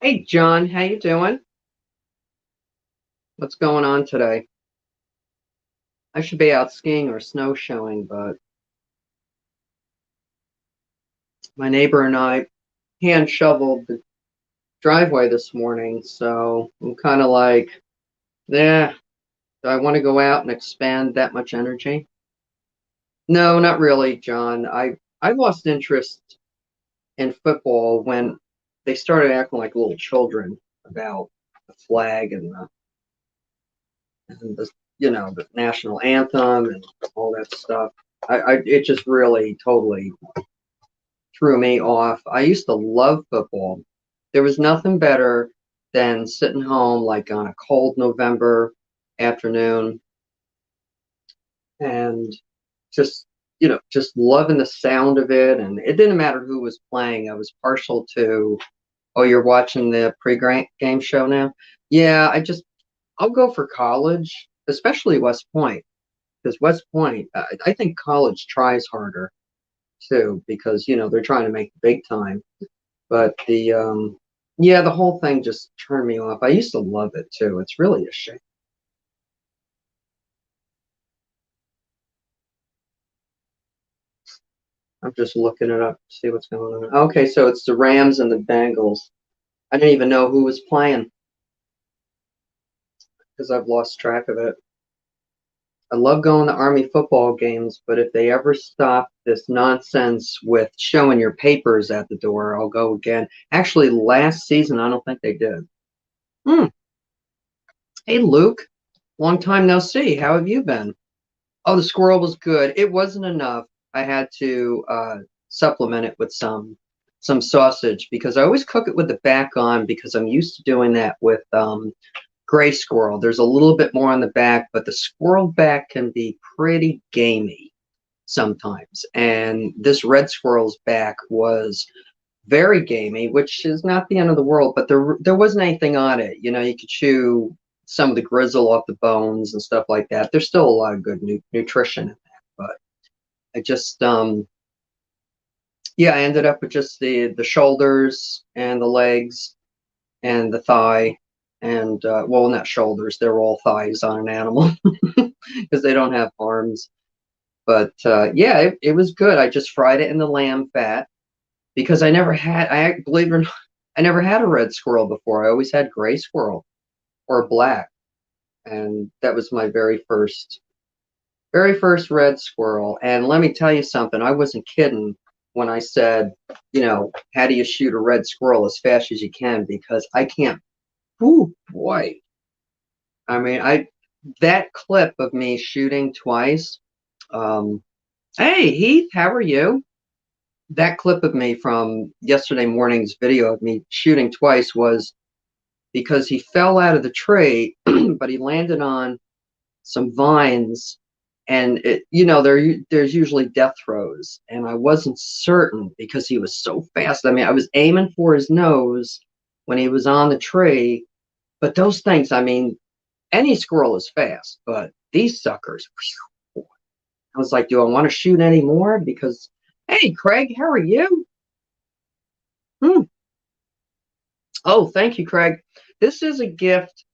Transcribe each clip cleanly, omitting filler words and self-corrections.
Hey John, how you doing? What's going on today? I should be out skiing or snowshoeing, but my neighbor and I hand shoveled the driveway this morning, so I'm kind of like, yeah, do I want to go out and expand that much energy? No, not really, John. I lost interest in football when they started acting like little children about the flag and the the national anthem and all that stuff. It just really totally threw me off. I used to love football. There was nothing better than sitting home like on a cold November afternoon and just just loving the sound of it. And it didn't matter who was playing. I was partial to, oh, you're watching the pre-game show now? Yeah, I'll go for college, especially West Point, because West Point, I think college tries harder too, because they're trying to make the big time. But yeah, the whole thing just turned me off. I used to love it too. It's really a shame. I'm just looking it up to see what's going on. Okay, so it's the Rams and the Bengals. I didn't even know who was playing because I've lost track of it. I love going to Army football games, but if they ever stop this nonsense with showing your papers at the door, I'll go again. Actually, last season, I don't think they did. Hmm. Hey, Luke. Long time no see. How have you been? Oh, the squirrel was good. It wasn't enough. I had to supplement it with some sausage because I always cook it with the back on because I'm used to doing that with gray squirrel. There's a little bit more on the back, but the squirrel back can be pretty gamey sometimes. And this red squirrel's back was very gamey, which is not the end of the world, but there wasn't anything on it. You could chew some of the grizzle off the bones and stuff like that. There's still a lot of good nutrition in that, but I just yeah, I ended up with just the shoulders and the legs and the thigh and well, not shoulders, they're all thighs on an animal because they don't have arms. But yeah, it was good. I just fried it in the lamb fat because I believe it or not, I never had a red squirrel before. I always had gray squirrel or black, and that was my very first red squirrel. And let me tell you something, I wasn't kidding when I said, how do you shoot a red squirrel as fast as you can? Because I can't. Ooh, boy. I mean, that clip of me shooting twice. Um, hey, Heath, how are you? That clip of me from yesterday morning's video of me shooting twice was because he fell out of the tree, but he landed on some vines, and there's usually death throws, and I wasn't certain because he was so fast. I mean, I was aiming for his nose when he was on the tree, but those things, I mean, any squirrel is fast, but these suckers, whew, I was like, do I want to shoot any more? Because, hey, Craig, how are you? Hmm. Oh, thank you, Craig. This is a gift.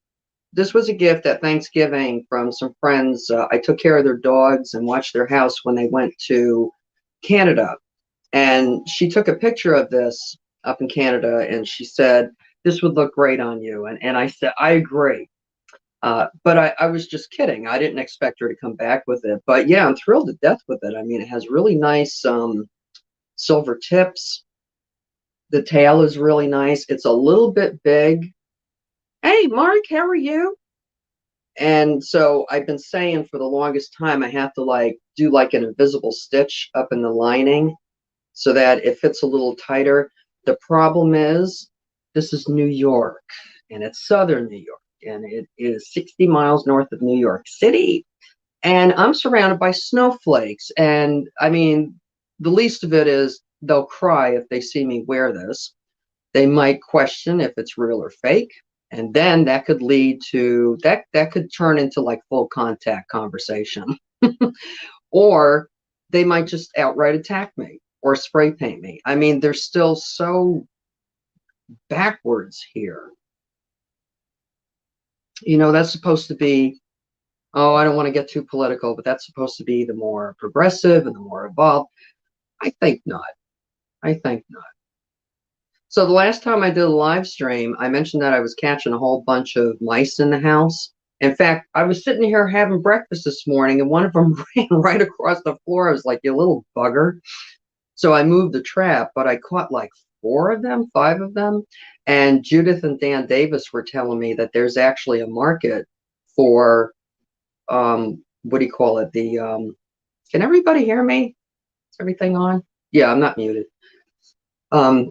This was a gift at Thanksgiving from some friends. I took care of their dogs and watched their house when they went to Canada. And she took a picture of this up in Canada, and she said, this would look great on you. And I said, I agree. But I was just kidding. I didn't expect her to come back with it. But yeah, I'm thrilled to death with it. I mean, it has really nice silver tips. The tail is really nice. It's a little bit big. Hey, Mark, how are you? And so I've been saying for the longest time I have to like do like an invisible stitch up in the lining so that it fits a little tighter. The problem is this is New York, and it's southern New York, and it is 60 miles north of New York City. And I'm surrounded by snowflakes. And I mean, the least of it is they'll cry if they see me wear this. They might question if it's real or fake. And then that could lead to that could turn into like full contact conversation. Or they might just outright attack me or spray paint me. I mean, they're still so backwards here. That's supposed to be, oh, I don't want to get too political, but that's supposed to be the more progressive and the more evolved. I think not. I think not. So the last time I did a live stream, I mentioned that I was catching a whole bunch of mice in the house. In fact, I was sitting here having breakfast this morning, and one of them ran right across the floor. I was like, you little bugger. So I moved the trap, but I caught like four of them, five of them. And Judith and Dan Davis were telling me that there's actually a market for, what do you call it? Can everybody hear me? Is everything on? Yeah, I'm not muted.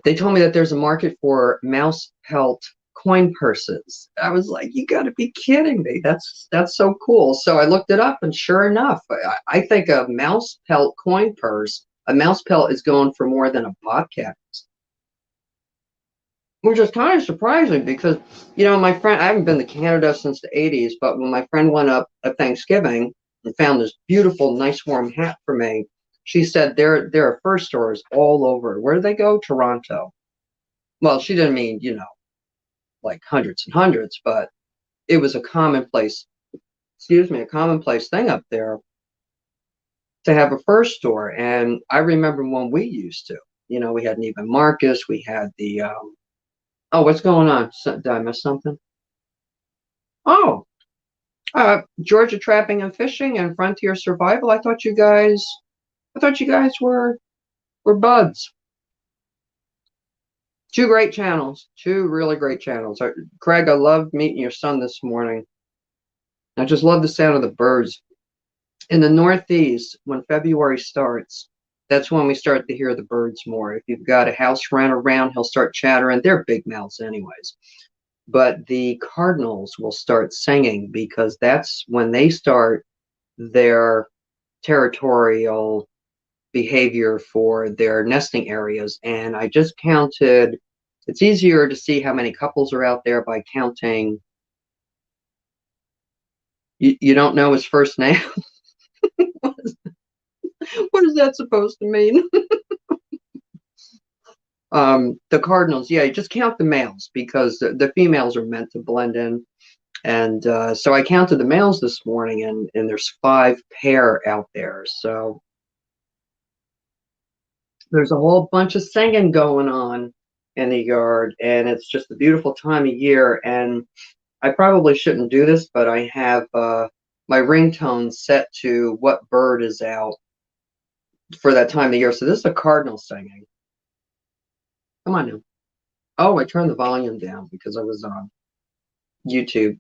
They told me that there's a market for mouse pelt coin purses. I was like, you got to be kidding me. That's so cool. So I looked it up, and sure enough, I think a mouse pelt coin purse, a mouse pelt is going for more than a bobcat, which is kind of surprising because, my friend, I haven't been to Canada since the 80s, but when my friend went up at Thanksgiving and found this beautiful, nice warm hat for me, she said there are fur stores all over. Where do they go? Toronto. Well, she didn't mean, like hundreds and hundreds, but it was a commonplace, excuse me, a commonplace thing up there to have a fur store. And I remember when we used to, we had Neiman Marcus, we had oh, what's going on? Did I miss something? Oh, Georgia Trapping and Fishing and Frontier Survival. I thought you guys were buds. Two great channels, two really great channels. Craig, I loved meeting your son this morning. I just love the sound of the birds. In the Northeast, when February starts, that's when we start to hear the birds more. If you've got a house rent around, he'll start chattering. They're big mouths anyways. But the cardinals will start singing because that's when they start their territorial behavior for their nesting areas. And I just counted, it's easier to see how many couples are out there by counting. You don't know his first name? What is that supposed to mean? The cardinals, yeah, you just count the males because the females are meant to blend in. And so I counted the males this morning, and there's 5 pair out there. So there's a whole bunch of singing going on in the yard, and it's just a beautiful time of year. And I probably shouldn't do this, but I have my ringtone set to what bird is out for that time of year. So this is a cardinal singing. Come on now. Oh, I turned the volume down because I was on YouTube.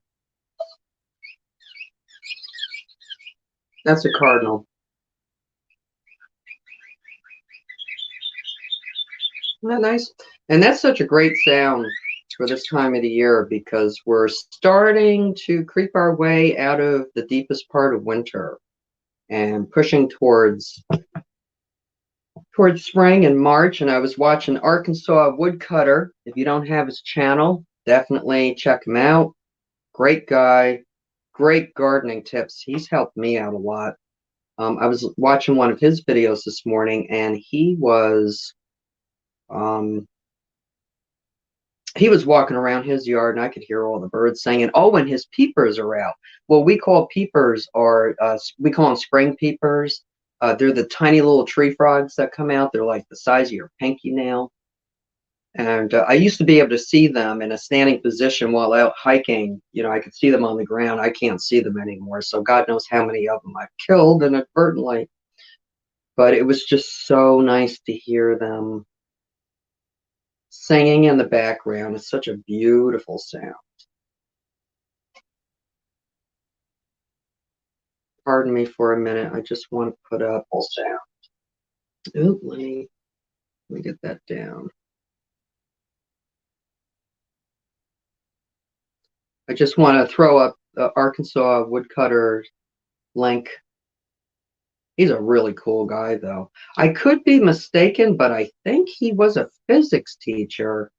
That's a cardinal. Isn't that nice? And that's such a great sound for this time of the year because we're starting to creep our way out of the deepest part of winter and pushing towards spring and March. And I was watching Arkansas Woodcutter. If you don't have his channel, definitely check him out. Great guy, great gardening tips. He's helped me out a lot. I was watching one of his videos this morning, and um, he was walking around his yard, and I could hear all the birds singing. Oh, and his peepers are out. Well, we call peepers, or we call them spring peepers. They're the tiny little tree frogs that come out. They're like the size of your pinky nail. And I used to be able to see them in a standing position while out hiking. You know, I could see them on the ground. I can't see them anymore. So God knows how many of them I've killed inadvertently. But it was just so nice to hear them singing in the background. It's such a beautiful sound. Pardon me for a minute. I just want to put up full sound. Oop, let me get that down. I just want to throw up the Arkansas Woodcutter link. He's a really cool guy, though. I could be mistaken, but I think he was a physics teacher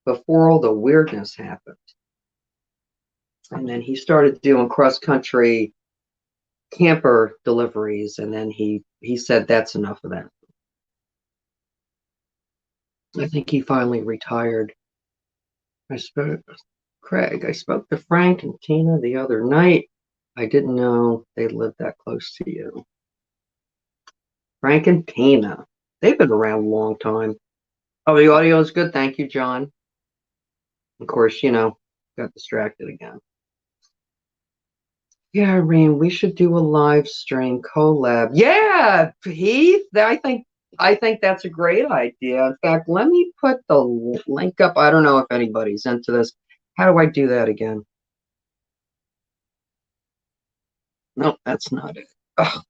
before all the weirdness happened. And then he started doing cross-country camper deliveries, and then he said that's enough of that. I think he finally retired. I spoke to Frank and Tina the other night. I didn't know they lived that close to you. Frank and Tina. They've been around a long time. Oh, the audio is good. Thank you, John. Of course, got distracted again. Yeah, Irene, we should do a live stream collab. Yeah, Heath, I think that's a great idea. In fact, let me put the link up. I don't know if anybody's into this. How do I do that again? No, that's not it. Ugh.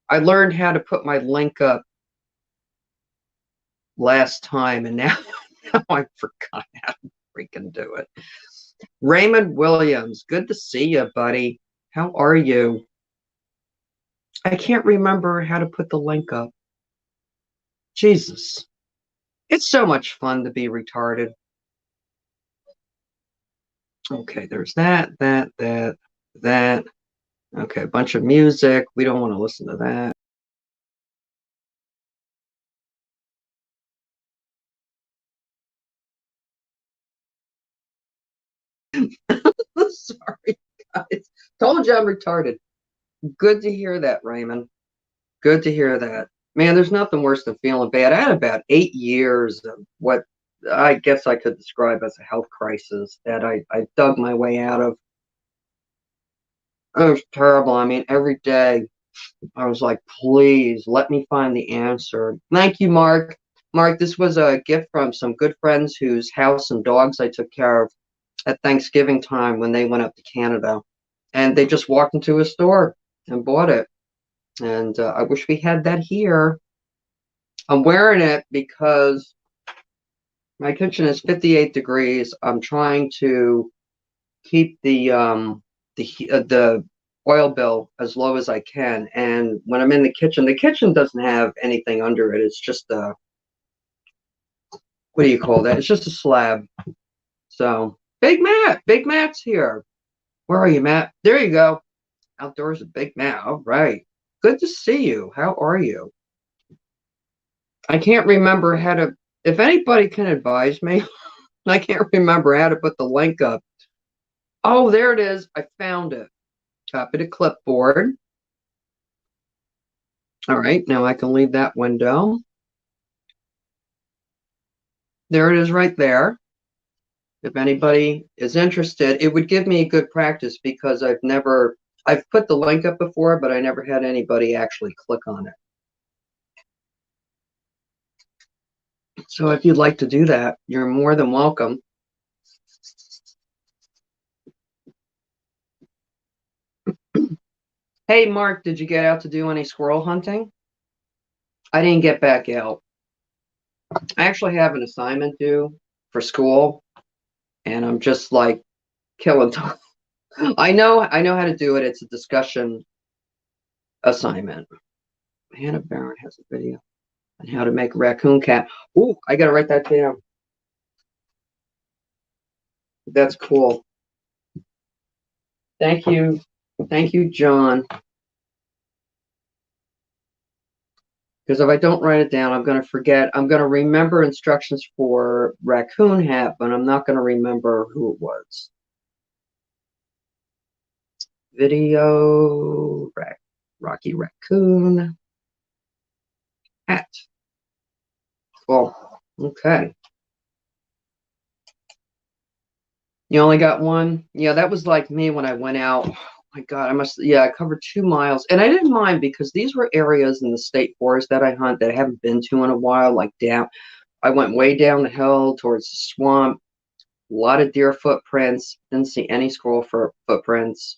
I learned how to put my link up last time, and now I forgot how to freaking do it. Raymond Williams, good to see you, buddy. How are you? I can't remember how to put the link up. Jesus. It's so much fun to be retarded. Okay, there's that. Okay, a bunch of music. We don't want to listen to that. Sorry, guys. Told you I'm retarded. Good to hear that, Raymond. Good to hear that. Man, there's nothing worse than feeling bad. I had about 8 years of what I guess I could describe as a health crisis that I dug my way out of. It was terrible. I mean, every day I was like, please let me find the answer. Thank you, Mark. Mark, this was a gift from some good friends whose house and dogs I took care of at Thanksgiving time when they went up to Canada. And they just walked into a store and bought it. And I wish we had that here. I'm wearing it because my kitchen is 58 degrees. I'm trying to keep the oil bill as low as I can. And when I'm in the kitchen doesn't have anything under it. It's just a, what do you call that? It's just a slab. So Big Matt's here. Where are you, Matt? There you go. Outdoors with Big Matt. All right. Good to see you. How are you? I can't remember how to, if anybody can advise me, I can't remember how to put the link up. Oh, there it is. I found it. Copy to clipboard. All right, now I can leave that window. There it is right there. If anybody is interested, it would give me a good practice because I've put the link up before, but I never had anybody actually click on it. So if you'd like to do that, you're more than welcome. Hey, Mark, did you get out to do any squirrel hunting? I didn't get back out. I actually have an assignment due for school, and I'm just like killing time. I know how to do it. It's a discussion assignment. Hannah Barron has a video on how to make a raccoon cat. Ooh, I gotta write that down. That's cool. Thank you. Thank you, John. Because if I don't write it down, I'm going to forget. I'm going to remember instructions for raccoon hat, but I'm not going to remember who it was. Video, Rocky Raccoon hat. Cool. Okay. You only got one? Yeah, that was like me when I went out. Oh my God, I covered 2 miles. And I didn't mind because these were areas in the state forest that I hunt that I haven't been to in a while. Like down, I went way down the hill towards the swamp. A lot of deer footprints. Didn't see any squirrel footprints.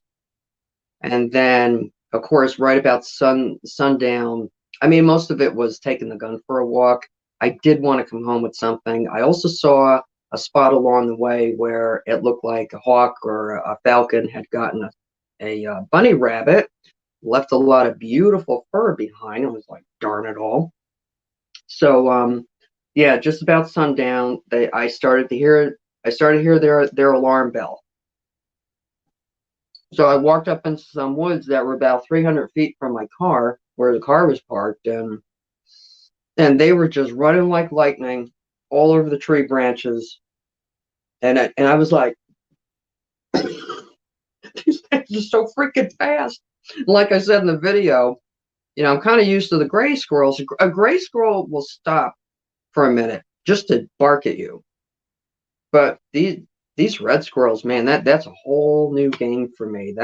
And then, of course, right about sundown, I mean, most of it was taking the gun for a walk. I did want to come home with something. I also saw a spot along the way where it looked like a hawk or a falcon had gotten a bunny rabbit, left a lot of beautiful fur behind. I was like, darn it all. So, yeah, just about sundown, I started to hear their alarm bell. So I walked up into some woods that were about 300 feet from my car, where the car was parked, and they were just running like lightning all over the tree branches. And I was like, these things are so freaking fast. Like I said in the video, I'm kind of used to the gray squirrels. A gray squirrel will stop for a minute just to bark at you, but these red squirrels, man, that's a whole new game for me.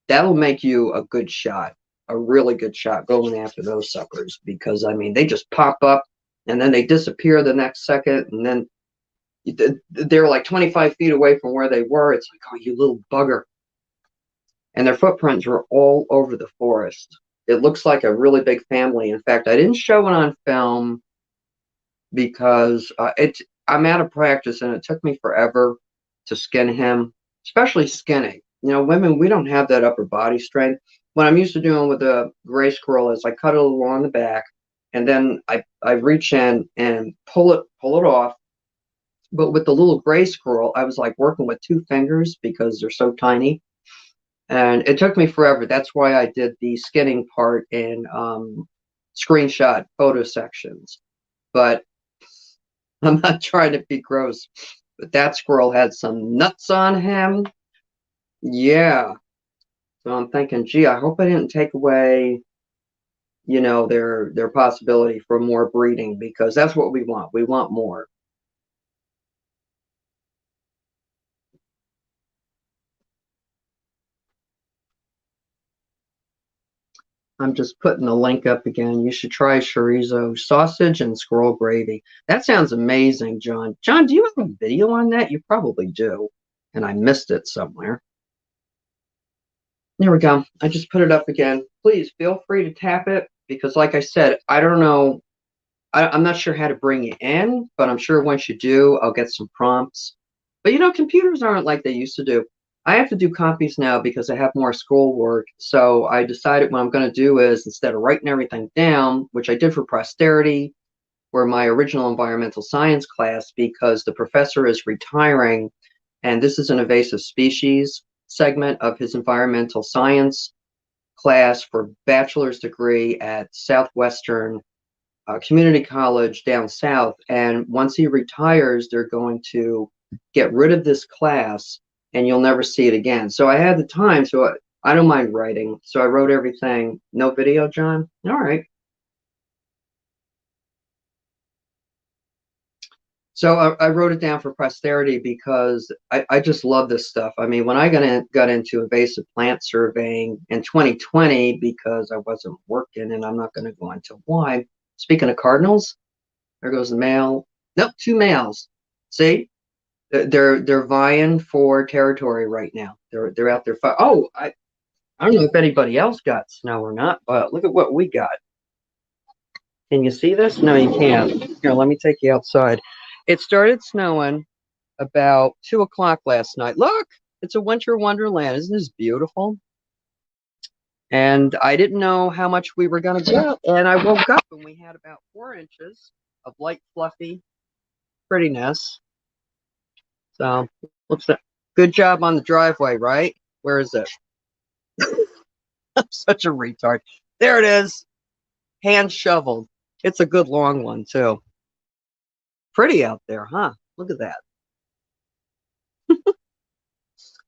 That'll make you a good shot, a really good shot going after those suckers, because I mean they just pop up and then they disappear the next second, and then they're like 25 feet away from where they were. It's like, oh, you little bugger. And their footprints were all over the forest. It looks like a really big family. In fact, I didn't show it on film because I'm out of practice and it took me forever to skin him, especially skinning. Women, we don't have that upper body strength. What I'm used to doing with a gray squirrel is I cut it along the back, and then I reach in and pull it off. But with the little gray squirrel, I was like working with 2 fingers because they're so tiny, and it took me forever. That's why I did the skinning part in screenshot photo sections. But I'm not trying to be gross, but that squirrel had some nuts on him. Yeah. So I'm thinking, gee, I hope I didn't take away, their possibility for more breeding, because that's what we want. We want more. I'm just putting the link up again. You should try chorizo sausage and squirrel gravy. That sounds amazing, John. John, do you have a video on that? You probably do, and I missed it somewhere. There we go. I just put it up again. Please feel free to tap it, because like I said, I don't know. I'm not sure how to bring you in, but I'm sure once you do, I'll get some prompts. But computers aren't like they used to do. I have to do copies now because I have more schoolwork. So I decided what I'm going to do is, instead of writing everything down, which I did for posterity for my original environmental science class, because the professor is retiring, and this is an invasive species segment of his environmental science class for bachelor's degree at Southwestern community college down south. And once he retires, they're going to get rid of this class and you'll never see it again. So I had the time, so I don't mind writing. So I wrote everything. No video, John? All right. So I wrote it down for posterity because I just love this stuff. I mean, when I got into invasive plant surveying in 2020, because I wasn't working, and I'm not going to go into why. Speaking of cardinals, there goes the male. Nope, 2 males. See, they're vying for territory right now. They're out there. I don't know if anybody else got snow or not, but look at what we got. Can you see this? No, you can't. Here, let me take you outside. It started snowing about 2 o'clock last night. Look, it's a winter wonderland. Isn't this beautiful? And I didn't know how much we were going to get. And I woke up and we had about 4 inches of light, fluffy prettiness. So, looks good job on the driveway, right? Where is it? I'm such a retard. There it is. Hand shoveled. It's a good long one, too. Pretty out there, huh? Look at that.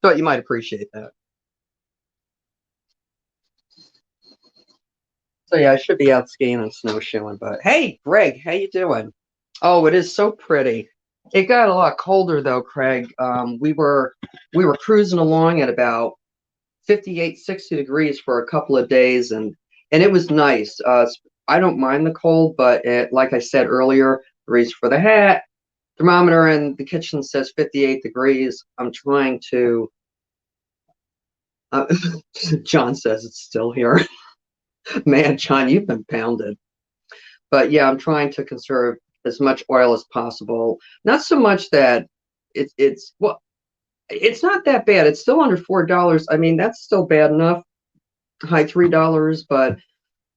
Thought you might appreciate that. So yeah, I should be out skiing and snowshoeing, but hey, Greg, how you doing? Oh, it is so pretty. It got a lot colder though, Craig. We were cruising along at about 58, 60 degrees for a couple of days, and it was nice. I don't mind the cold, but like I said earlier, reason for the hat. Thermometer in the kitchen says 58 degrees. I'm trying to. Uh, John says it's still here. Man, John, you've been pounded. But yeah, I'm trying to conserve as much oil as possible. Not so much that it's well, it's not that bad. It's still under $4. I mean, that's still bad enough. High $3, but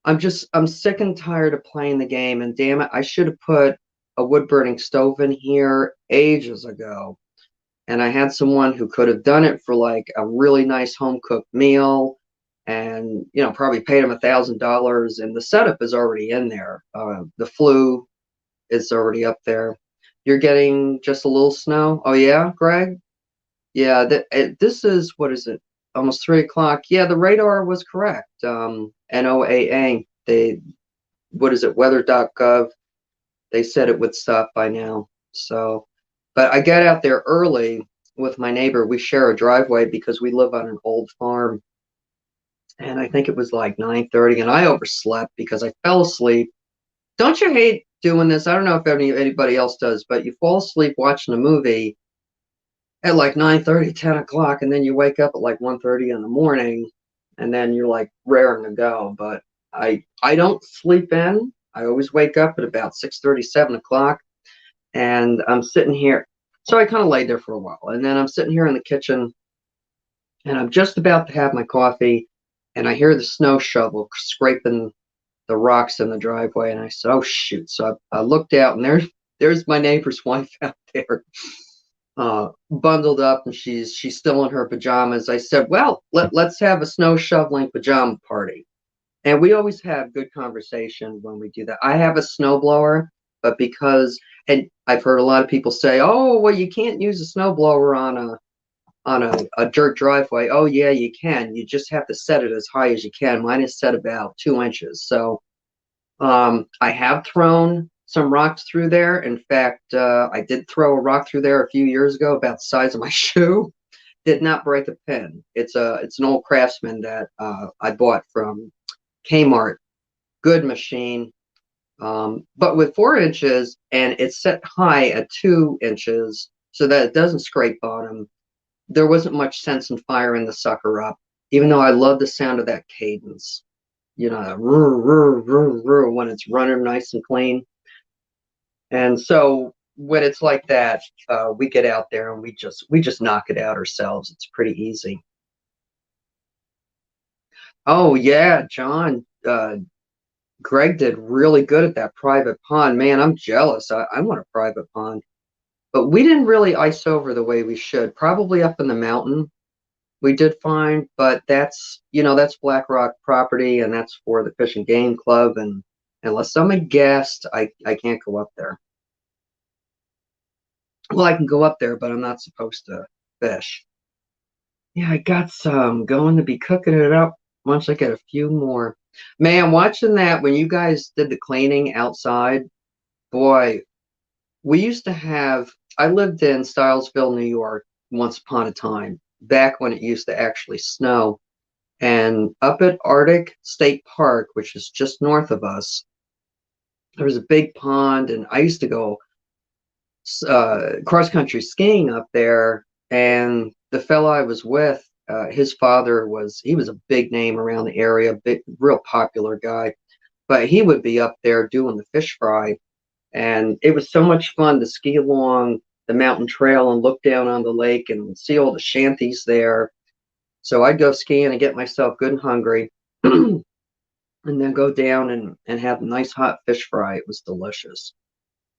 I'm sick and tired of playing the game. And damn it, I should have put a wood burning stove in here ages ago. And I had someone who could have done it for like a really nice home cooked meal, and probably paid him $1,000. And the setup is already in there. The flue is already up there. You're getting just a little snow. Oh yeah, Greg. Yeah, this is what is it? Almost 3 o'clock. Yeah, the radar was correct. NOAA. They what is it? Weather.gov. They said it would stop by now. So, but I got out there early with my neighbor. We share a driveway because we live on an old farm, and I think it was like 9:30, and I overslept because I fell asleep. Don't you hate doing this? I don't know if anybody else does, but you fall asleep watching a movie at like 9:30, 10 o'clock, and then you wake up at like 1:30 in the morning, and then you're like raring to go. But I don't sleep in. I always wake up at about 6:30, 7 o'clock, and I'm sitting here. So I kind of laid there for a while, and then I'm sitting here in the kitchen, and I'm just about to have my coffee, and I hear the snow shovel scraping the rocks in the driveway, and I said, "Oh shoot!" So I looked out, and there's my neighbor's wife out there, bundled up, and she's still in her pajamas. I said, "Well, let's have a snow shoveling pajama party." And we always have good conversation when we do that. I have a snowblower, but and I've heard a lot of people say, "Oh, well, you can't use a snowblower on a dirt driveway." Oh yeah, you can. You just have to set it as high as you can. Mine is set about 2 inches. So I have thrown some rocks through there. In fact, I did throw a rock through there a few years ago about the size of my shoe. Did not break a pin. It's an old Craftsman that I bought from Kmart. Good machine. But with 4 inches, and it's set high at 2 inches so that it doesn't scrape bottom, there wasn't much sense in firing the sucker up, even though I love the sound of that cadence. That when it's running nice and clean. And so when it's like that, we get out there and we just knock it out ourselves. It's pretty easy. Oh yeah, John. Greg did really good at that private pond. Man, I'm jealous. I want a private pond. But we didn't really ice over the way we should. Probably up in the mountain we did find, but that's Black Rock property, and that's for the Fish and Game Club. And unless someone guessed, I can't go up there. Well, I can go up there, but I'm not supposed to fish. Yeah, I got some going to be cooking it up once I get a few more. Man, watching that when you guys did the cleaning outside, boy, we used to have, I lived in Stylesville, New York once upon a time, back when it used to actually snow. And up at Arctic State Park, which is just north of us, there was a big pond, and I used to go cross country skiing up there. And the fella I was with, his father he was a big name around the area, big, real popular guy. But he would be up there doing the fish fry, and it was so much fun to ski along the mountain trail and look down on the lake and see all the shanties there. So I'd go skiing and get myself good and hungry, and then go down and have a nice hot fish fry. It was delicious.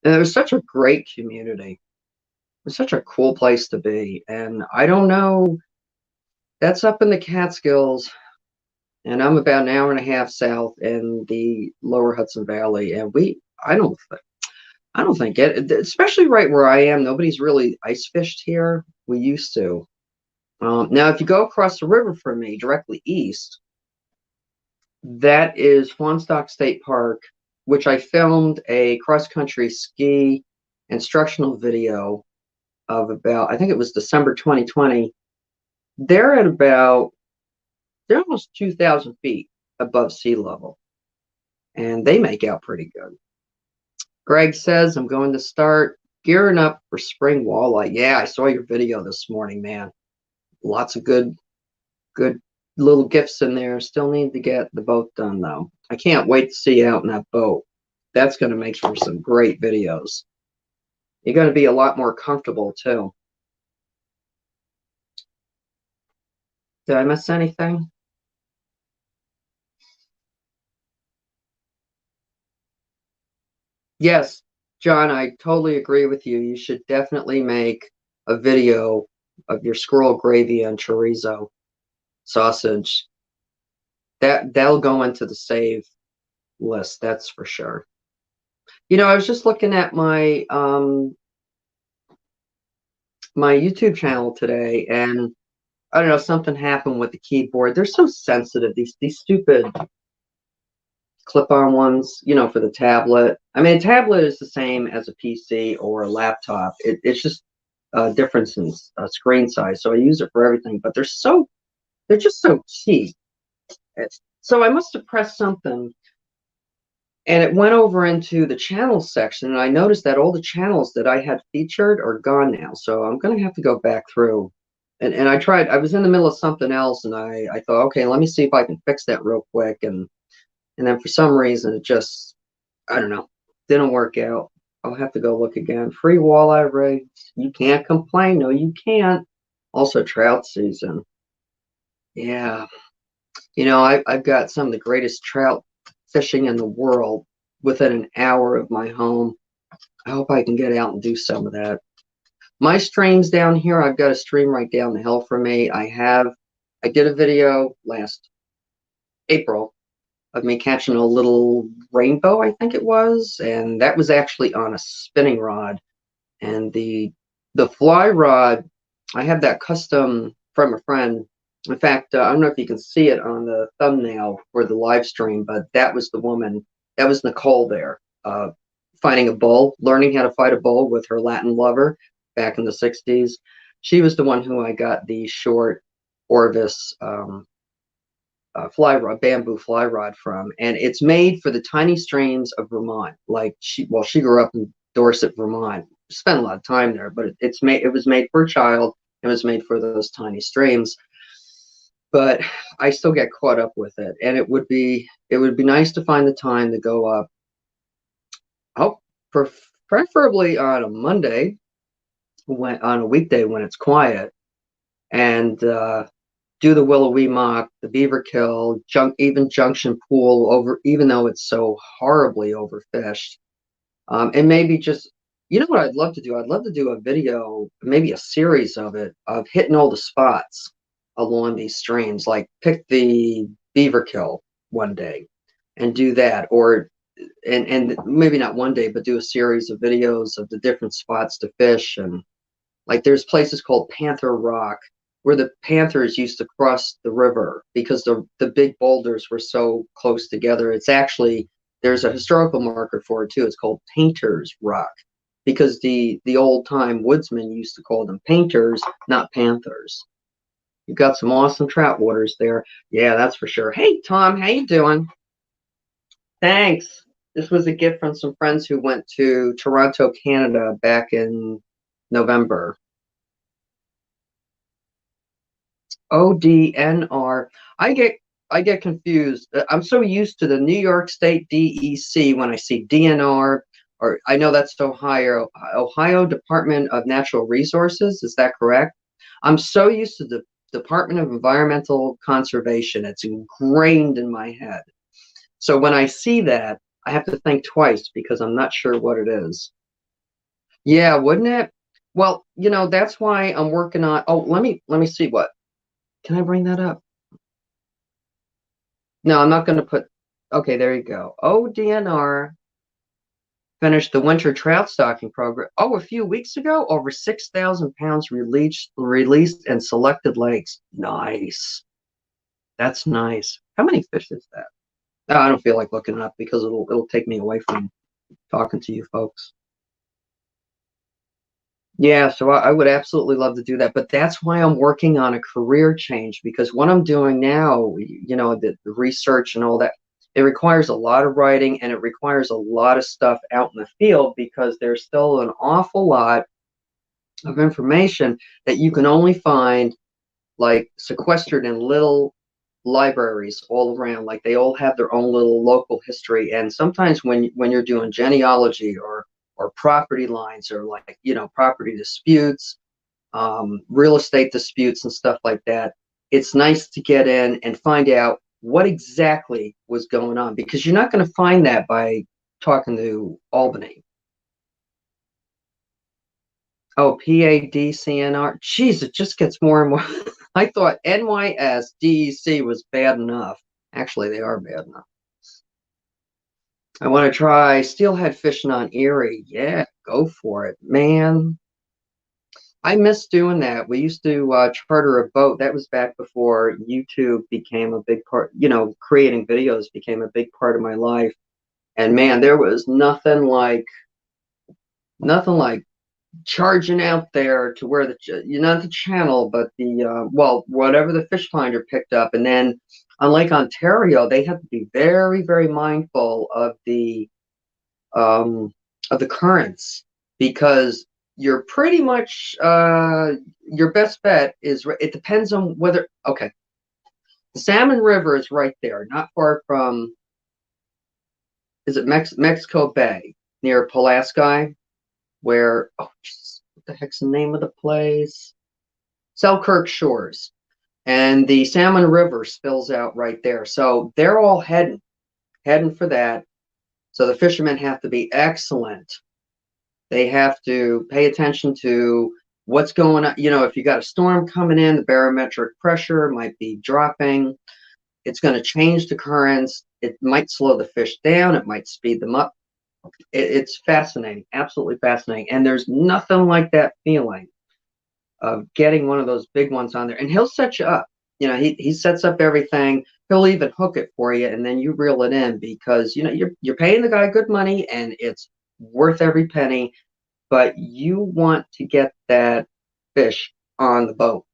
And it was such a great community. It was such a cool place to be. And I don't know, that's up in the Catskills, and I'm about an hour and a half south in the lower Hudson Valley. And I don't think it, especially right where I am, nobody's really ice fished here. We used to. Now, if you go across the river from me, directly east, that is Swanstock State Park, which I filmed a cross-country ski instructional video of about, I think it was December 2020. They're at about, they're almost 2,000 feet above sea level, and they make out pretty good. Greg says, I'm going to start gearing up for spring walleye. Yeah, I saw your video this morning, man. Lots of good little gifts in there. Still need to get the boat done, though. I can't wait to see you out in that boat. That's going to make for some great videos. You're going to be a lot more comfortable, too. Did I miss anything? Yes, John, I totally agree with you. You should definitely make a video of your squirrel gravy and chorizo sausage. That'll go into the save list, that's for sure. You know, I was just looking at my YouTube channel today, and I don't know, something happened with the keyboard. They're so sensitive, these stupid clip-on ones, you know, for the tablet. I mean, a tablet is the same as a PC or a laptop. It's just a difference in screen size. So I use it for everything, but they're just so cheap. So I must have pressed something, and it went over into the channels section, and I noticed that all the channels that I had featured are gone now. So I'm going to have to go back through. And I tried, I was in the middle of something else, and I thought, okay, let me see if I can fix that real quick. And then for some reason, it just, I don't know, didn't work out. I'll have to go look again. Free walleye rigs. You can't complain. No, you can't. Also, trout season. Yeah. You know, I've got some of the greatest trout fishing in the world within an hour of my home. I hope I can get out and do some of that. My streams down here, I've got a stream right down the hill from me. I did a video last April of me catching a little rainbow, I think it was, and that was actually on a spinning rod. And the fly rod, I have that custom from a friend. In fact, I don't know if you can see it on the thumbnail for the live stream, but that was the woman, that was Nicole there, fighting a bull, learning how to fight a bull with her Latin lover back in the 60s. She was the one who I got the short Orvis fly rod, bamboo fly rod from, and it's made for the tiny streams of Vermont. Like she grew up in Dorset, Vermont, spent a lot of time there, but it was made for a child. It was made for those tiny streams. But I still get caught up with it, and it would be nice to find the time to go up. Oh, preferably on a Monday, on a weekday when it's quiet, and do the Willow Weemock, the Beaver Kill, even Junction Pool over, even though it's so horribly overfished. And maybe just, you know what I'd love to do? I'd love to do a video, maybe a series of it, of hitting all the spots along these streams. Like pick the Beaver Kill one day and do that, or and maybe not one day, but do a series of videos of the different spots to fish. And like there's places called Panther Rock where the panthers used to cross the river because the big boulders were so close together. It's actually, there's a historical marker for it too. It's called Painters Rock because the old time woodsmen used to call them painters, not panthers. You've got some awesome trout waters there. Yeah, that's for sure. Hey, Tom, how you doing? Thanks. This was a gift from some friends who went to Toronto, Canada back in November. ODNR. I get confused. I'm so used to the New York State DEC when I see DNR, or I know that's Ohio Department of Natural Resources. Is that correct? I'm so used to the Department of Environmental Conservation. It's ingrained in my head. So when I see that, I have to think twice because I'm not sure what it is. Yeah, wouldn't it? Well, that's why I'm working on. Oh, let me see what. Can I bring that up? No, I'm not going to put. Okay, there you go. ODNR finished the winter trout stocking program. Oh, a few weeks ago, over 6,000 pounds released in selected lakes. Nice. That's nice. How many fish is that? Oh, I don't feel like looking it up because it'll take me away from talking to you folks. Yeah, so I would absolutely love to do that, but that's why I'm working on a career change because what I'm doing now, the research and all that, it requires a lot of writing and it requires a lot of stuff out in the field because there's still an awful lot of information that you can only find like sequestered in little libraries all around. Like they all have their own little local history, and sometimes when you're doing genealogy or property lines or like property disputes, real estate disputes and stuff like that, it's nice to get in and find out what exactly was going on because you're not going to find that by talking to Albany. Oh, PADCNR. Jeez, it just gets more and more. I thought NYSDEC was bad enough. Actually, they are bad enough. I want to try steelhead fishing on Erie. Yeah, go for it, man. I miss doing that. We used to charter a boat. That was back before YouTube became a big part. Creating videos became a big part of my life. And man, there was nothing like charging out there to where not the channel, but the whatever the fish finder picked up. And then on Lake Ontario, they have to be very, very mindful of the currents because you're pretty much your best bet is it depends on whether okay. The Salmon River is right there, not far from is it Mexico Bay near Pulaski, where what the heck's the name of the place? Selkirk Shores. And the Salmon River spills out right there. So they're all heading for that. So the fishermen have to be excellent. They have to pay attention to what's going on. If you got a storm coming in, the barometric pressure might be dropping. It's going to change the currents. It might slow the fish down. It might speed them up. It's fascinating, absolutely fascinating. And there's nothing like that feeling of getting one of those big ones on there. And he'll set you up. He sets up everything. He'll even hook it for you, and then you reel it in because you're paying the guy good money, and it's worth every penny. But you want to get that fish on the boat.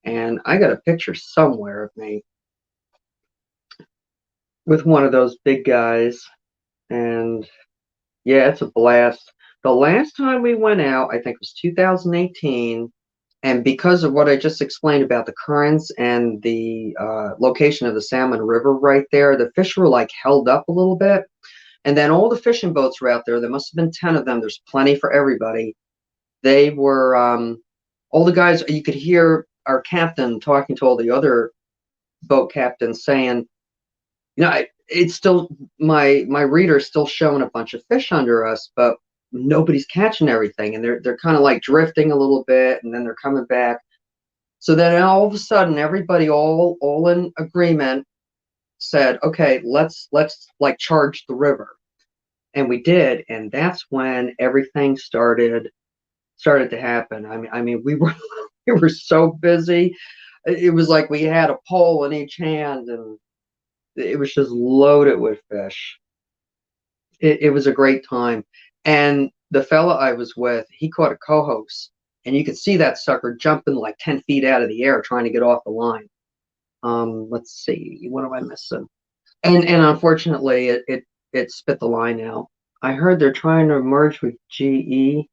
And I got a picture somewhere of me with one of those big guys, and yeah, it's a blast. The last time we went out, I think it was 2018, and because of what I just explained about the currents and the location of the Salmon River right there, the fish were like held up a little bit. And then all the fishing boats were out there. There must have been 10 of them. There's plenty for everybody. They were all the guys. You could hear our captain talking to all the other boat captains saying, it's still my reader's still showing a bunch of fish under us, but nobody's catching everything, and they're kind of like drifting a little bit, and then they're coming back. So then all of a sudden, everybody all in agreement said, "Okay, let's like charge the river," and we did, and that's when everything started to happen. I mean, we were we were so busy. It was like we had a pole in each hand, and it was just loaded with fish. It was a great time. And the fella I was with, he caught a cohos, and you could see that sucker jumping like 10 feet out of the air trying to get off the line. Let's see, what am I missing? And unfortunately, it spit the line out. I heard they're trying to merge with GE.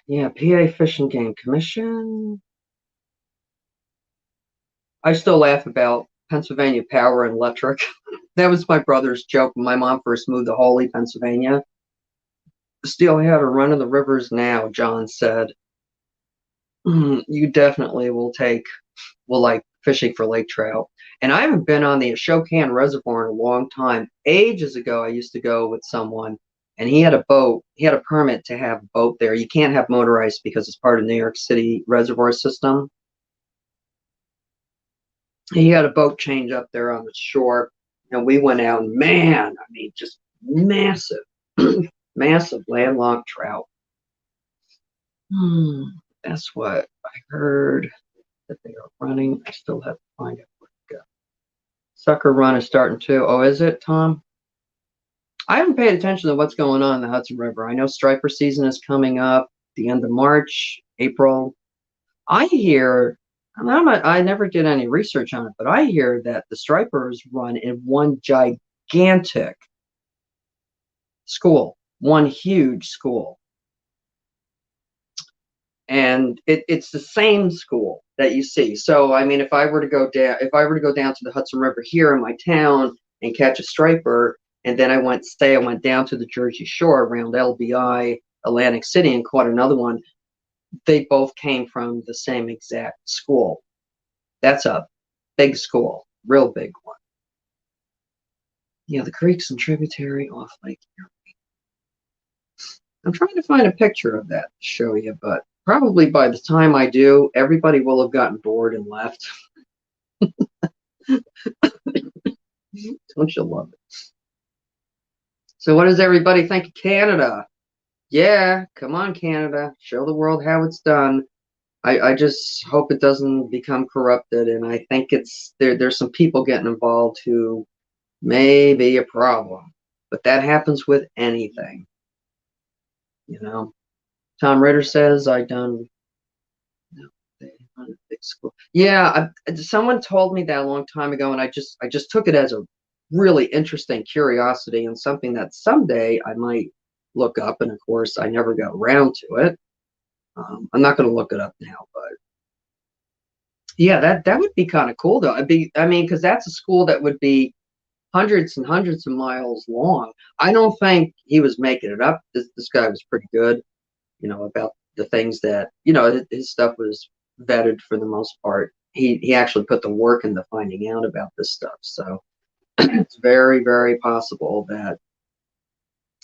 Yeah, PA Fish and Game Commission. I still laugh about Pennsylvania Power and Electric. That was my brother's joke when my mom first moved to Hawley, Pennsylvania. Still had a run of the rivers now, John said. You definitely will like fishing for lake trout. And I haven't been on the Ashokan Reservoir in a long time. Ages ago, I used to go with someone, and he had a boat. He had a permit to have a boat there. You can't have motorized because it's part of New York City reservoir system. He had a boat change up there on the shore, and we went out. And man, I mean, just massive, massive landlocked trout. That's what I heard that they are running. I still have to find out where to go. Sucker run is starting too. Oh, is it, Tom? I haven't paid attention to what's going on in the Hudson River. I know striper season is coming up the end of March, April. I hear, I never did any research on it, but I hear that the stripers run in one gigantic school, one huge school. And it's the same school that you see. So, I mean, if I were to go down to the Hudson River here in my town and catch a striper, and then I went down to the Jersey Shore around LBI, Atlantic City, and caught another one, they both came from the same exact school. That's a big school, real big one. Yeah, the creeks and tributary off Lake Erie. I'm trying to find a picture of that to show you, but probably by the time I do, everybody will have gotten bored and left. Don't you love it? So what does everybody think of Canada? Yeah, come on, Canada. Show the world how it's done. I just hope it doesn't become corrupted, and I think there's some people getting involved who may be a problem. But that happens with anything. You know. Tom Ritter says I done big school. Yeah, someone told me that a long time ago, and I just took it as a really interesting curiosity and something that someday I might look up. And of course, I never got around to it. I'm not going to look it up now, but yeah, that would be kind of cool though. I mean, because that's a school that would be hundreds and hundreds of miles long. I don't think he was making it up. This guy was pretty good, about the things that his stuff was vetted for the most part. He actually put the work into finding out about this stuff. So it's very, very possible that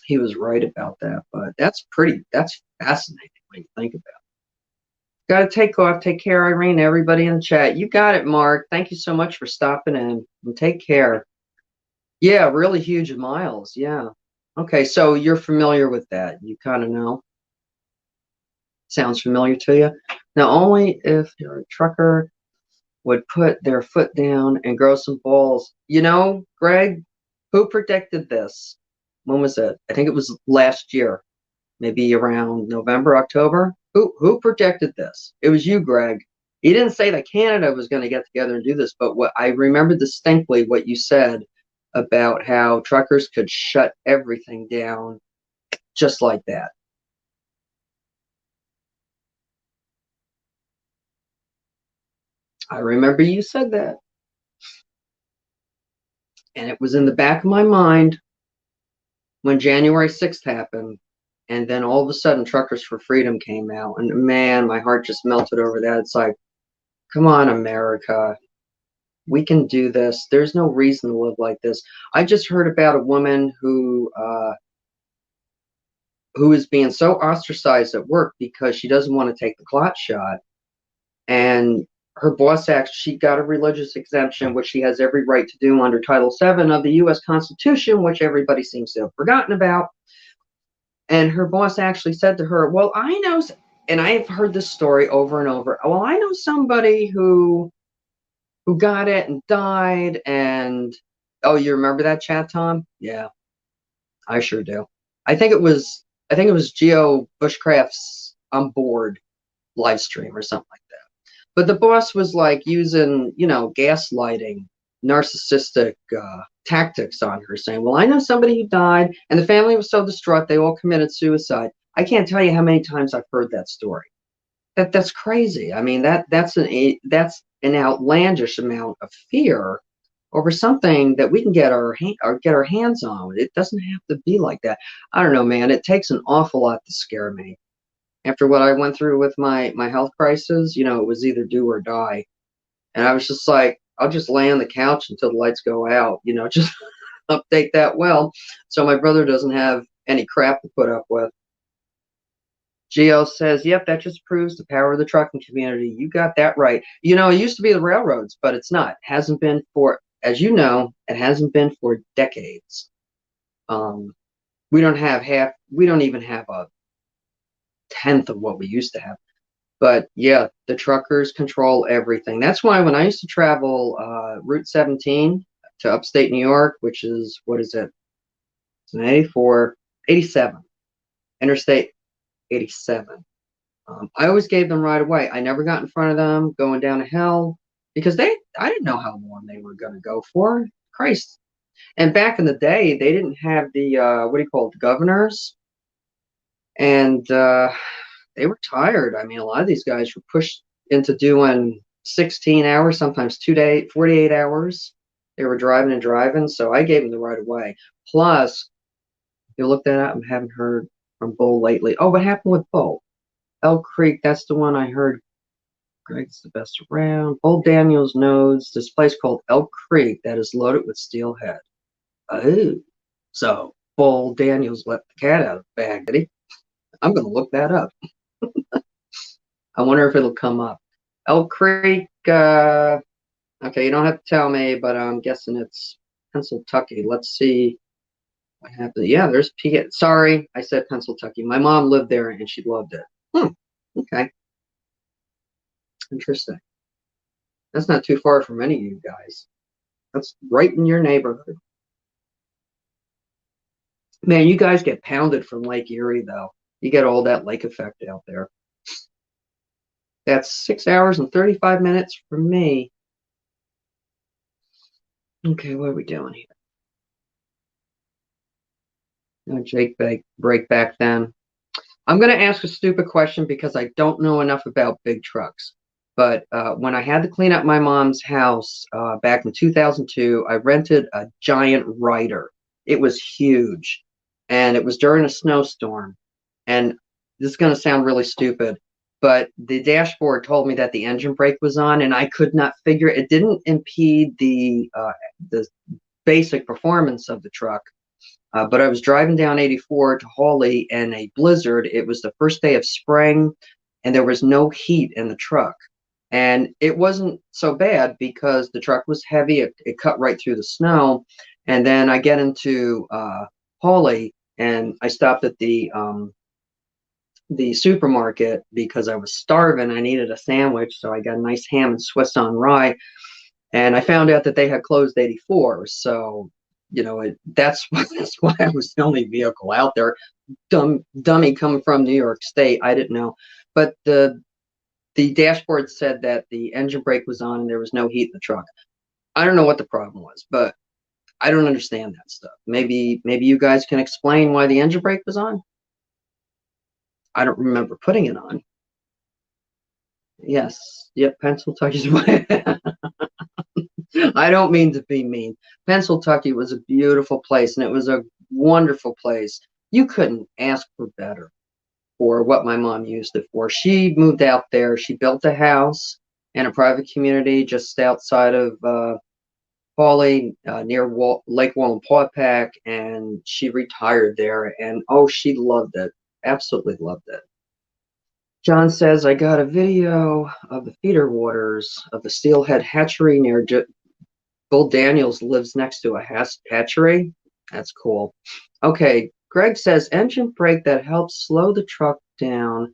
he was right about that. But that's fascinating when you think about it. Got to take off. Take care, Irene. Everybody in the chat. You got it, Mark. Thank you so much for stopping in. And take care. Yeah, really huge miles. Yeah. Okay, so you're familiar with that. You kind of know. Sounds familiar to you? Now, only if you're a trucker would put their foot down and grow some balls. Greg, who predicted this? When was it? I think it was last year, maybe around November, October. Who projected this? It was you, Greg. He didn't say that Canada was going to get together and do this, but what I remember distinctly what you said about how truckers could shut everything down just like that. I remember you said that. And it was in the back of my mind when January 6th happened. And then all of a sudden, Truckers for Freedom came out. And man, my heart just melted over that. It's like, come on, America. We can do this. There's no reason to live like this. I just heard about a woman who is being so ostracized at work because she doesn't want to take the clot shot. And her boss she got a religious exemption, which she has every right to do under Title VII of the U.S. Constitution, which everybody seems to have forgotten about. And her boss actually said to her, well, I know, and I've heard this story over and over. Well, I know somebody who got it and died. And, oh, you remember that chat, Tom? Yeah, I sure do. I think it was Geo Bushcraft's On Board live stream or something like that. But the boss was like using, gaslighting, narcissistic tactics on her, saying, well, I know somebody who died, and the family was so distraught, they all committed suicide. I can't tell you how many times I've heard that story. that's crazy. I mean, that's an outlandish amount of fear over something that we can get our hands on. It doesn't have to be like that. I don't know, man. It takes an awful lot to scare me. After what I went through with my health crisis, it was either do or die. And I was just like, I'll just lay on the couch until the lights go out, just update that well, so my brother doesn't have any crap to put up with. Gio says, yep, that just proves the power of the trucking community. You got that right. It used to be the railroads, but it's not. It hasn't been for, as you know, it hasn't been for decades. We don't even have a tenth of what we used to have. But yeah, the truckers control everything. That's why when I used to travel Route 17 to upstate New York, which is, what is it? It's an 87, Interstate 87. I always gave them right away. I never got in front of them going down a hill because I didn't know how long they were going to go for. Christ. And back in the day, they didn't have the, what do you call it, governors. And they were tired. I mean, a lot of these guys were pushed into doing 16 hours, sometimes 48 hours. They were driving and driving. So I gave them the right away. Plus, you look that up. I haven't heard from Bull lately. Oh, what happened with Bull? Elk Creek, that's the one I heard. Greg's the best around. Bull Daniels knows this place called Elk Creek that is loaded with steelhead. Oh, so Bull Daniels let the cat out of the bag, did he? I'm going to look that up. I wonder if it'll come up. Elk Creek, okay, you don't have to tell me, but I'm guessing it's Pennsylvania. Let's see what happened. Yeah, there's P. Sorry, I said Pennsylvania. My mom lived there and she loved it. Okay. Interesting. That's not too far from any of you guys. That's right in your neighborhood. Man, you guys get pounded from Lake Erie, though. You get all that lake effect out there. That's 6 hours and 35 minutes for me. Okay, what are we doing here? No Jake break back then. I'm going to ask a stupid question because I don't know enough about big trucks. But when I had to clean up my mom's house back in 2002, I rented a giant Ryder. It was huge. And it was during a snowstorm. And this is going to sound really stupid, but the dashboard told me that the engine brake was on, and I could not figure it. It didn't impede the basic performance of the truck. But I was driving down 84 to Hawley in a blizzard. It was the first day of spring, and there was no heat in the truck. And it wasn't so bad because the truck was heavy. It cut right through the snow. And then I get into Hawley, and I stopped at the supermarket because I was starving. I needed a sandwich, so I got a nice ham and Swiss on rye. And I found out that they had closed 84. So, that's why I was the only vehicle out there. Dummy coming from New York State. I didn't know. But the dashboard said that the engine brake was on and there was no heat in the truck. I don't know what the problem was, but I don't understand that stuff. Maybe you guys can explain why the engine brake was on. I don't remember putting it on. Yes. Yep, Pennsylvania's I don't mean to be mean. Pennsylvania was a beautiful place, and it was a wonderful place. You couldn't ask for better for what my mom used it for. She moved out there. She built a house in a private community just outside of Hawley, near Lake Wallenpaupack, and she retired there. And oh, she loved it. Absolutely loved it. John says, I got a video of the feeder waters of the Steelhead Hatchery near Bull Daniels lives next to a hatchery. That's cool. Okay, Greg says, engine brake that helps slow the truck down.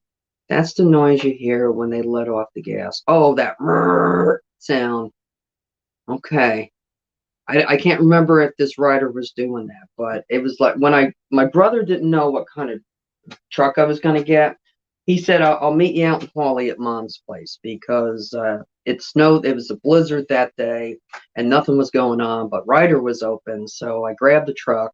That's the noise you hear when they let off the gas. Oh, that sound. Okay. I can't remember if this rider was doing that, but it was like when my brother didn't know what kind of truck I was going to get. He said, I'll meet you out in Hawley at Mom's place because it snowed. It was a blizzard that day and nothing was going on, but Ryder was open. So I grabbed the truck.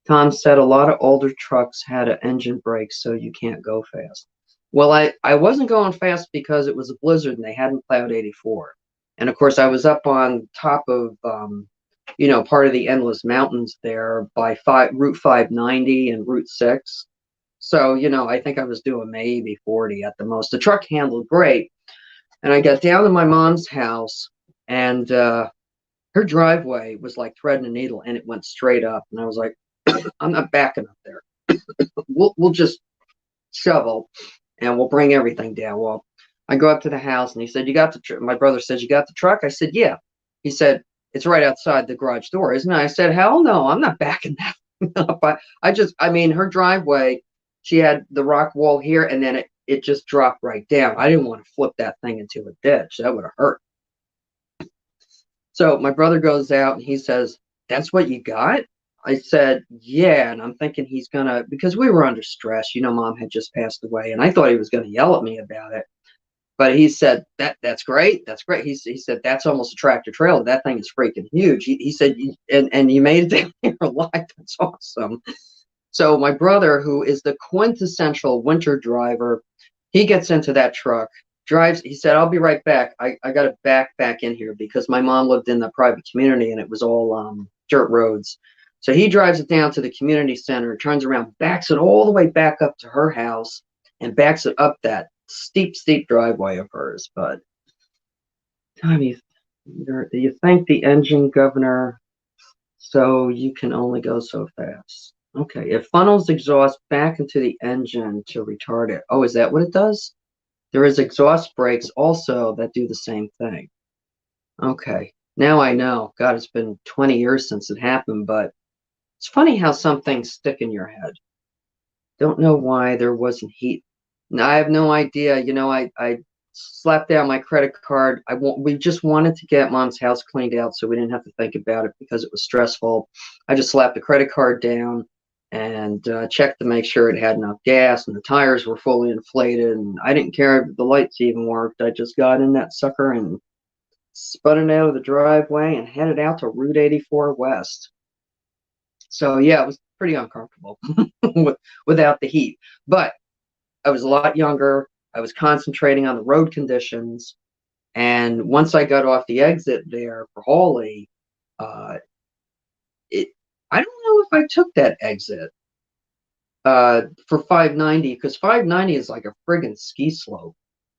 Tom said a lot of older trucks had an engine brake, so you can't go fast. Well, I wasn't going fast because it was a blizzard and they hadn't plowed 84. And of course, I was up on top of, part of the endless mountains there by Route 590 and Route 6. So, I think I was doing maybe 40 at the most. The truck handled great. And I got down to my mom's house, and her driveway was like threading a needle, and it went straight up. And I was like, I'm not backing up there. We'll just shovel and we'll bring everything down. Well, I go up to the house and he said, my brother says, you got the truck? I said, yeah. He said, it's right outside the garage door, isn't it? I said, hell no, I'm not backing that up. Her driveway, she had the rock wall here and then it just dropped right down. I didn't want to flip that thing into a ditch. That would have hurt. So my brother goes out and he says, that's what you got? I said, yeah. And I'm thinking he's going to, because we were under stress. Mom had just passed away and I thought he was going to yell at me about it. But he said, that's great. That's great. He said, that's almost a tractor trailer. That thing is freaking huge. He said, and you made it down here alive. That's awesome. So my brother, who is the quintessential winter driver, he gets into that truck, drives. He said, I'll be right back. I got to back in here because my mom lived in the private community and it was all dirt roads. So he drives it down to the community center, turns around, backs it all the way back up to her house and backs it up that steep driveway of hers. But Tommy, you thank the engine governor so you can only go so fast. Okay, it funnels exhaust back into the engine to retard it. Oh, is that what it does? There is exhaust brakes also that do the same thing. Okay, now I know. God, it's been 20 years since it happened, but it's funny how some things stick in your head. Don't know why there wasn't heat. I have no idea. I slapped down my credit card. We just wanted to get Mom's house cleaned out so we didn't have to think about it because it was stressful. I just slapped the credit card down and checked to make sure it had enough gas and the tires were fully inflated. And I didn't care if the lights even worked. I just got in that sucker and spun it out of the driveway and headed out to Route 84 West. So yeah, it was pretty uncomfortable without the heat. But I was a lot younger. I was concentrating on the road conditions. And once I got off the exit there for Hawley, I don't know if I took that exit for 590 because 590 is like a friggin' ski slope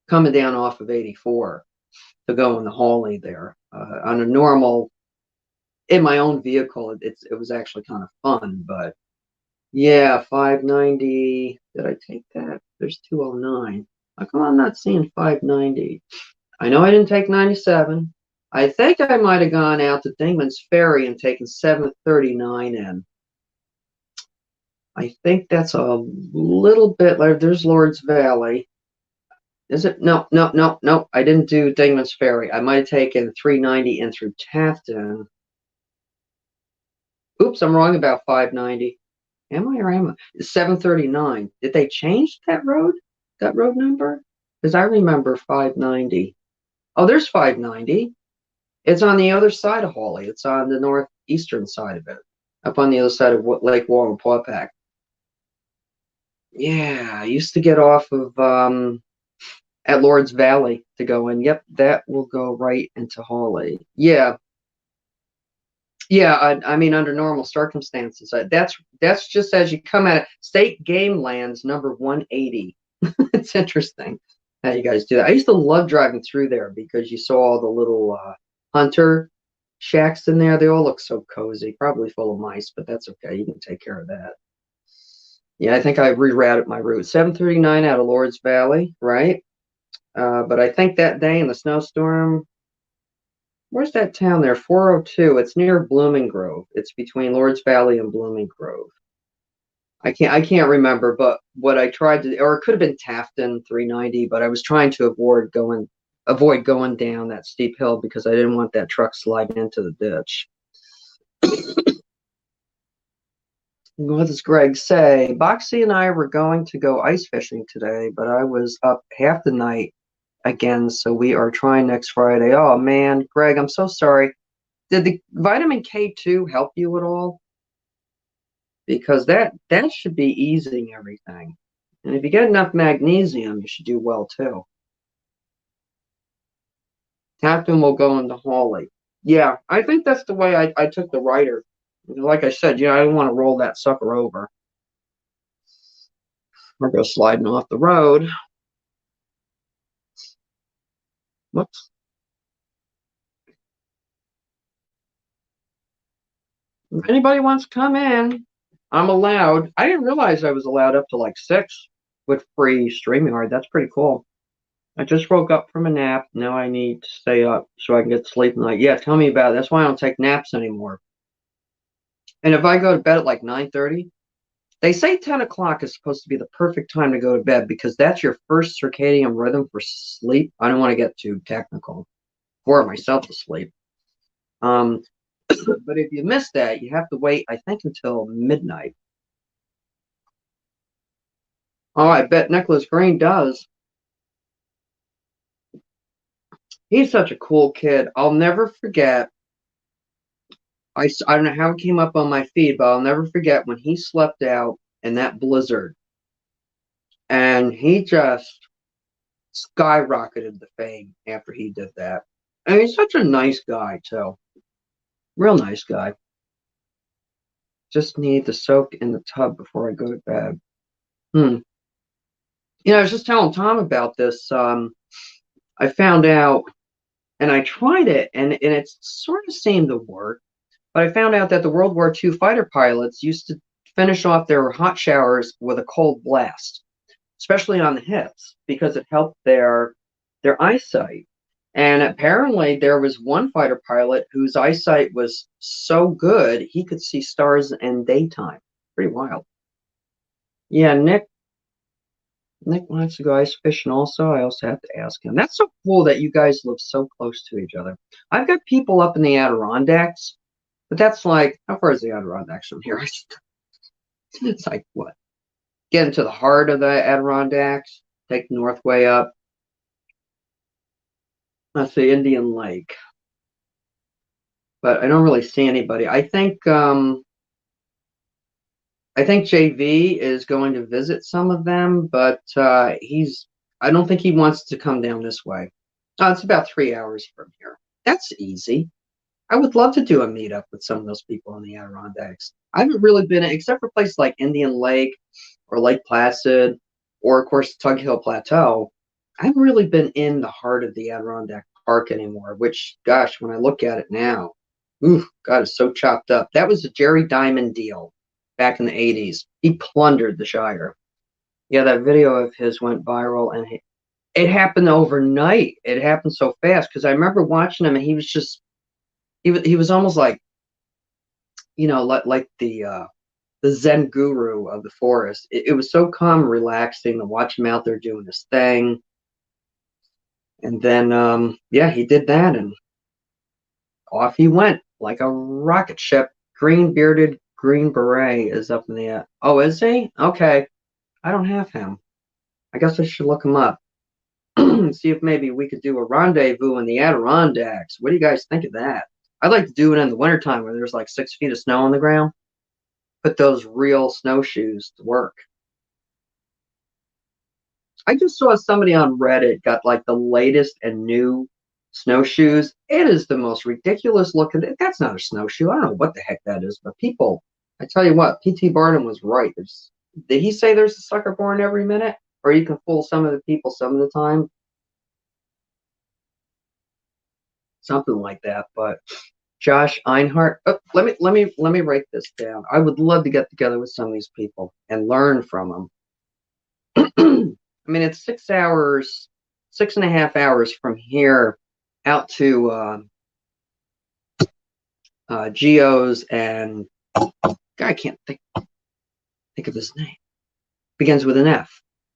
coming down off of 84 to go in the Hawley there. On a normal, in my own vehicle, it was actually kind of fun, but yeah, 590. Did I take that? There's 209. How come I'm not seeing 590? I know I didn't take 97. I think I might have gone out to Dingman's Ferry and taken 739 in. I think that's a little bit like there's Lord's Valley. Is it? No. I didn't do Dingman's Ferry. I might have taken 390 in through Tafton. Oops, I'm wrong about 590. Am I or am I? 739. Did they change that road number? Because I remember 590. Oh, there's 590. It's on the other side of Hawley. It's on the northeastern side of it, up on the other side of Lake Wallenpaupack. Yeah, I used to get off of at Lord's Valley to go in. Yep, that will go right into Hawley. Yeah. I mean, under normal circumstances, that's just as you come at it. State Game Lands number 180. It's interesting how you guys do that. I used to love driving through there because you saw all the little hunter shacks in there. They all look so cozy, probably full of mice, but that's okay. You can take care of that. Yeah, I think I rerouted my route. 739 out of Lord's Valley, right? But I think that day in the snowstorm, where's that town there? 402. It's near Blooming Grove. It's between Lord's Valley and Blooming Grove. I can't remember, but what I tried to, or it could have been Tafton 390, but I was trying to avoid going down that steep hill because I didn't want that truck sliding into the ditch. What does Greg say? Boxy and I were going to go ice fishing today, but I was up half the night again, so we are trying next Friday. Oh man, Greg, I'm so sorry. Did the vitamin K2 help you at all? Because that should be easing everything. And if you get enough magnesium, you should do well too. Captain will go into Holly. Yeah, I think that's the way I took the writer. Like I said, I didn't want to roll that sucker over or go sliding off the road. Whoops. If anybody wants to come in, I'm allowed. I didn't realize I was allowed up to like 6 with free StreamYard. That's pretty cool. I just woke up from a nap. Now I need to stay up so I can get to sleep tonight. Yeah, tell me about it. That's why I don't take naps anymore. And if I go to bed at like 9:30, they say 10 o'clock is supposed to be the perfect time to go to bed because that's your first circadian rhythm for sleep. I don't want to get too technical for myself to sleep. But if you miss that, you have to wait, I think, until midnight. Oh, I bet Nicholas Green does. He's such a cool kid. I'll never forget. I don't know how it came up on my feed, but I'll never forget when he slept out in that blizzard. And he just skyrocketed the fame after he did that. And he's such a nice guy, too. Real nice guy. Just need to soak in the tub before I go to bed. I was just telling Tom about this. I found out, and I tried it, and it sort of seemed to work. But I found out that the World War II fighter pilots used to finish off their hot showers with a cold blast, especially on the hips, because it helped their eyesight. And apparently there was one fighter pilot whose eyesight was so good he could see stars in daytime. Pretty wild. Yeah, Nick wants to go ice fishing also. I also have to ask him. That's so cool that you guys live so close to each other. I've got people up in the Adirondacks, but that's like, how far is the Adirondacks from here? It's like, what? Get into the heart of the Adirondacks, take the north way up. That's the Indian Lake. But I don't really see anybody. I think JV is going to visit some of them, but I don't think he wants to come down this way. It's about 3 hours from here. That's easy. I would love to do a meetup with some of those people in the Adirondacks. I haven't really been, except for places like Indian Lake or Lake Placid, or of course Tug Hill Plateau. I haven't really been in the heart of the Adirondack Park anymore, which, gosh, when I look at it now, ooh, God, it's so chopped up. That was a Jerry Diamond deal back in the 80s. He plundered the Shire. Yeah, that video of his went viral, and it happened overnight. It happened so fast because I remember watching him, and he was just he was almost like like the Zen guru of the forest. It was so calm and relaxing to watch him out there doing his thing. And then yeah, he did that, and off he went like a rocket ship. Green bearded Green Beret is up in the air. Oh, is he? Okay. I don't have him. I guess I should look him up. See if maybe we could do a rendezvous in the Adirondacks. What do you guys think of that? I'd like to do it in the wintertime where there's like 6 feet of snow on the ground. Put those real snowshoes to work. I just saw somebody on Reddit got like the latest and new snowshoes. It is the most ridiculous looking. That's not a snowshoe. I don't know what the heck that is, but people, I tell you what, P.T. Barnum was right. Did he say there's a sucker born every minute? Or you can fool some of the people some of the time? Something like that. But Josh Einhart, let me write this down. I would love to get together with some of these people and learn from them. I mean, it's 6 hours, 6.5 hours from here out to Geo's, and God, I can't think of his name. Begins with an F.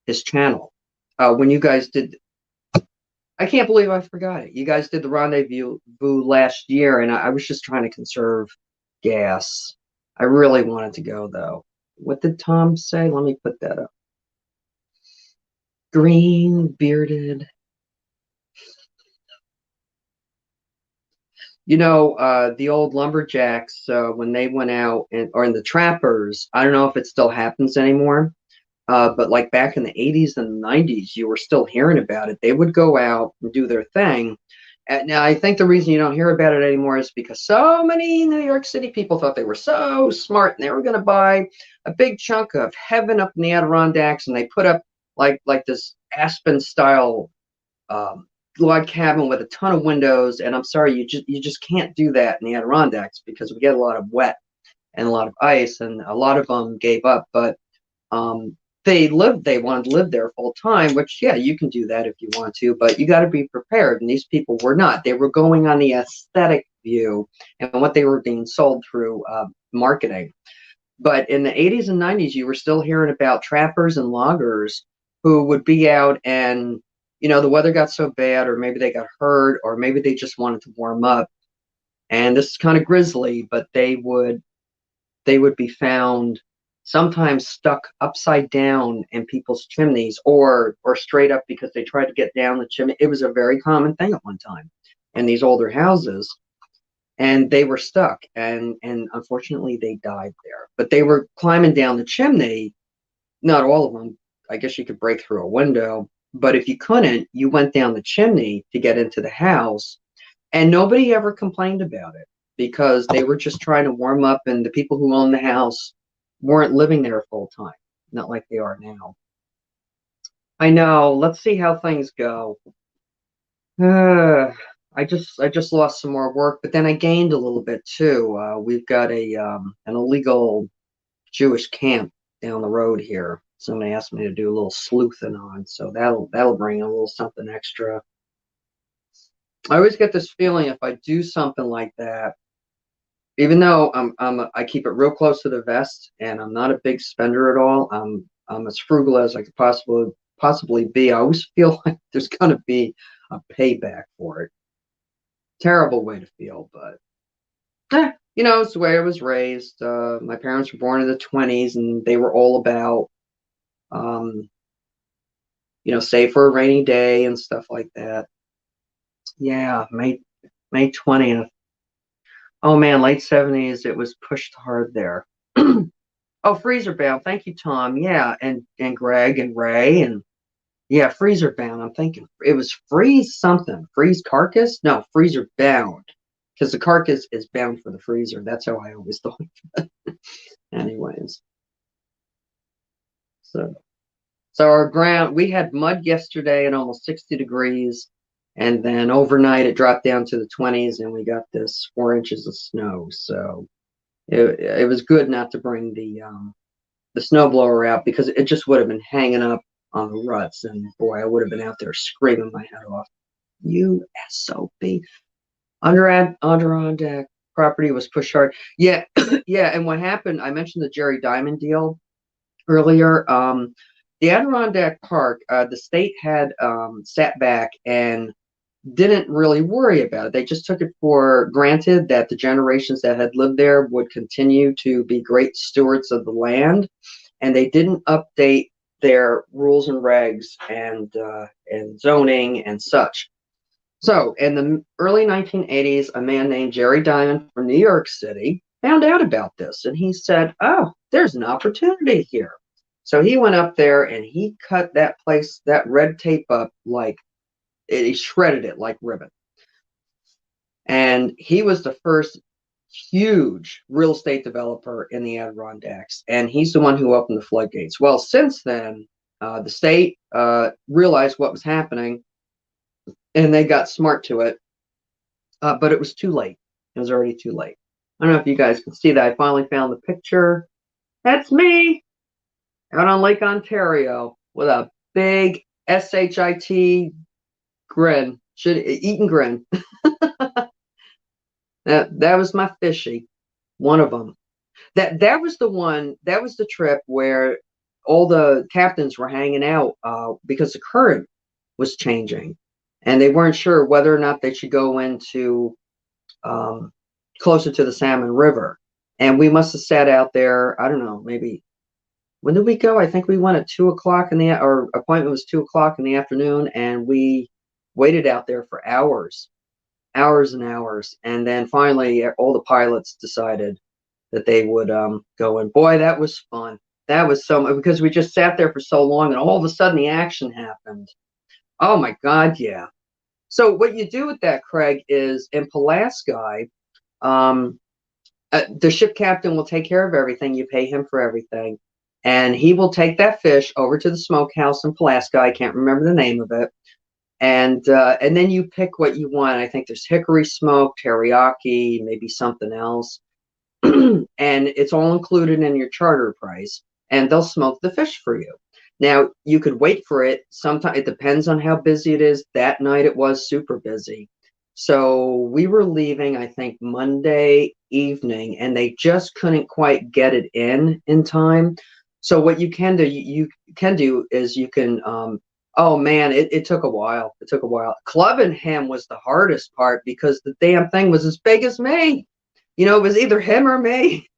His channel. When you guys did, I can't believe I forgot it. You guys did the rendezvous last year, and I was just trying to conserve gas. I really wanted to go though. What did Tom say? Let me put that up. Green bearded. The old lumberjacks, when they went out or in the trappers, I don't know if it still happens anymore, But like back in the 80s and 90s, you were still hearing about it. They would go out and do their thing. And now I think the reason you don't hear about it anymore is because so many New York City people thought they were so smart and they were going to buy a big chunk of heaven up in the Adirondacks, and they put up like this Aspen style log cabin with a ton of windows. And I'm sorry, you just can't do that in the Adirondacks because we get a lot of wet and a lot of ice, and a lot of them gave up. But um, they wanted to live there full time, which, yeah, you can do that if you want to, but you got to be prepared. And these people were not. They were going on the aesthetic view and what they were being sold through marketing. But in the 80s and 90s, you were still hearing about trappers and loggers who would be out, and, the weather got so bad, or maybe they got hurt, or maybe they just wanted to warm up. And this is kind of grisly, but they would be found sometimes stuck upside down in people's chimneys, or straight up because they tried to get down the chimney. It was a very common thing at one time in these older houses, and they were stuck, and unfortunately they died there. But they were climbing down the chimney. Not all of them. I guess you could break through a window, but if you couldn't, you went down the chimney to get into the house, and nobody ever complained about it because they were just trying to warm up, and the people who owned the house weren't living there full time, not like they are now. I know. Let's see how things go. I just lost some more work, but then I gained a little bit too. We've got an illegal Jewish camp down the road here. Somebody asked me to do a little sleuthing on, so that'll bring a little something extra. I always get this feeling if I do something like that, even though I keep it real close to the vest, and I'm not a big spender at all. I'm as frugal as I could possibly be. I always feel like there's gonna be a payback for it. Terrible way to feel, but it's the way I was raised. My parents were born in the 20s, and they were all about um, save for a rainy day and stuff like that. Yeah, May 20th. Oh man, late 70s. It was pushed hard there. Oh, freezer bound. Thank you, Tom. Yeah, and Greg and Ray, and yeah, freezer bound. I'm thinking it was freeze something. Freeze carcass? No, freezer bound. Because the carcass is bound for the freezer. That's how I always thought. Anyways. So our ground, we had mud yesterday at almost 60 degrees, and then overnight it dropped down to the 20s, and we got this 4 inches of snow. So it was good not to bring the snowblower out, because it just would have been hanging up on the ruts, and boy, I would have been out there screaming my head off. You SOB. Adirondack property was pushed hard. Yeah, yeah. And what happened? I mentioned the Jerry Diamond deal earlier. The Adirondack Park, the state had sat back and didn't really worry about it. They just took it for granted that the generations that had lived there would continue to be great stewards of the land, and they didn't update their rules and regs and zoning and such. So, in the early 1980s, a man named Jerry Diamond from New York City found out about this, and he said, "Oh, there's an opportunity here." So he went up there and he cut that place, that red tape up like he shredded it like ribbon. And he was the first huge real estate developer in the Adirondacks, and he's the one who opened the floodgates. Well, since then, the state realized what was happening, and they got smart to it, but it was too late. It was already too late. I don't know if you guys can see that. I finally found the picture. That's me out on Lake Ontario with a big SHIT grin. Should eat and grin. That was my fishy, one of them. That was the one. That was the trip where all the captains were hanging out because the current was changing, and they weren't sure whether or not they should go into closer to the Salmon River. And we must have sat out there. I don't know, maybe. When did we go? I think we went at 2 o'clock our appointment was 2 o'clock in the afternoon, and we waited out there for hours, hours and hours. And then finally, all the pilots decided that they would go. And boy, that was fun. That was so much because we just sat there for so long and all of a sudden the action happened. Oh my God, yeah. So what you do with that, Craig, is in Pulaski, um, the ship captain will take care of everything. You pay him for everything. And he will take that fish over to the smokehouse in Pulaski. I can't remember the name of it. And then you pick what you want. I think there's hickory smoke, teriyaki, maybe something else. And it's all included in your charter price. And they'll smoke the fish for you. Now, you could wait for it. Sometimes it depends on how busy it is. That night it was super busy. So we were leaving, I think, Monday evening, and they just couldn't quite get it in time. So what you can do, you can do is you can, oh man, it took a while. It took a while. Clubbing him was the hardest part because the damn thing was as big as me. You know, it was either him or me.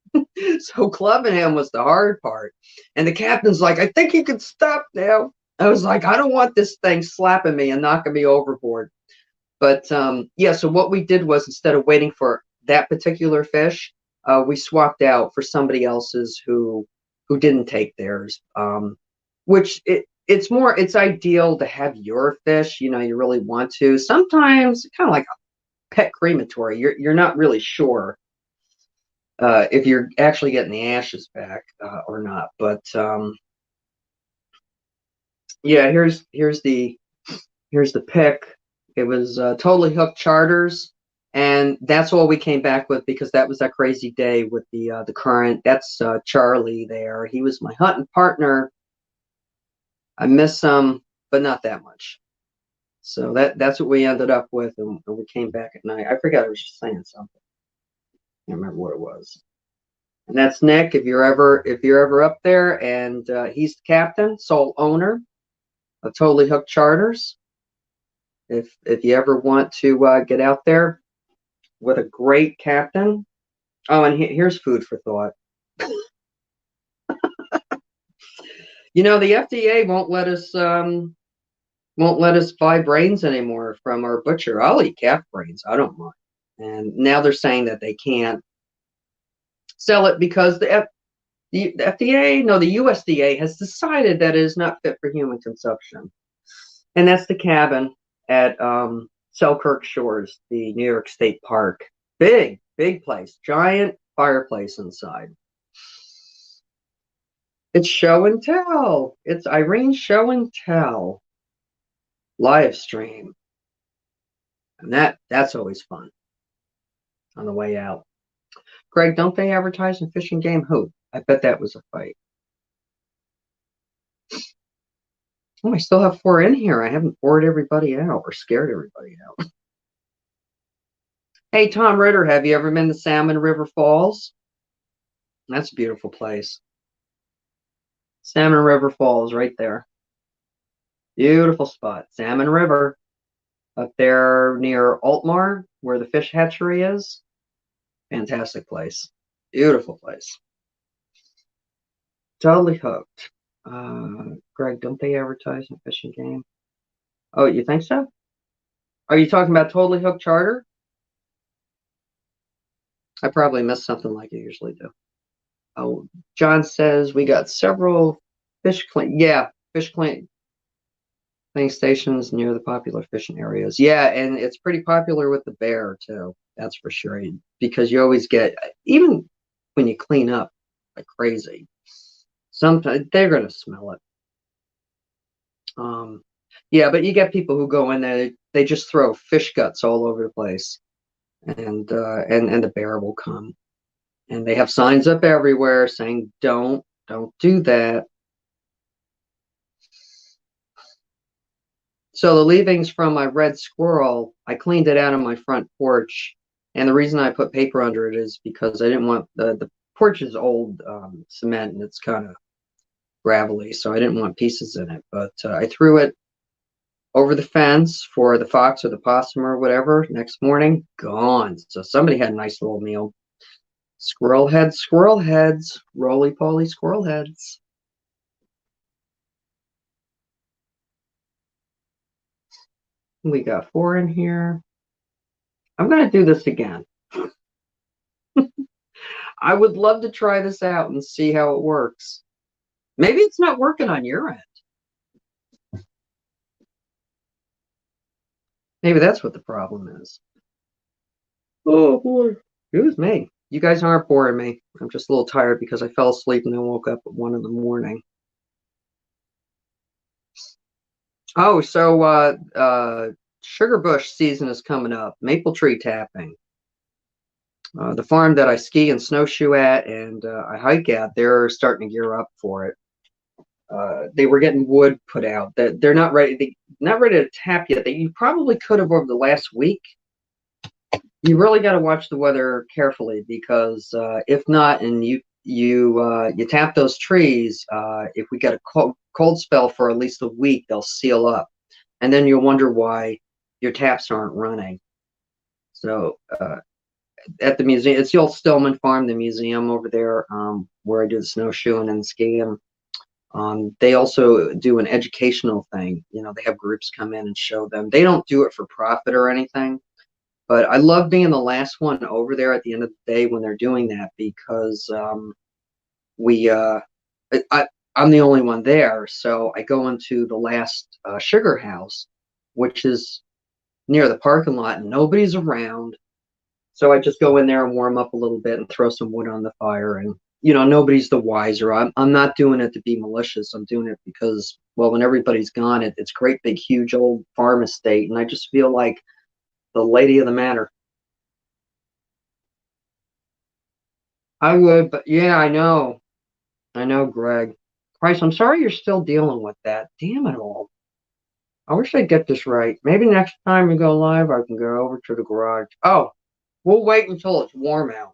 So clubbing him was the hard part. And the captain's like, I think you can stop now. I was like, I don't want this thing slapping me and knocking me overboard. But yeah, so what we did was instead of waiting for that particular fish, we swapped out for somebody else's who didn't take theirs. Which it's ideal to have your fish, you know, you really want to. Sometimes kind of like a pet crematory, you're not really sure if you're actually getting the ashes back or not. But yeah, here's the pick. It was totally hooked charters, and that's all we came back with because that was that crazy day with the current. That's Charlie there. He was my hunting partner. I miss him, but not that much. So that's what we ended up with, and we came back at night. I forgot I was just saying something. I can't remember what it was. And that's Nick. If you're ever up there, and he's the captain, sole owner of Totally Hooked Charters. If you ever want to get out there with a great captain. Oh, and here's food for thought. You know, the FDA won't let us buy brains anymore from our butcher. I'll eat calf brains. I don't mind. And now they're saying that they can't sell it because the FDA, no, the USDA has decided that it is not fit for human consumption. And that's the cabin at Selkirk Shores, the New York State Park. Big, big place, giant fireplace inside. It's show and tell. It's Irene's show and tell live stream. And that's always fun on the way out. Greg, don't they advertise in Fish and Game? Who? I bet that was a fight. Oh, I still have 4 in here. I haven't bored everybody out or scared everybody out. Hey, Tom Ritter, have you ever been to Salmon River Falls? That's a beautiful place. Salmon River Falls right there. Beautiful spot. Salmon River up there near Altmar, where the fish hatchery is. Fantastic place. Beautiful place. Totally hooked. Greg, don't they advertise in Fish and Game? Oh, you think so? Are you talking about Totally Hooked Charter? I probably missed something like you usually do. Oh, John says we got several fish cleaning stations near the popular fishing areas. Yeah, and it's pretty popular with the bear too. That's for sure. Because you always get, even when you clean up like crazy, sometimes they're gonna smell it. Yeah, but you get people who go in there, they just throw fish guts all over the place, and the bear will come. And they have signs up everywhere saying, don't do that. So the leavings from my red squirrel, I cleaned it out on my front porch. And the reason I put paper under it is because I didn't want the porch is old cement and it's kind of gravelly. So I didn't want pieces in it. But I threw it over the fence for the fox or the possum or whatever. Next morning, gone. So somebody had a nice little meal. Squirrel heads, roly-poly squirrel heads. We got 4 in here. I'm going to do this again. I would love to try this out and see how it works. Maybe it's not working on your end. Maybe that's what the problem is. Oh boy. Excuse me. You guys aren't boring me. I'm just a little tired because I fell asleep and then woke up at 1 in the morning. Oh, so sugar bush season is coming up. Maple tree tapping. The farm that I ski and snowshoe at and I hike at, they're starting to gear up for it. They were getting wood put out. They're not ready. Not ready to tap yet. You probably could have over the last week. You really got to watch the weather carefully because if not, and you tap those trees, if we get a cold spell for at least a week, they'll seal up, and then you'll wonder why your taps aren't running. So at the museum, it's the old Stillman Farm, the museum over there, where I do the snowshoeing and skiing. They also do an educational thing. You know, they have groups come in and show them. They don't do it for profit or anything, but I love being the last one over there at the end of the day when they're doing that because we I'm the only one there, so I go into the last sugar house, which is near the parking lot, and nobody's around. So I just go in there and warm up a little bit and throw some wood on the fire, and nobody's the wiser. I'm not doing it to be malicious. I'm doing it because, well, when everybody's gone, it's great big huge old farm estate, and I just feel like the lady of the manor. I would, but yeah, I know, Greg. Christ, I'm sorry you're still dealing with that. Damn it all. I wish I'd get this right. Maybe next time we go live, I can go over to the garage. Oh, we'll wait until it's warm out.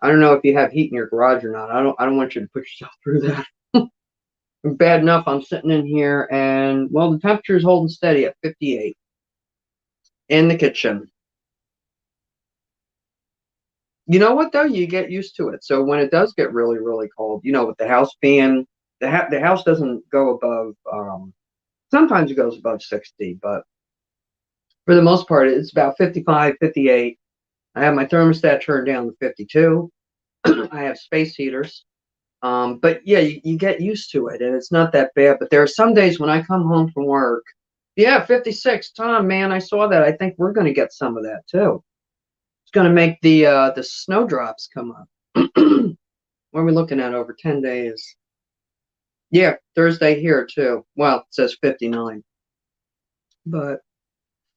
I don't know if you have heat in your garage or not. I don't want you to put yourself through that. Bad enough I'm sitting in here and well the temperature is holding steady at 58 in the kitchen. You know what though? You get used to it. So when it does get really, really cold, with the house being the house doesn't go above sometimes it goes above 60, but for the most part it's about 55, 58. I have my thermostat turned down to 52. I have space heaters. But yeah, you get used to it and it's not that bad. But there are some days when I come home from work, yeah, 56. Tom, man, I saw that. I think we're going to get some of that too. It's going to make the snowdrops come up. What are we looking at over 10 days? Yeah, Thursday here too. Well, it says 59. But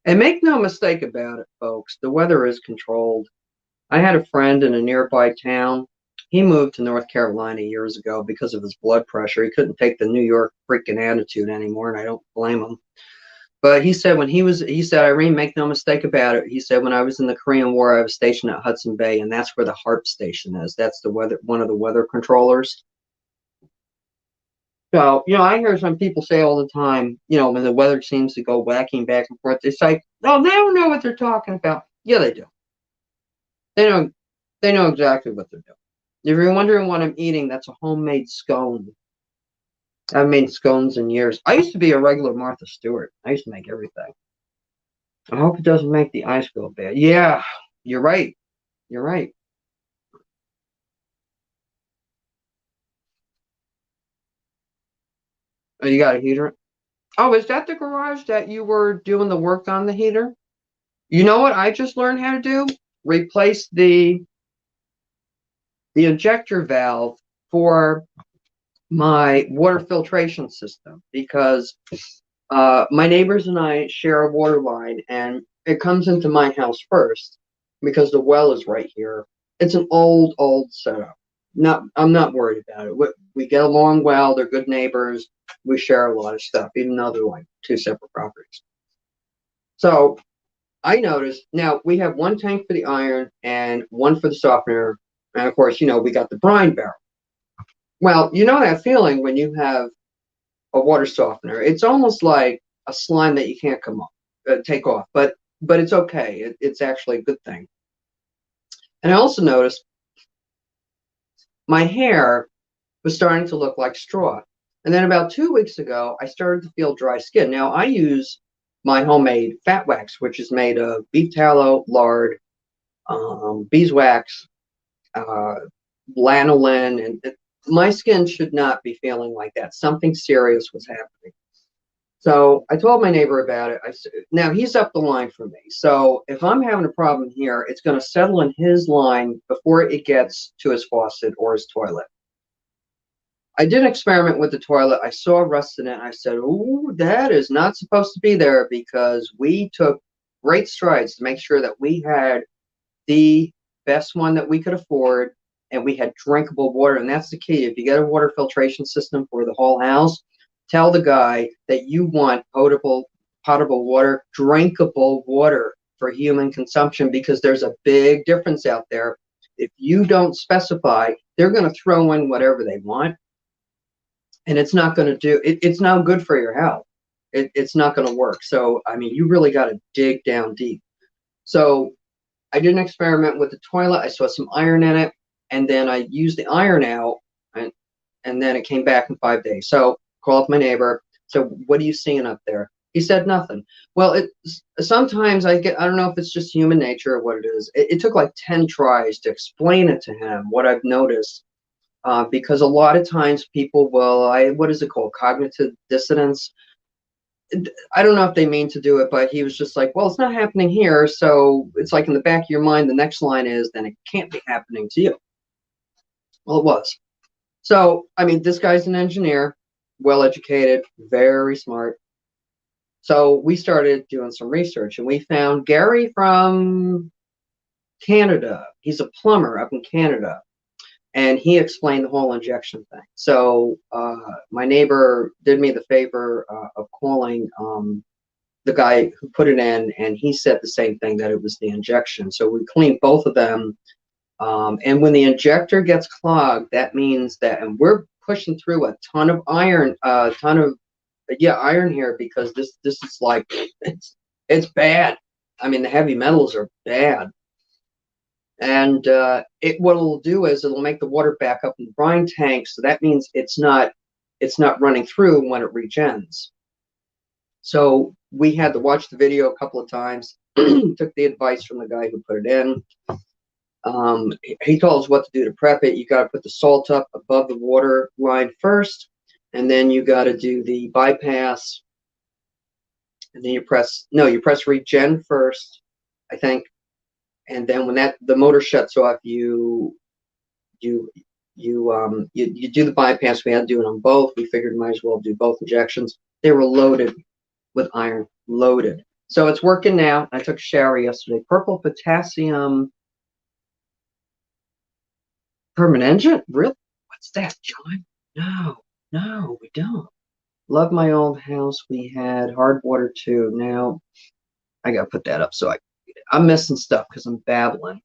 and make no mistake about it, folks, the weather is controlled. I had a friend in a nearby town. He moved to North Carolina years ago because of his blood pressure. He couldn't take the New York freaking attitude anymore, and I don't blame him. But he said he said, Irene, make no mistake about it. He said, when I was in the Korean War, I was stationed at Hudson Bay, and that's where the HARP station is. That's one of the weather controllers. So, I hear some people say all the time, when the weather seems to go whacking back and forth, they say, oh, they don't know what they're talking about. Yeah, they do. They know exactly what they're doing. If you're wondering what I'm eating, that's a homemade scone. I've made scones in years. I used to be a regular Martha Stewart. I used to make everything. I hope it doesn't make the ice go bad. Yeah, you're right. You're right. Oh, you got a heater? Oh, is that the garage that you were doing the work on the heater? You know what I just learned how to do? Replace the injector valve for my water filtration system because my neighbors and I share a water line and it comes into my house first because the well is right here. It's an old setup. I'm not worried about it. We get along well. They're good neighbors. We share a lot of stuff, even though they're like two separate properties. So I noticed now we have one tank for the iron and one for the softener. And of course, we got the brine barrel. Well, you know that feeling when you have a water softener. It's almost like a slime that you can't take off, but it's okay. It's actually a good thing. And I also noticed my hair was starting to look like straw. And then about 2 weeks ago, I started to feel dry skin. Now I use my homemade fat wax, which is made of beef tallow, lard, beeswax, lanolin, and my skin should not be feeling like that. Something serious was happening. So I told my neighbor about it. I said, now he's up the line from me. So if I'm having a problem here, it's going to settle in his line before it gets to his faucet or his toilet. I did an experiment with the toilet. I saw rust in it. I said, "Ooh, that is not supposed to be there," because we took great strides to make sure that we had the best one that we could afford, and we had drinkable water. And that's the key. If you get a water filtration system for the whole house, tell the guy that you want potable water, drinkable water for human consumption, because there's a big difference out there. If you don't specify, they're going to throw in whatever they want, and it's not going to do it. It's not good for your health. It's not going to work. So, I mean, you really got to dig down deep. So I did an experiment with the toilet. I saw some iron in it, and then I used the iron out, and then it came back in 5 days. So called up my neighbor. So what are you seeing up there? He said nothing. Well, sometimes I don't know if it's just human nature or what it is. It took like 10 tries to explain it to him, what I've noticed. Because a lot of times people will, what is it called? Cognitive dissonance. I don't know if they mean to do it, but he was just like, well, it's not happening here. So it's like in the back of your mind, the next line is, then it can't be happening to you. Well, it was. So, I mean, this guy's an engineer, well-educated, very smart. So we started doing some research, and we found Gary from Canada. He's a plumber up in Canada. And he explained the whole injection thing. So my neighbor did me the favor of calling the guy who put it in, and he said the same thing, that it was the injection. So we cleaned both of them. And when the injector gets clogged, that means that, and we're pushing through a ton of iron, iron here, because this is like, it's bad. I mean, the heavy metals are bad. And what it'll do is it'll make the water back up in the brine tank, so that means it's not running through when it regens. So we had to watch the video a couple of times. Took the advice from the guy who put it in. He told us what to do to prep it. You got to put the salt up above the water line first, and then you got to do the bypass, and then you press regen first, I think. And then when the motor shuts off, you do the bypass. We had to do it on both. We figured might as well do both injections. They were loaded with iron, loaded. So it's working now. I took a shower yesterday. Purple potassium permanent? Really? What's that, John? No, we don't. Love my old house. We had hard water too. Now I gotta put that up so I'm missing stuff because I'm babbling.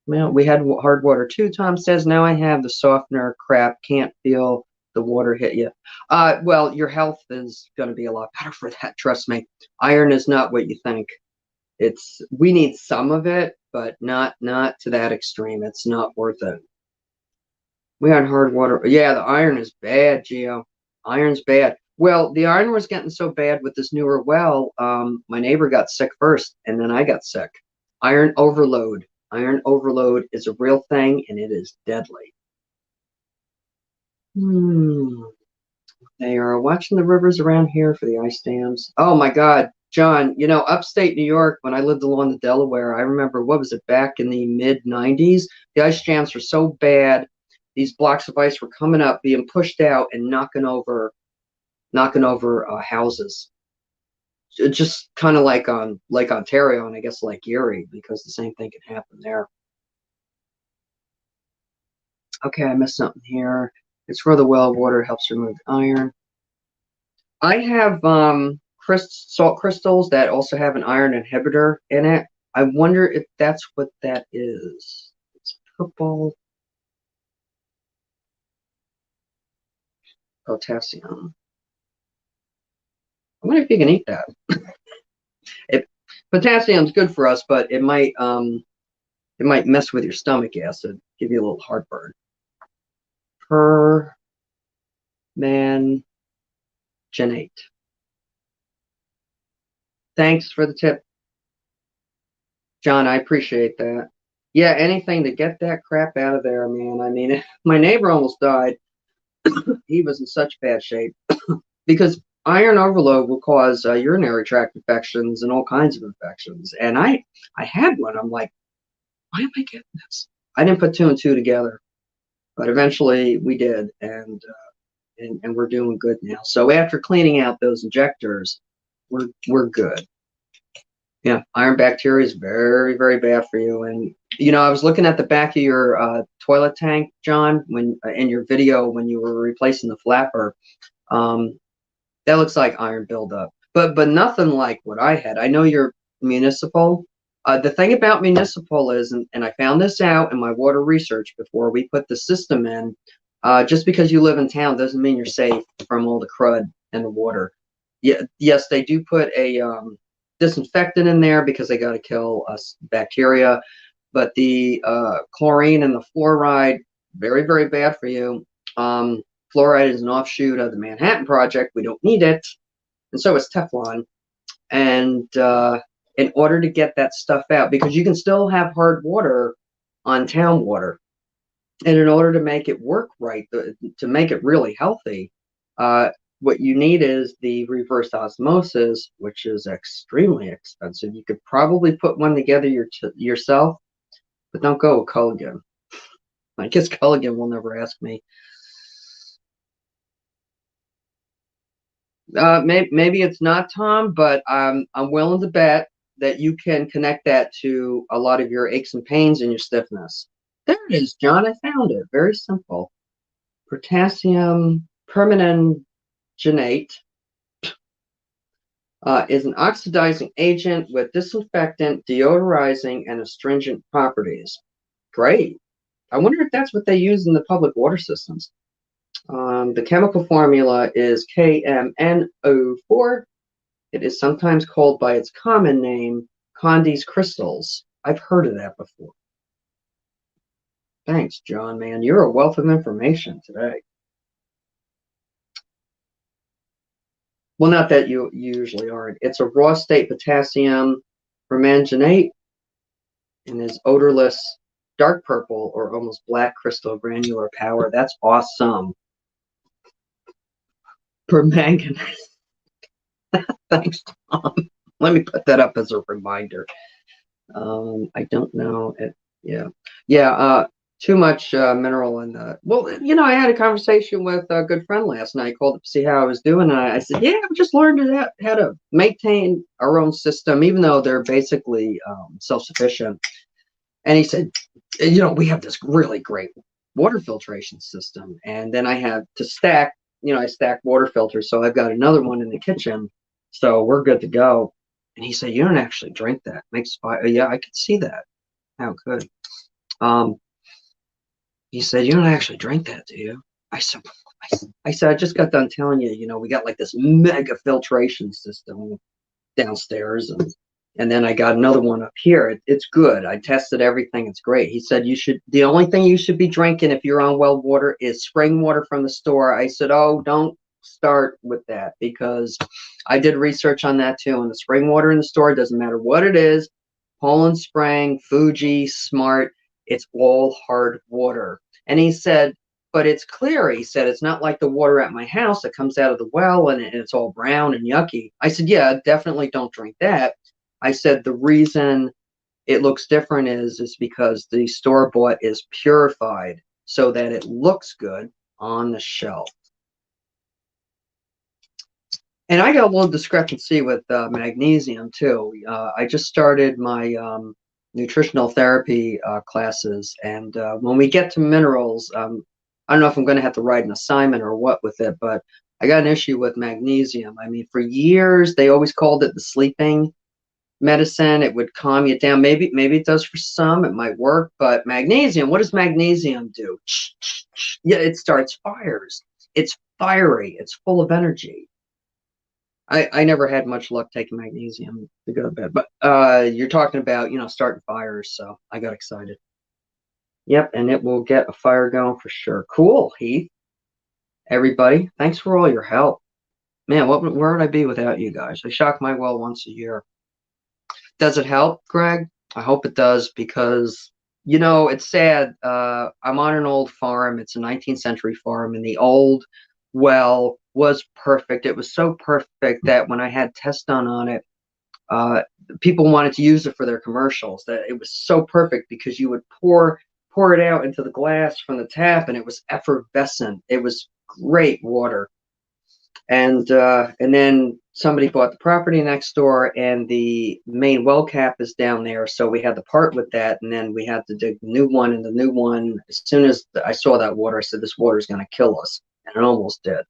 Well, we had hard water too, Tom says. Now I have the softener crap. Can't feel the water hit you. Well, your health is going to be a lot better for that. Trust me. Iron is not what you think. We need some of it, but not to that extreme. It's not worth it. We had hard water. Yeah, the iron is bad, Gio. Iron's bad. Well, the iron was getting so bad with this newer well. My neighbor got sick first, and then I got sick. Iron overload. Iron overload is a real thing, and it is deadly. They are watching the rivers around here for the ice dams. Oh my God, John, upstate New York, when I lived along the Delaware, I remember, what was it, back in the mid-90s? The ice jams were so bad, these blocks of ice were coming up, being pushed out, and knocking over houses. Just kind of like on Lake Ontario, and I guess Lake Erie, because the same thing can happen there. Okay, I missed something here. It's for the well water, helps remove iron. I have salt crystals that also have an iron inhibitor in it. I wonder if that's what that is. It's purple potassium. I wonder if you can eat that. Potassium's good for us, but it might mess with your stomach acid, give you a little heartburn. Permanganate. Thanks for the tip, John. I appreciate that. Yeah, anything to get that crap out of there, man. I mean, my neighbor almost died. he was in such bad shape because iron overload will cause urinary tract infections and all kinds of infections. And I had one. I'm like, why am I getting this? I didn't put two and two together, but eventually we did, and we're doing good now. So after cleaning out those injectors, we're good. Yeah, iron bacteria is very, very bad for you. And I was looking at the back of your toilet tank, John, when in your video when you were replacing the flapper. Um, that looks like iron buildup, but nothing like what I had. I know you're municipal. The thing about municipal is, and I found this out in my water research before we put the system in. Just because you live in town doesn't mean you're safe from all the crud in the water. Yeah, yes, they do put a disinfectant in there because they got to kill bacteria. But the chlorine and the fluoride, very, very bad for you. Fluoride is an offshoot of the Manhattan Project. We don't need it. And so is Teflon. And in order to get that stuff out, because you can still have hard water on town water. And in order to make it work right, to make it really healthy, what you need is the reverse osmosis, which is extremely expensive. You could probably put one together yourself, but don't go with Culligan. I guess Culligan will never ask me. Maybe it's not, Tom, but I'm willing to bet that you can connect that to a lot of your aches and pains and your stiffness. There it is, John. I found it. Very simple. Potassium permanganate is an oxidizing agent with disinfectant, deodorizing, and astringent properties. Great. I wonder if that's what they use in the public water systems. The chemical formula is KMNO4. It is sometimes called by its common name, Condy's crystals. I've heard of that before. Thanks, John, man. You're a wealth of information today. Well, not that you usually aren't. It's a raw state potassium permanganate and is odorless, dark purple or almost black crystal granular power. That's awesome. Permanganate. Thanks, Tom. Let me put that up as a reminder. I don't know. Yeah. Too much mineral in the. Well, I had a conversation with a good friend last night. Called up to see how I was doing, and I said, "Yeah, we just learned how to maintain our own system, even though they're basically self-sufficient." And he said, "We have this really great water filtration system, and then I have to stack. I stack water filters, so I've got another one in the kitchen, so we're good to go." And he said, "You don't actually drink that. Makes fire." Yeah, I could see that. How good. He said, "You don't actually drink that, do you?" I said, I just got done telling you, we got like this mega filtration system downstairs, and then I got another one up here. It's good. I tested everything. It's great. He said, the only thing you should be drinking if you're on well water is spring water from the store. I said, oh, don't start with that, because I did research on that too. And the spring water in the store, doesn't matter what it is, Poland Spring, Fuji, Smart, it's all hard water. And he said, but it's clear. He said, it's not like the water at my house that comes out of the well and it's all brown and yucky. I said, yeah, definitely don't drink that. I said, the reason it looks different is because the store-bought is purified so that it looks good on the shelf. And I got a little discrepancy with magnesium too. I just started my nutritional therapy classes, and when we get to minerals, I don't know if I'm going to have to write an assignment or what with it, but I got an issue with magnesium. I mean, for years they always called it the sleeping medicine. It would calm you down. Maybe it does for some. It might work, but magnesium. What does magnesium do? Yeah, it starts fires. It's fiery. It's full of energy. I never had much luck taking magnesium to go to bed, but you're talking about, starting fires, so I got excited. Yep, and it will get a fire going for sure. Cool, Heath. Everybody, thanks for all your help. Man, where would I be without you guys? I shock my well once a year. Does it help, Greg? I hope it does, because You know, it's sad. I'm on an old farm. It's a 19th century farm, and the old well was perfect. It was so perfect that when I had tests done on it, uh, people wanted to use it for their commercials. That it was so perfect because you would pour it out into the glass from the tap, and it was effervescent. It was great water. And then somebody bought the property next door, and the main well cap is down there, so we had to part with that, and then we had to dig the new one. And the new one, as soon as I saw that water, I said, "This water is going to kill us," and it almost did.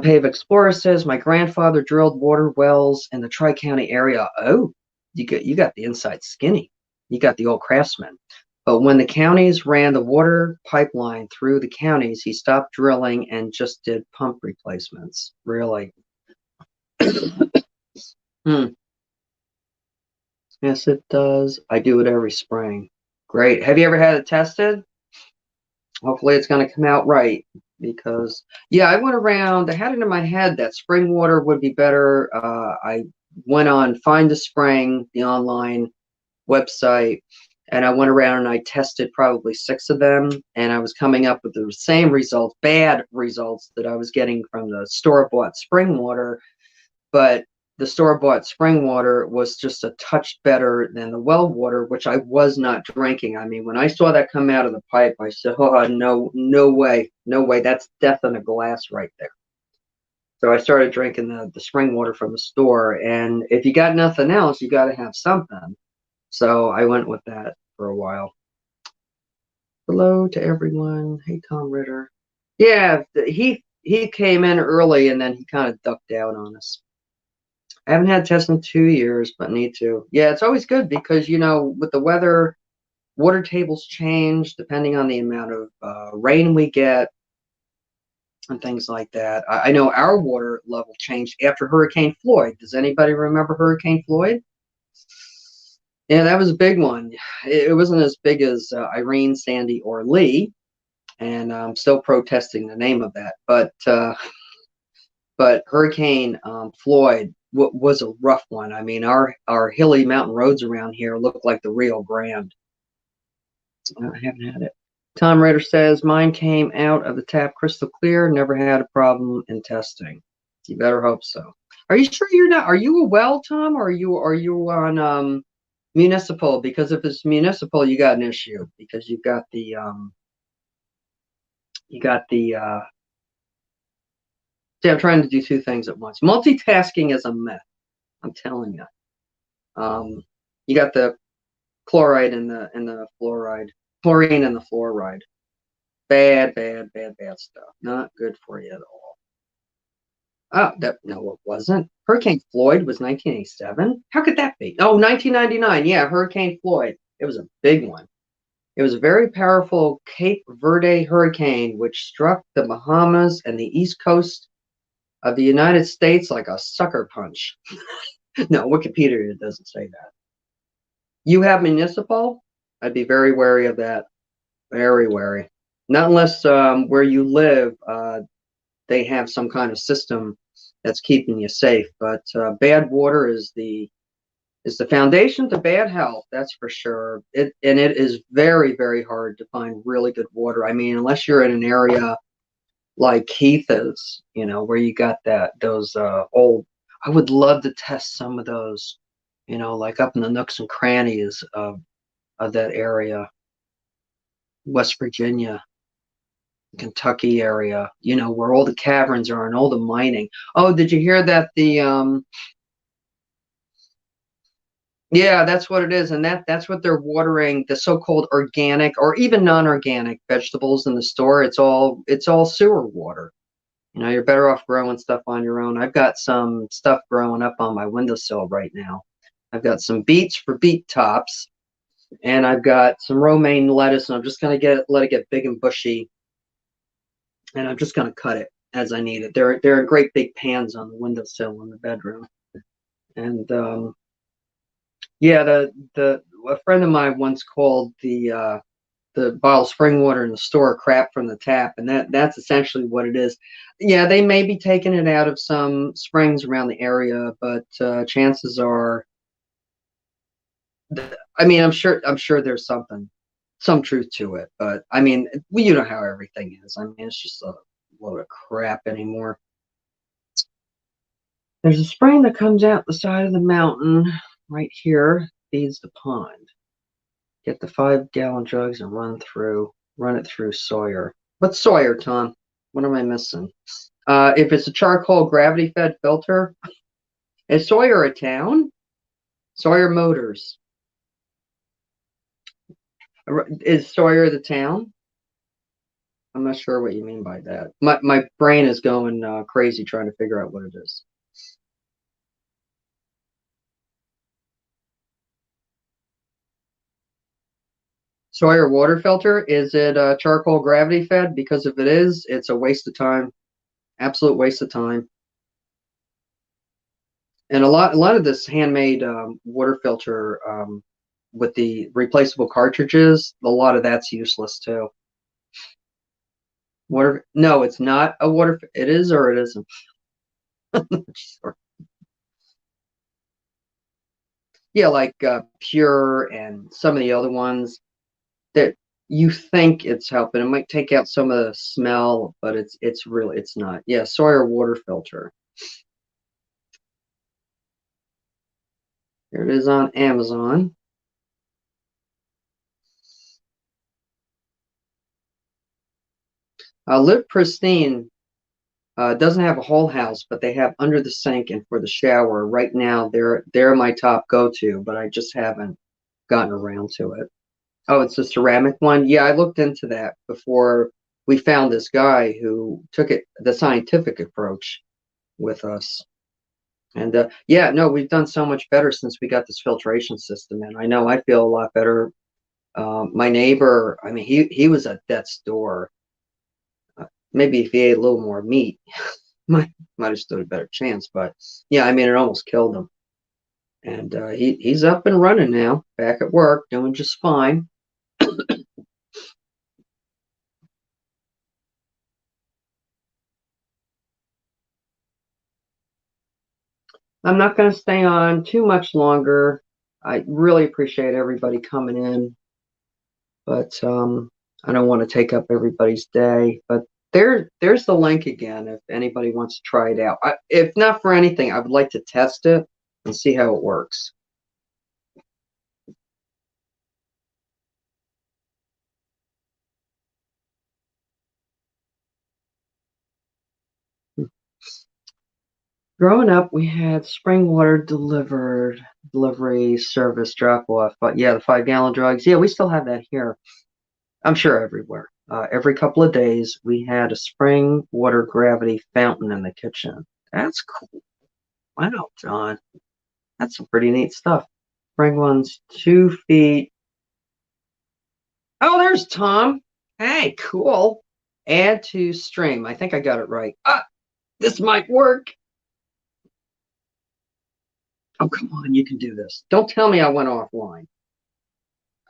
Pave Explorer says my grandfather drilled water wells in the Tri-County area. Oh, you got the inside skinny. You got the old craftsman. But when the counties ran the water pipeline through the counties, he stopped drilling and just did pump replacements. Really? Hmm. Yes, it does. I do it every spring. Great. Have you ever had it tested? Hopefully it's going to come out right because, yeah, I went around, I had it in my head that spring water would be better. I went on Find a Spring, the online website, and I went around and I tested probably 6 of them, and I was coming up with the same results, bad results that I was getting from the store-bought spring water. But the store-bought spring water was just a touch better than the well water, which I was not drinking. I mean, when I saw that come out of the pipe, I said, "Oh, no, no way, no way! That's death in a glass right there." So I started drinking the spring water from the store, and if you got nothing else, you got to have something. So I went with that for a while. Hello to everyone. Hey, Tom Ritter. Yeah, he came in early, and then he kind of ducked out on us. I haven't had tests in 2 years, but need to. Yeah, it's always good because, with the weather, water tables change depending on the amount of rain we get and things like that. I know our water level changed after Hurricane Floyd. Does anybody remember Hurricane Floyd? Yeah, that was a big one. It wasn't as big as Irene, Sandy, or Lee, and I'm still protesting the name of that. But Hurricane Floyd was a rough one. I mean, our hilly mountain roads around here look like the Rio Grande. I haven't had it. Tom Rader says mine came out of the tap crystal clear. Never had a problem in testing. You better hope so. Are you sure you're not? Are you a well, Tom, or are you on municipal? Because if it's municipal, you got an issue because you got the. See, I'm trying to do 2 things at once. Multitasking is a myth. I'm telling you. You got the chloride and the fluoride, chlorine and the fluoride. Bad, bad, bad, bad stuff. Not good for you at all. Oh, no, it wasn't. Hurricane Floyd was 1987. How could that be? Oh, 1999. Yeah, Hurricane Floyd. It was a big one. It was a very powerful Cape Verde hurricane which struck the Bahamas and the east coast of the United States like a sucker punch. No, Wikipedia doesn't say that. You have municipal? I'd be very wary of that. Very wary. Not unless where you live, they have some kind of system that's keeping you safe. But bad water is the foundation to bad health. That's for sure. It is very, very hard to find really good water. I mean, unless you're in an area like Keith is, where you got those old. I would love to test some of those, like up in the nooks and crannies of that area, West Virginia, Kentucky area, where all the caverns are and all the mining. Oh, did you hear that yeah, that's what it is, and that's what they're watering the so-called organic or even non-organic vegetables in the store. It's all sewer water. You're better off growing stuff on your own. I've got some stuff growing up on my windowsill right now. I've got some beets for beet tops, and I've got some romaine lettuce, and I'm just gonna let it get big and bushy, and I'm just gonna cut it as I need it. They're in great big pans on the windowsill in the bedroom, and yeah, the a friend of mine once called the bottled spring water in the store crap from the tap, and that's essentially what it is. Yeah, they may be taking it out of some springs around the area, but chances are I mean, I'm sure there's some truth to it, but I mean, well, you know how everything is. I mean, it's just a load of crap anymore. There's a spring that comes out the side of the mountain right here, feeds the pond. Get the 5-gallon jugs and run it through Sawyer. What's Sawyer, Tom? What am I missing? If it's a charcoal gravity-fed filter, is Sawyer a town? Sawyer Motors. Is Sawyer the town? I'm not sure what you mean by that. My brain is going crazy trying to figure out what it is. Sawyer water filter, is it charcoal gravity fed? Because if it is, it's a waste of time. Absolute waste of time. And a lot of this handmade water filter with the replaceable cartridges, a lot of that's useless too. Water? No, it's not a water. It is or it isn't. Sure. Yeah, like Pure and some of the other ones that you think it's helping. It might take out some of the smell, but it's not. Yeah, Sawyer water filter. Here it is on Amazon. Live Pristine doesn't have a whole house, but they have under the sink and for the shower. Right now, they're my top go-to, but I just haven't gotten around to it. Oh, it's a ceramic one. Yeah, I looked into that before we found this guy who took it the scientific approach with us. And yeah, no, we've done so much better since we got this filtration system in. I know I feel a lot better. My neighbor, I mean, he was at death's door. Maybe if he ate a little more meat, might have stood a better chance. But yeah, I mean, it almost killed him. And he's up and running now, back at work, doing just fine. I'm not going to stay on too much longer. I really appreciate everybody coming in, but I don't want to take up everybody's day. But there's the link again if anybody wants to try it out. If not for anything, I would like to test it and see how it works. Growing up, we had spring water delivery service drop off. But yeah, the 5-gallon drugs. Yeah, we still have that here. I'm sure everywhere. Every couple of days, we had a spring water gravity fountain in the kitchen. That's cool. Wow, John. That's some pretty neat stuff. Spring one's 2 feet. Oh, there's Tom. Hey, cool. Add to stream. I think I got it right. This might work. Oh, come on. You can do this. Don't tell me I went offline.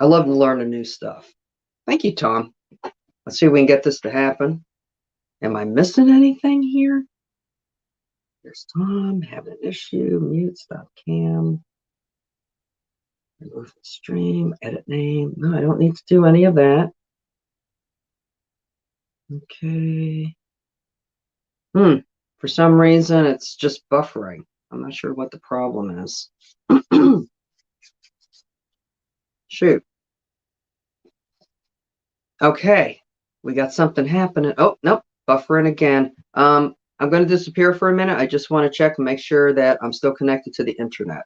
I love learning new stuff. Thank you, Tom. Let's see if we can get this to happen. Am I missing anything here? There's Tom having an issue. Mute, stop cam. Remove the stream. Edit name. No, I don't need to do any of that. Okay. For some reason, it's just buffering. I'm not sure what the problem is. Shoot. Okay. We got something happening. Oh, nope. Buffering again. I'm going to disappear for a minute. I just want to check and make sure that I'm still connected to the internet.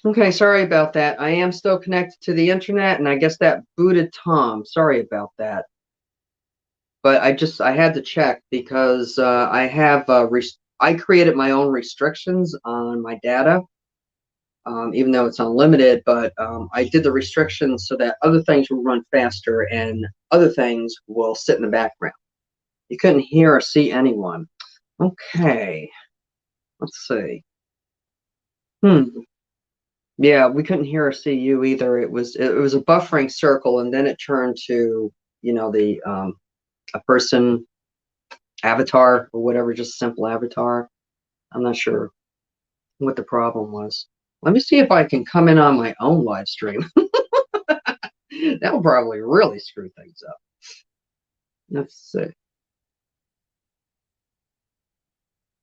Okay, sorry about that. I am still connected to the internet, and I guess that booted Tom. Sorry about that. But I had to check because I created my own restrictions on my data, even though it's unlimited. But I did the restrictions so that other things will run faster and other things will sit in the background. You couldn't hear or see anyone. Okay, let's see. Hmm. Yeah, we couldn't hear or see you either. It was a buffering circle, and then it turned to the a person avatar or whatever, just simple avatar. I'm not sure what the problem was. Let me see if I can come in on my own live stream. That'll probably really screw things up. Let's see.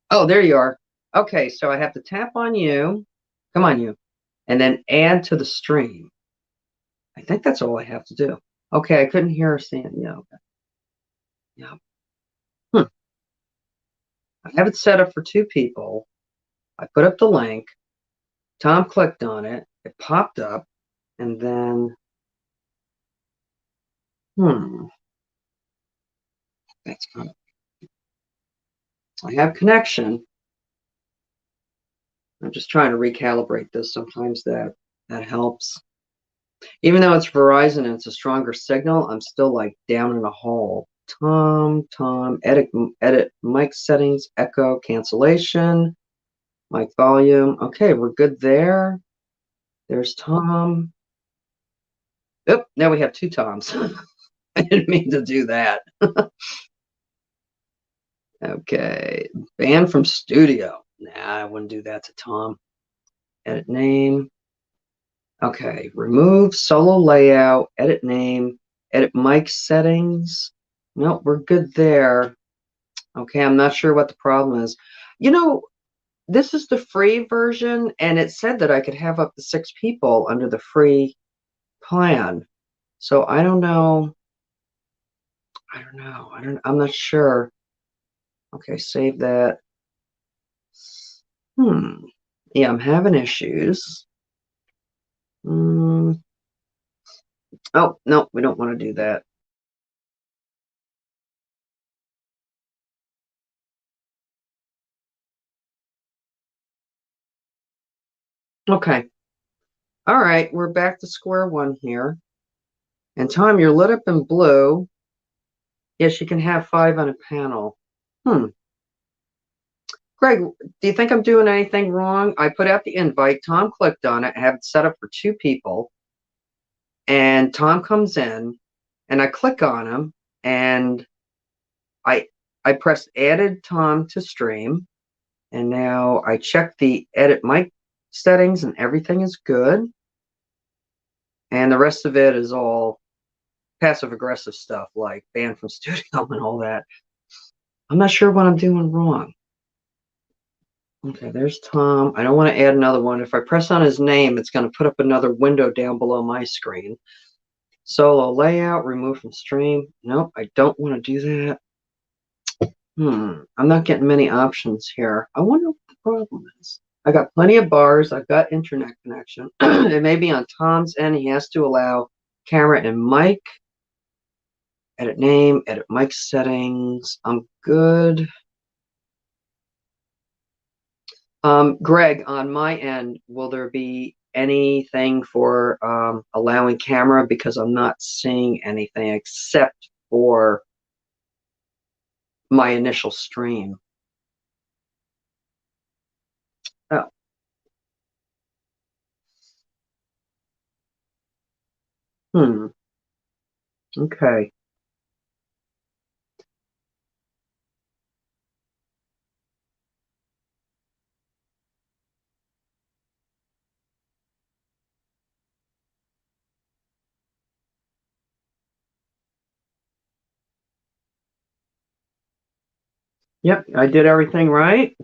Oh, there you are. Okay, so I have to tap on you. Come on, you. And then add to the stream. I think that's all I have to do. Okay, I couldn't hear her saying, yeah. Okay. Yeah. Hmm. I have it set up for two people. I put up the link. Tom clicked on it. It popped up. And then, that's kind of, I have connection. I'm just trying to recalibrate this. Sometimes that helps. Even though it's Verizon and it's a stronger signal, I'm still like down in a hole. Tom, edit mic settings, echo, cancellation, mic volume. Okay, we're good there. There's Tom. Oop, now we have two Toms. I didn't mean to do that. Okay, ban from studio. Nah, I wouldn't do that to Tom. Edit name. Okay, remove solo layout, edit name, edit mic settings. Nope, we're good there. Okay, I'm not sure what the problem is. This is the free version, and it said that I could have up to 6 people under the free plan. So I don't know. I'm not sure. Okay, save that. Yeah, I'm having issues. Oh, no, we don't want to do that. Okay. All right, we're back to square one here. And Tom, you're lit up in blue. Yes, you can have 5 on a panel. Greg, do you think I'm doing anything wrong? I put out the invite. Tom clicked on it. I have it set up for 2 people. And Tom comes in, and I click on him, and I press added Tom to stream. And now I check the edit mic settings, and everything is good. And the rest of it is all passive aggressive stuff like ban from studio and all that. I'm not sure what I'm doing wrong. Okay, there's Tom. I don't want to add another one. If I press on his name, it's going to put up another window down below my screen. Solo layout, remove from stream. Nope, I don't want to do that. I'm not getting many options here. I wonder what the problem is. I got plenty of bars. I've got internet connection. It may be on Tom's end. He has to allow camera and mic. Edit name, edit mic settings. I'm good. Greg, on my end, will there be anything for allowing camera? Because I'm not seeing anything except for my initial stream. Oh. Okay. Yep, I did everything right.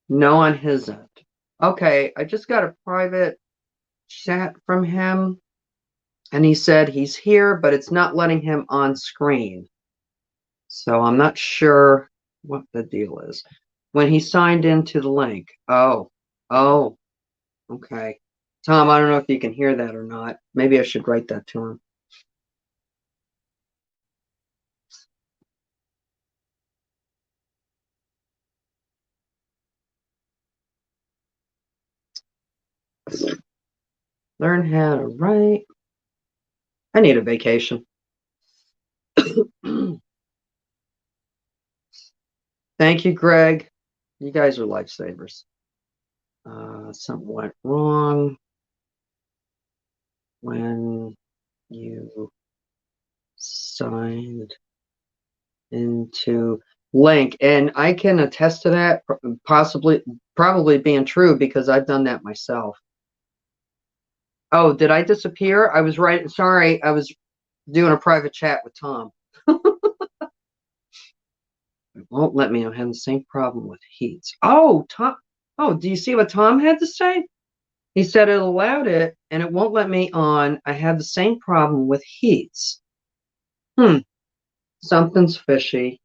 No on his end. Okay, I just got a private chat from him, and he said he's here, but it's not letting him on screen. So I'm not sure what the deal is. When he signed into the link. Oh, okay. Tom, I don't know if you can hear that or not. Maybe I should write that to him. Learn how to write. I need a vacation. Thank you, Greg. You guys are lifesavers. Something went wrong when you signed into link, and I can attest to that, probably being true because I've done that myself. Oh, did I disappear? I was right. Sorry, I was doing a private chat with Tom. It won't let me. I'm having the same problem with heats. Oh, Tom. Oh, do you see what Tom had to say? He said it allowed it, and it won't let me on. I have the same problem with heats. Something's fishy.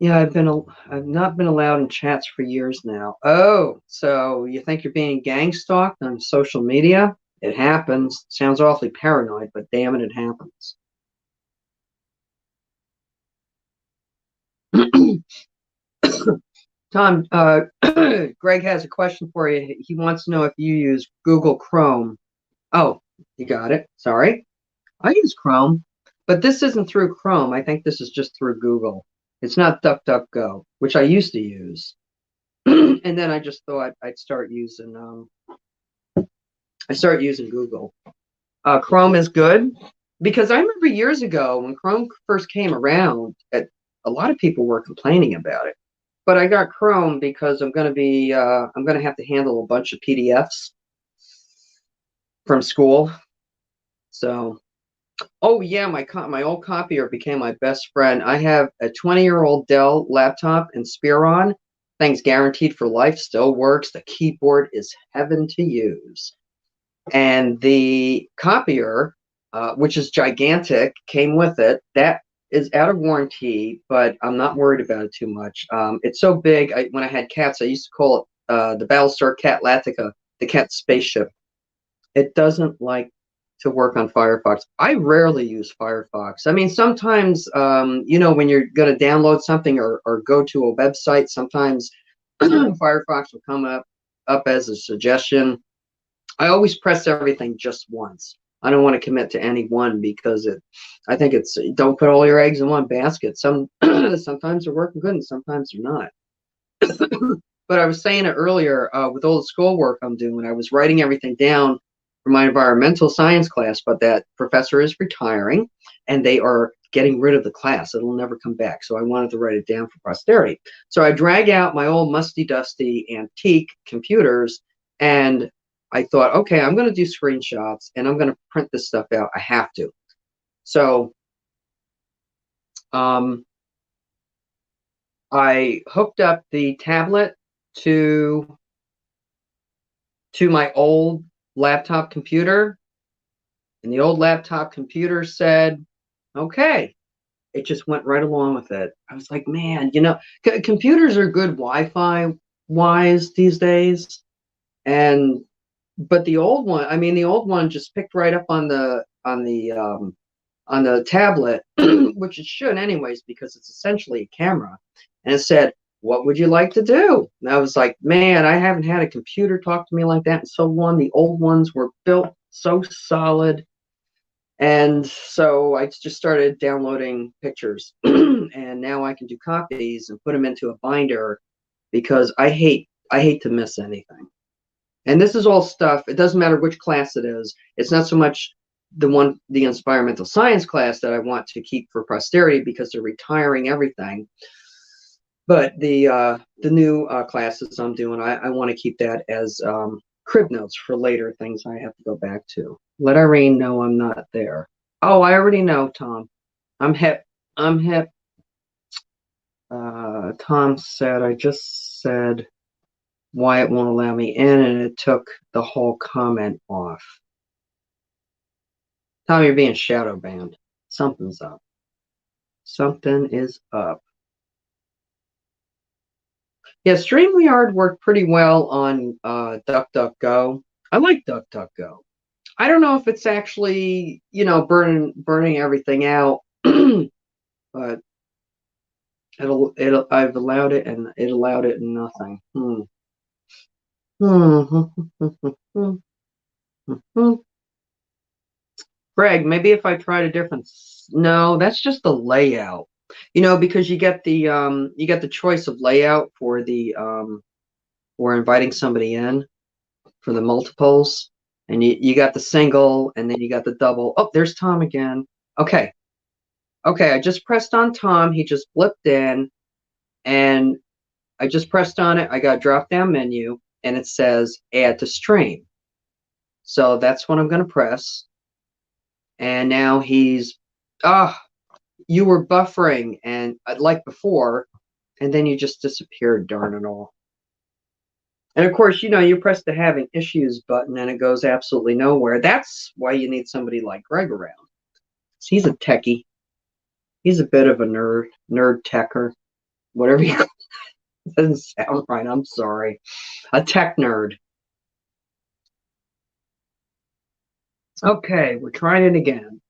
Yeah, I've not been allowed in chats for years now. Oh, so you think you're being gang stalked on social media? It happens. Sounds awfully paranoid, but damn it, it happens. Tom, Greg has a question for you. He wants to know if you use Google Chrome. Oh, you got it. Sorry. I use Chrome, but this isn't through Chrome. I think this is just through Google. It's not DuckDuckGo, which I used to use. And then I just thought I'd start using Google. Chrome is good because I remember years ago when Chrome first came around, a lot of people were complaining about it. But I got Chrome because I'm going to have to handle a bunch of PDFs from school. So, oh yeah, my old copier became my best friend. I have a 20-year-old Dell laptop and Spiron. Thing's guaranteed for life, still works. The keyboard is heaven to use. And the copier, which is gigantic, came with it. That is out of warranty, but I'm not worried about it too much. It's so big. When I had cats, I used to call it the Battlestar Cat Latica, the cat spaceship. It doesn't like to work on Firefox. I rarely use Firefox. I mean, sometimes, when you're going to download something or go to a website, sometimes Firefox will come up as a suggestion. I always press everything just once. I don't want to commit to any one because I think don't put all your eggs in one basket. Sometimes they're working good and sometimes they're not. But I was saying it earlier with all the schoolwork I'm doing. I was writing everything down for my environmental science class, but that professor is retiring and they are getting rid of the class. It'll never come back. So I wanted to write it down for posterity. So I drag out my old musty, dusty, antique computers, and I thought, okay, I'm going to do screenshots and I'm going to print this stuff out. I have to. So I hooked up the tablet to my old laptop computer, and the old laptop computer said, okay. It just went right along with it. I was like, man, computers are good Wi-Fi wise these days, but the old one just picked right up on the tablet, which it should anyways because it's essentially a camera, and it said, what would you like to do? And I was like, man, I haven't had a computer talk to me like that in so long. The old ones were built so solid. And so I just started downloading pictures and now I can do copies and put them into a binder because I hate to miss anything. And this is all stuff. It doesn't matter which class it is. It's not so much the environmental science class that I want to keep for posterity because they're retiring everything. But the new classes I'm doing, I want to keep that as crib notes for later things I have to go back to. Let Irene know I'm not there. Oh, I already know, Tom. I'm hip. I'm hip. Tom said, I just said why it won't allow me in, and it took the whole comment off. Tom, you're being shadow banned. Something's up. Something is up. Yeah, StreamYard worked pretty well on DuckDuckGo. I like DuckDuckGo. I don't know if it's actually, burning everything out, but I've allowed it and it allowed it in nothing. Greg, maybe if I tried a different, no, that's just the layout. You know, because you get the choice of layout for the for inviting somebody in for the multiples, and you got the single, and then you got the double. Oh, there's Tom again. Okay, okay. I just pressed on Tom. He just blipped in, and I just pressed on it. I got a drop down menu, and it says add to stream. So that's what I'm going to press. And now he's, you were buffering, and like before, and then you just disappeared, darn it all. And of course, you know, you press the having issues button and it goes absolutely nowhere. That's why you need somebody like Greg around. He's a techie. He's a bit of a nerd techer, whatever you call it. Doesn't sound right. I'm sorry. A tech nerd. Okay, we're trying it again.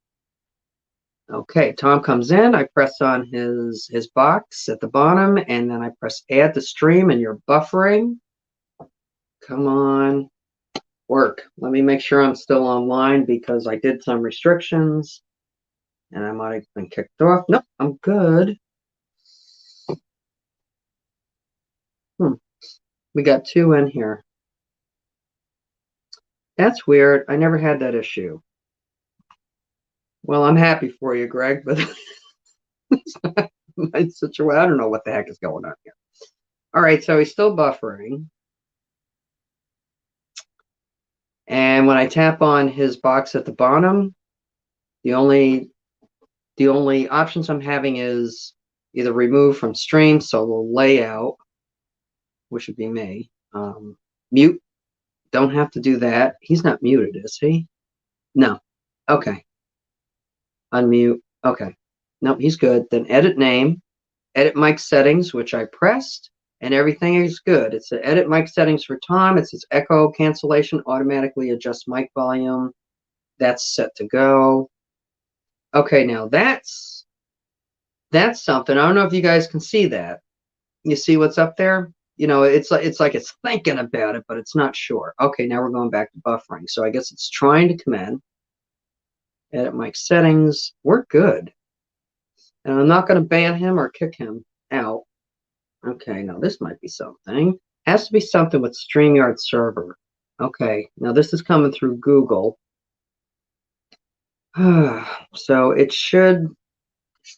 Okay, Tom comes in. I press on his box at the bottom, and then I press add to stream, and you're buffering. Come on, work. Let me make sure I'm still online because I did some restrictions, and I might have been kicked off. Nope, I'm good. We got 2 in here. That's weird. I never had that issue. Well, I'm happy for you, Greg, but my situation, I don't know what the heck is going on here. All right, so he's still buffering. And when I tap on his box at the bottom, the only options I'm having is either remove from stream, so the layout, which would be me. Mute, don't have to do that. He's not muted, is he? No. Okay. Unmute. Okay. Nope, he's good. Then edit name, edit mic settings, which I pressed, and everything is good. It's the edit mic settings for Tom. It says echo cancellation, automatically adjust mic volume. That's set to go. Okay, now that's something. I don't know if you guys can see that. You see what's up there? You know, it's like it's thinking about it, but it's not sure. Okay, now we're going back to buffering. So I guess it's trying to come in. Edit mic settings. We're good. And I'm not going to ban him or kick him out. Okay, now this might be something. Has to be something with StreamYard server. Okay, now this is coming through Google. So it should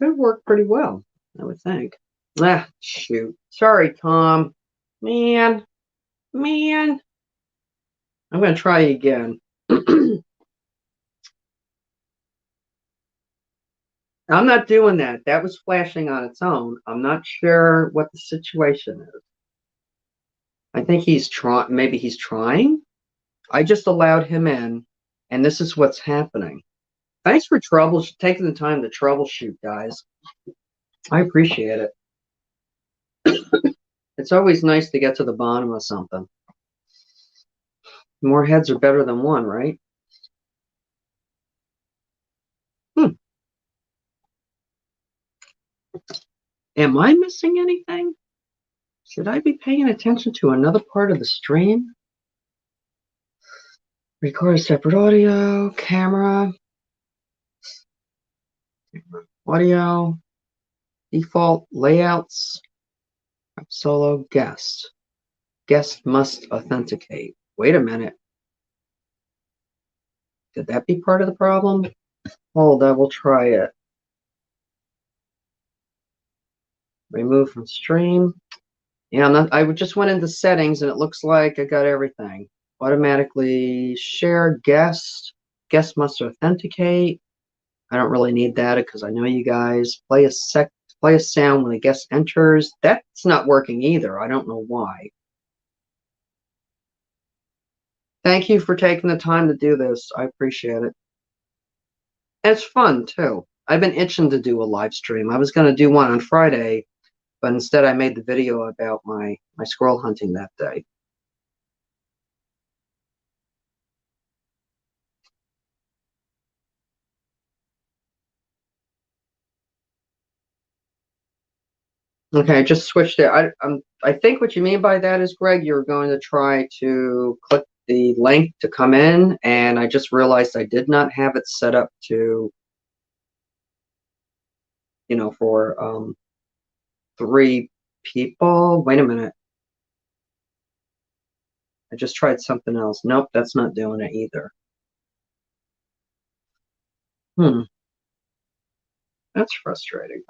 work pretty well, I would think. Ah, shoot. Sorry, Tom. Man. I'm going to try again. I'm not doing that. That was flashing on its own. I'm not sure what the situation is. I think he's trying. Maybe he's trying. I just allowed him in, and this is what's happening. Thanks for taking the time to troubleshoot, guys. I appreciate it. It's always nice to get to the bottom of something. More heads are better than one, right? Am I missing anything? Should I be paying attention to another part of the stream? Record separate audio, camera, audio, default layouts, solo guest. Guest must authenticate. Wait a minute. Could that be part of the problem? Hold on, we'll try it. Remove from stream. Yeah, I just went into settings and it looks like I got everything. Automatically share guest. Guest must authenticate. I don't really need that because I know you guys. Play a sound when a guest enters. That's not working either. I don't know why. Thank you for taking the time to do this. I appreciate it. And it's fun too. I've been itching to do a live stream. I was going to do one on Friday, but instead I made the video about my squirrel hunting that day. Okay, I just switched it. I think what you mean by that is, Greg, you're going to try to click the link to come in, and I just realized I did not have it set up to. you know, for 3 people. Wait a minute. I just tried something else. Nope, that's not doing it either. That's frustrating.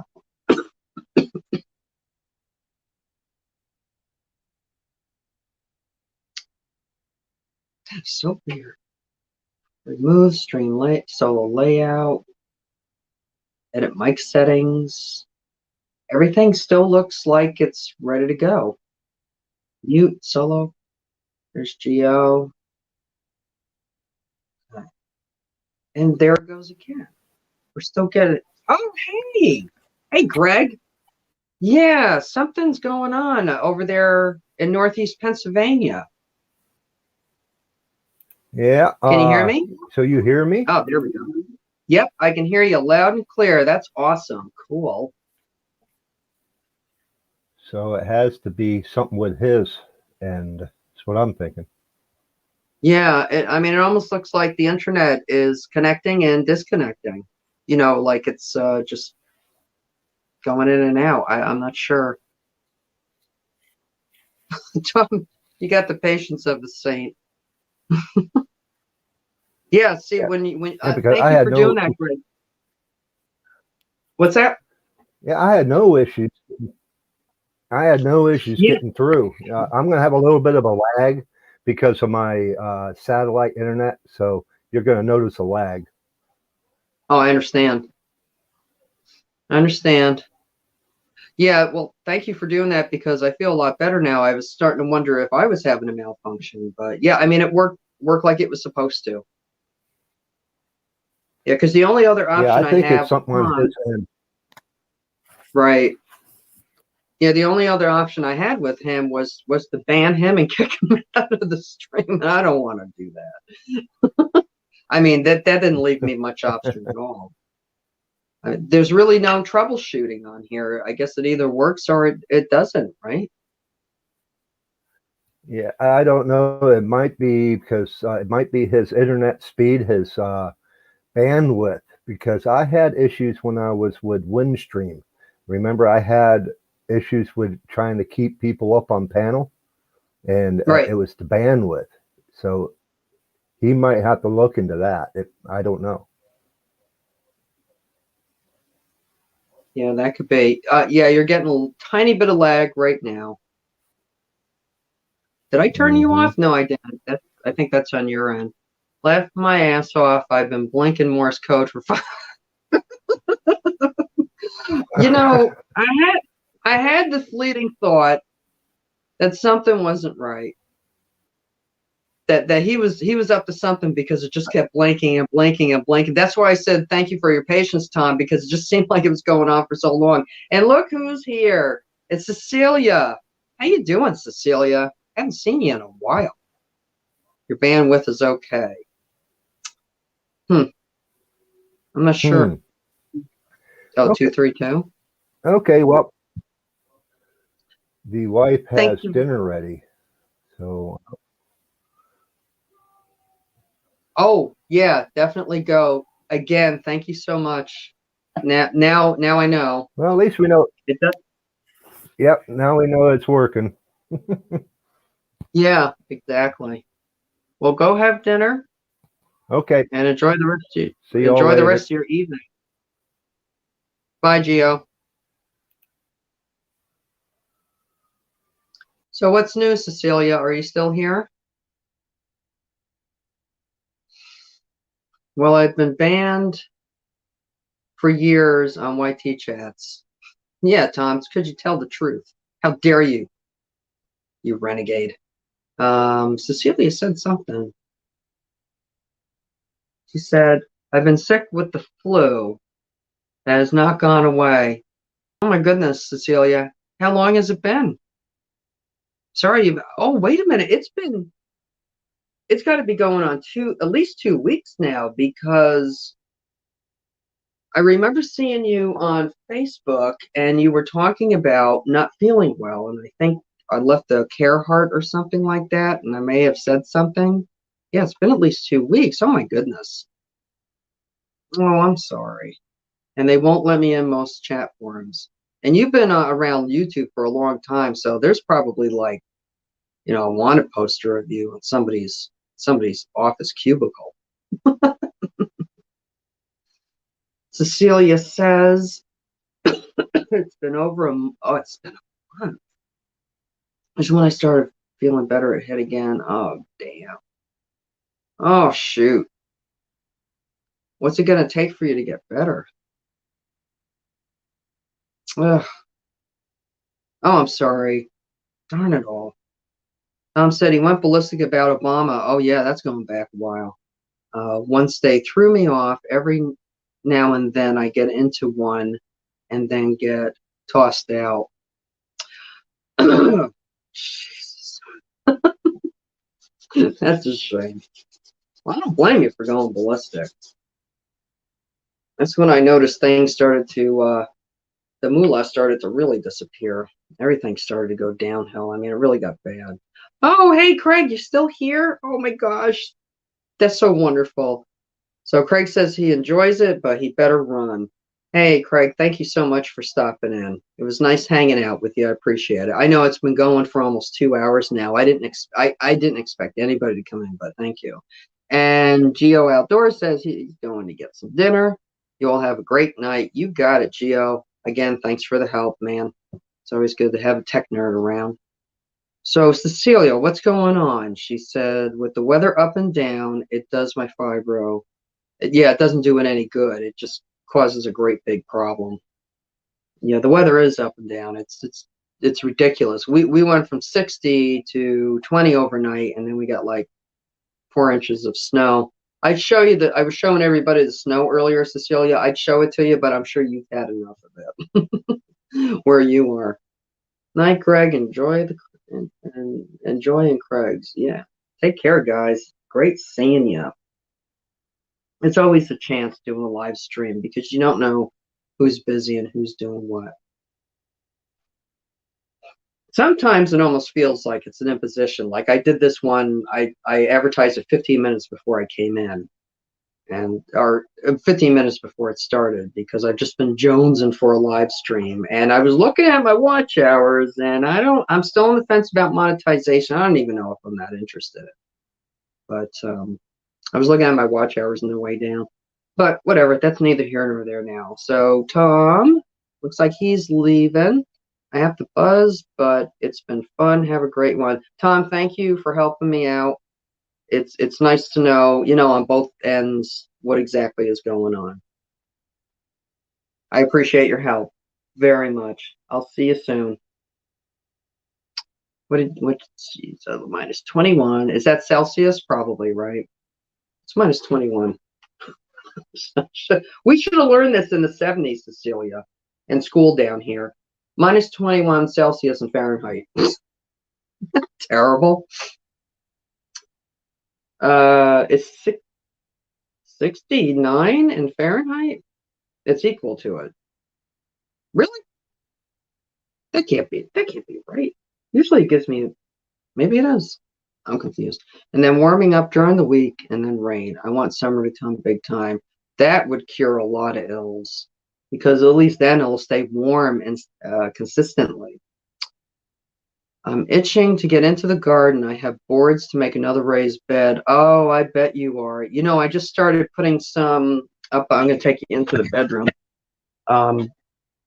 That's so weird. Remove stream solo layout. Edit mic settings. Everything still looks like it's ready to go. Mute solo. There's Geo. And there it goes again. We're still getting it. Oh, hey. Hey, Greg. Yeah, something's going on over there in Northeast Pennsylvania. Yeah. Can you hear me? So you hear me? Oh, there we go. Yep, I can hear you loud and clear. That's awesome. Cool. So it has to be something with his, and that's what I'm thinking. Yeah, I mean, it almost looks like the internet is connecting and disconnecting. You know, like it's just going in and out. I'm not sure. Tom, you got the patience of a saint. Yeah, see, Yeah. when Yeah, because thank you for doing that, Greg. What's that? Yeah, I had no issues. Yeah. getting through. I'm going to have a little bit of a lag because of my satellite internet, so you're going to notice a lag. Oh, I understand. I understand. Yeah, well, thank you for doing that because I feel a lot better now. I was starting to wonder if I was having a malfunction, but yeah, I mean, it worked like it was supposed to. Yeah, because the only other option Yeah, I think have it's something on his end. Right. Yeah, the only other option I had with him was to ban him and kick him out of the stream. I don't want to do that. I mean, that didn't leave me much option at all. There's really no troubleshooting on here. I guess it either works or it doesn't, right? Yeah, I don't know. It might be because it might be his internet speed, his bandwidth, because I had issues when I was with Windstream. Remember, I had issues with trying to keep people up on panel, and Right. it was the bandwidth. So he might have to look into that. I don't know. Yeah, that could be. Yeah, you're getting a tiny bit of lag right now. Did I turn you off? No, I didn't. I think that's on your end. Left my ass off. I've been blinking Morse code for 5. You know, I had the fleeting thought that something wasn't right. That he was up to something because it just kept blinking and blinking and blinking. That's why I said thank you for your patience, Tom, because it just seemed like it was going on for so long. And look who's here. It's Cecilia. How you doing, Cecilia? I haven't seen you in a while. Your bandwidth is okay. I'm not sure. Oh, Okay. 232. Okay, well, the wife Thank has you. dinner ready, so. Oh yeah, definitely go again. Thank you so much. Now I know. Well, at least we know. It does. Yep, now we know it's working. Yeah, exactly. Well, go have dinner. Okay. And enjoy the rest of See y'all later. the rest of your evening. Bye, Gio. So what's new, Cecilia? Are you still here? Well, I've been banned for years on YT chats. Yeah, Tom, could you tell the truth? How dare you, you renegade? Cecilia said something. She said, I've been sick with the flu. That has not gone away. Oh my goodness, Cecilia. How long has it been? Sorry, oh, wait a minute. It's got to be going on at least 2 weeks now, because I remember seeing you on Facebook and you were talking about not feeling well. And I think I left a care heart or something like that. And I may have said something. Yeah, it's been at least 2 weeks. Oh my goodness. Oh, I'm sorry. and they won't let me in most chat forums. And you've been around YouTube for a long time, so there's probably like, a wanted poster of you in somebody's office cubicle. Cecilia says, it's been it's been a month. Which when I started feeling better, it hit again. Oh, damn. Oh, shoot. What's it going to take for you to get better? Ugh. Oh, I'm sorry. Darn it all. Tom said he went ballistic about Obama. Oh, yeah, that's going back a while. Once they threw me off, every now and then I get into one and then get tossed out. Jesus. That's a shame. Well, I don't blame you for going ballistic. That's when I noticed things started to, the moolah started to really disappear. Everything started to go downhill. I mean, it really got bad. Oh, hey, Craig, you still here? Oh, my gosh. That's so wonderful. So Craig says he enjoys it, but he better run. Hey, Craig, thank you so much for stopping in. It was nice hanging out with you. I appreciate it. I know it's been going for almost 2 hours now. I didn't expect anybody to come in, but thank you. And Geo Outdoors says he's going to get some dinner. You all have a great night. You got it, Geo. Again, thanks for the help, man. It's always good to have a tech nerd around. So, Cecilia, what's going on? She said, with the weather up and down, it does my fibro. Yeah, it doesn't do it any good. It just causes a great big problem. Yeah, the weather is up and down. It's ridiculous. We went from 60 to 20 overnight, and then we got like 4 inches of snow. I'd show you that. I was showing everybody the snow earlier, Cecilia. I'd show it to you, but I'm sure you've had enough of it where you are. Night, Greg. Enjoy and enjoying Craig's. Yeah. Take care, guys. Great seeing you. It's always a chance doing a live stream because you don't know who's busy and who's doing what. Sometimes it almost feels like it's an imposition. Like I did this one, I advertised it 15 minutes before I came in, or 15 minutes before it started, because I've just been jonesing for a live stream. And I was looking at my watch hours, and I'm still on the fence about monetization. I don't even know if I'm that interested. But I was looking at my watch hours on the way down. But whatever, that's neither here nor there now. So Tom, looks like he's leaving. I have to buzz, but it's been fun. Have a great one. Tom, thank you for helping me out. It's nice to know, on both ends what exactly is going on. I appreciate your help very much. I'll see you soon. So minus 21. Is that Celsius? Probably, right? It's minus 21. We should have learned this in the 70s, Cecilia, in school down here. Minus 21 Celsius in Fahrenheit. Terrible. It's 69 in Fahrenheit. It's equal to it. Really? That can't be right. Usually it gives me, maybe it is. I'm confused. And then warming up during the week and then rain. I want summer to come big time. That would cure a lot of ills, because at least then it'll stay warm and consistently. I'm itching to get into the garden. I have boards to make another raised bed. Oh, I bet you are. I just started putting some up. I'm going to take you into the bedroom.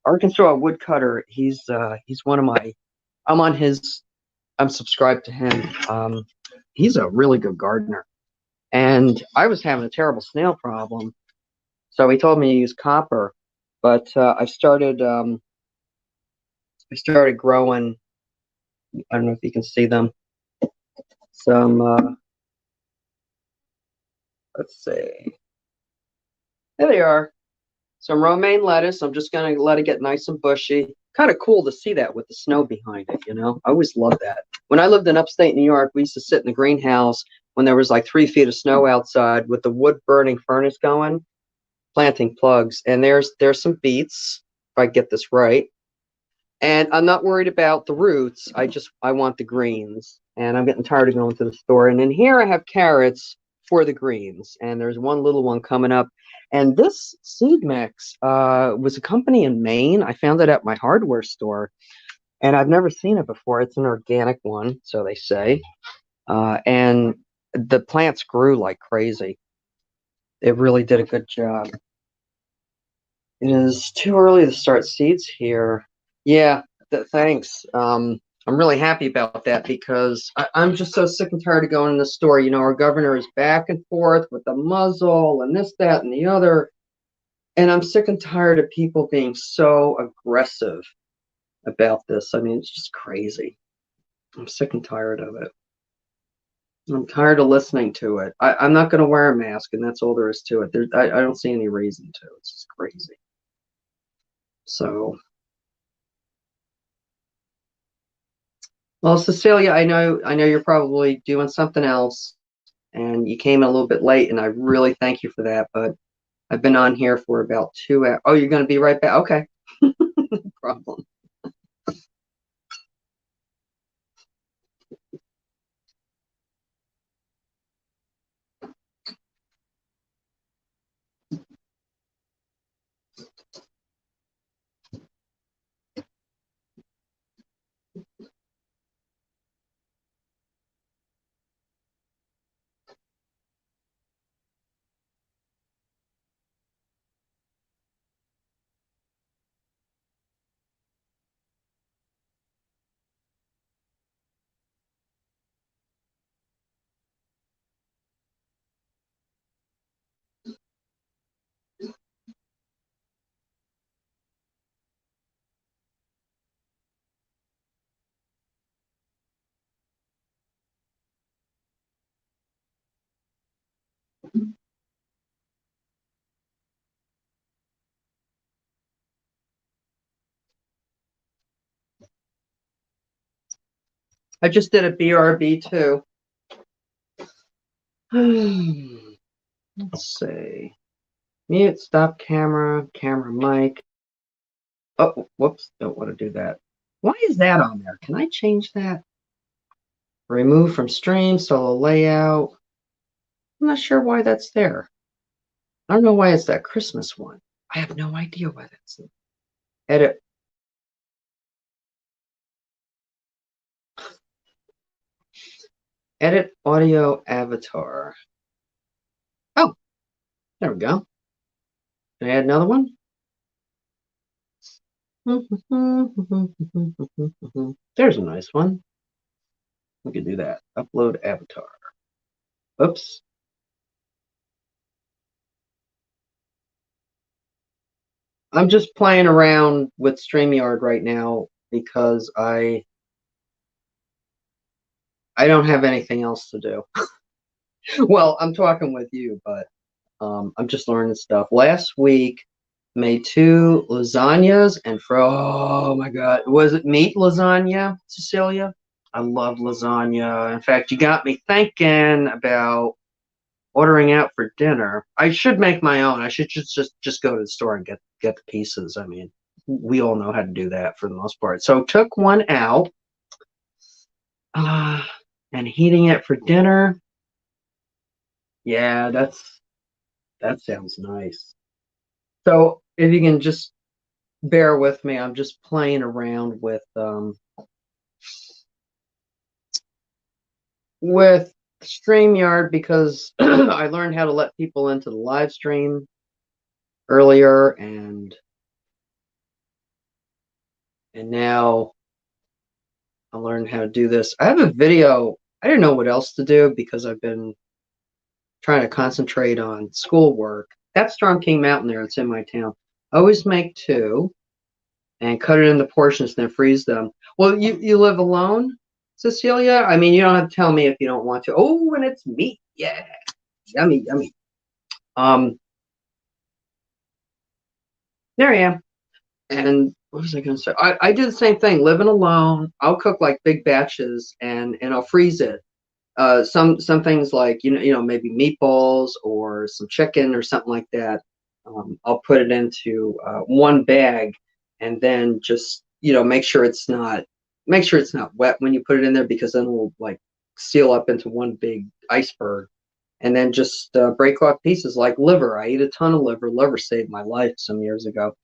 Arkansas woodcutter. He's one of my. I'm subscribed to him. He's a really good gardener, and I was having a terrible snail problem, so he told me to use copper. But I started growing. I don't know if you can see them. Some, let's see. There they are. Some romaine lettuce. I'm just going to let it get nice and bushy. Kind of cool to see that with the snow behind it, I always loved that. When I lived in upstate New York, we used to sit in the greenhouse when there was like 3 feet of snow outside with the wood burning furnace going, planting plugs. And there's some beets, if I get this right. And I'm not worried about the roots. I want the greens. And I'm getting tired of going to the store. And then here I have carrots for the greens. And there's one little one coming up. And this seed mix was a company in Maine. I found it at my hardware store, and I've never seen it before. It's an organic one, so they say. And the plants grew like crazy. It really did a good job. It is too early to start seeds here. Yeah, thanks. I'm really happy about that because I'm just so sick and tired of going in the store. You know, our governor is back and forth with the muzzle and this, that, and the other. And I'm sick and tired of people being so aggressive about this. I mean, it's just crazy. I'm sick and tired of it. I'm tired of listening to it. I'm not going to wear a mask, and that's all there is to it. I don't see any reason to. It's just crazy. So, well, Cecilia, I know you're probably doing something else, and you came in a little bit late, and I really thank you for that. But I've been on here for about 2 hours. Oh, you're going to be right back? Okay, no problem. I just did a BRB too. Let's see. Mute, stop camera, camera mic. Oh, whoops, don't want to do that. Why is that on there? Can I change that? Remove from stream, solo layout. I'm not sure why that's there. I don't know why it's that Christmas one. I have no idea why that's there. Edit. Edit audio avatar. Oh, there we go. Can I add another one? There's a nice one. We can do that. Upload avatar. Oops. I'm just playing around with StreamYard right now because I don't have anything else to do. Well, I'm talking with you, but I'm just learning stuff. Last week, made 2 lasagnas and oh my God, was it meat lasagna, Cecilia? I love lasagna. In fact, you got me thinking about ordering out for dinner. I should make my own. I should just go to the store and get the pieces. I mean, we all know how to do that for the most part. So took one out and heating it for dinner. Yeah, that sounds nice. So if you can just bear with me, I'm just playing around with StreamYard because I learned how to let people into the live stream earlier, and now I learned how to do this. I have a video. I didn't know what else to do because I've been trying to concentrate on schoolwork. That Storm King Mountain there, it's in my town. I always make 2 and cut it into portions, then freeze them. Well, you live alone, Cecilia? I mean, you don't have to tell me if you don't want to. Oh, and it's meat. Yeah. Yummy, yummy. There I am. And what was I going to say? I do the same thing. Living alone, I'll cook like big batches and I'll freeze it. Some things like maybe meatballs or some chicken or something like that. I'll put it into one bag and then just make sure it's not wet when you put it in there because then it'll like seal up into one big iceberg and then just break off pieces like liver. I eat a ton of liver. Liver saved my life some years ago.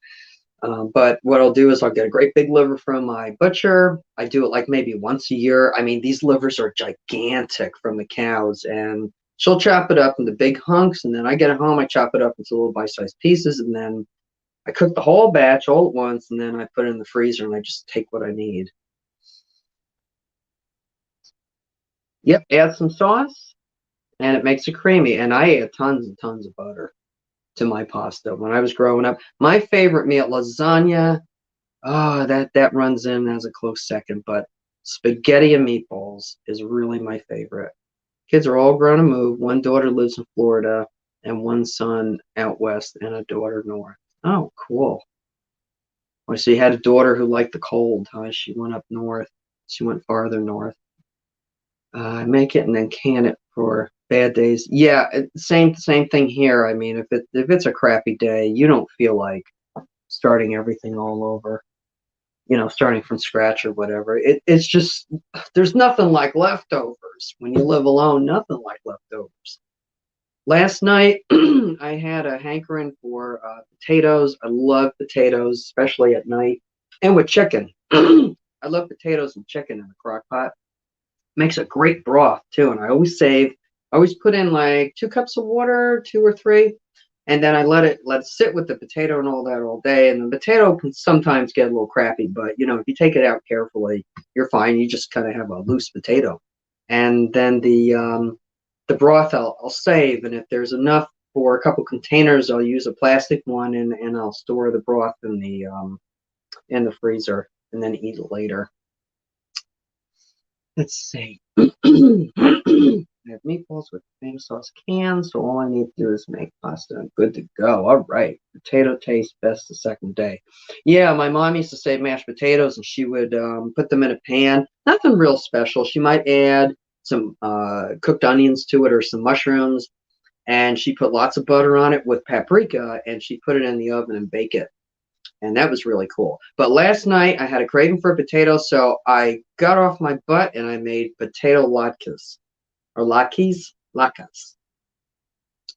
But what I'll do is I'll get a great big liver from my butcher. I do it like maybe once a year. I mean, these livers are gigantic from the cows, and she'll chop it up into big hunks, and then I get it home, I chop it up into little bite-sized pieces, and then I cook the whole batch all at once, and then I put it in the freezer, and I just take what I need. Yep, add some sauce, and it makes it creamy, and I add tons and tons of butter to my pasta. When I was growing up, my favorite meal, lasagna. Oh, that runs in as a close second, but spaghetti and meatballs is really my favorite. Kids are all grown and moved. One daughter lives in Florida, and one son out west, and a daughter north. Oh, cool. Well, so you had a daughter who liked the cold, huh? She went up north. She went farther north. Make it and then can it for bad days. Yeah, same thing here. I mean, if it's a crappy day, you don't feel like starting everything all over, starting from scratch or whatever. It's just, there's nothing like leftovers. When you live alone, nothing like leftovers. Last night, I had a hankering for potatoes. I love potatoes, especially at night, and with chicken. I love potatoes and chicken in the crock pot. Makes a great broth too, and I always put in like 2 cups of water, 2 or 3, and then I let it sit with the potato and all that all day. And the potato can sometimes get a little crappy, but if you take it out carefully, you're fine. You just kind of have a loose potato, and then the broth I'll save, and if there's enough for a couple containers, I'll use a plastic one, and I'll store the broth in the freezer, and then eat it later. Let's see. I have meatballs with tomato sauce cans, so all I need to do is make pasta. I'm good to go. All right. Potato tastes best the second day. Yeah, my mom used to save mashed potatoes, and she would put them in a pan. Nothing real special. She might add some cooked onions to it or some mushrooms, and she put lots of butter on it with paprika, and she put it in the oven and bake it. And that was really cool. But last night I had a craving for potatoes, so I got off my butt and I made potato latkes, or latkes,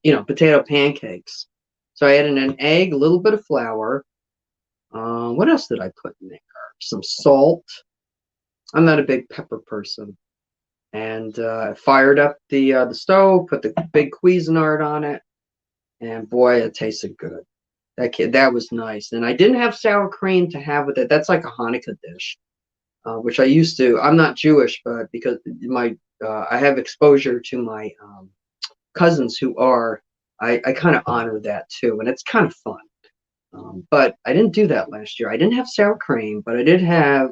potato pancakes. So I added an egg, a little bit of flour. What else did I put in there? Some salt. I'm not a big pepper person. And fired up the stove, put the big Cuisinart on it, and boy, it tasted good. That was nice. And I didn't have sour cream to have with it. That's like a Hanukkah dish, which I used to. I'm not Jewish, but because I have exposure to my cousins who are, I kind of honor that too, and it's kind of fun. But I didn't do that last year. I didn't have sour cream, but I did have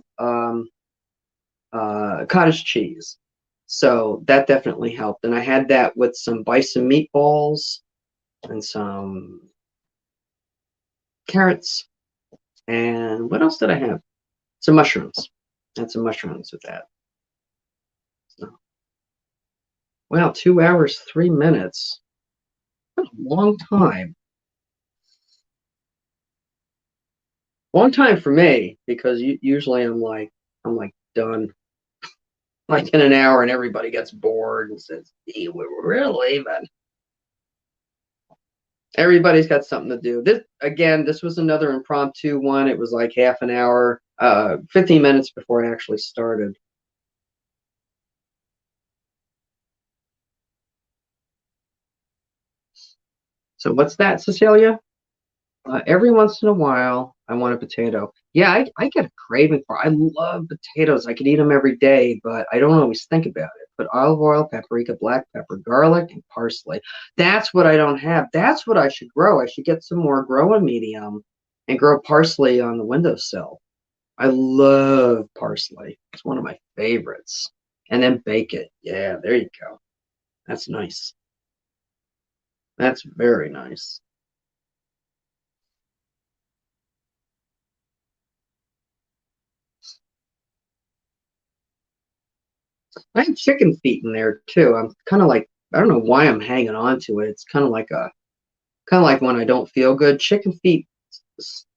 cottage cheese. So that definitely helped. And I had that with some bison meatballs and some carrots, and what else did I have? Some mushrooms. Had some mushrooms with that. So, wow, 2 hours, 3 minutes. That's a long time. Long time for me, because usually I'm like done like in an hour, and everybody gets bored and says, hey, we're leaving. Everybody's got something to do. This was another impromptu one. It was like half an hour, 15 minutes before I actually started. So what's that, Cecilia? Every once in a while, I want a potato. Yeah, I get a craving for. I love potatoes. I could eat them every day, but I don't always think about it. Put olive oil, paprika, black pepper, garlic, and parsley. That's what I don't have. That's what I should grow. I should get some more growing medium and grow parsley on the windowsill. I love parsley. It's one of my favorites. And then bake it. Yeah, there you go. That's nice. That's very nice. I have chicken feet in there too. I'm kind of like, I don't know why I'm hanging on to it. It's kind of like when I don't feel good. Chicken feet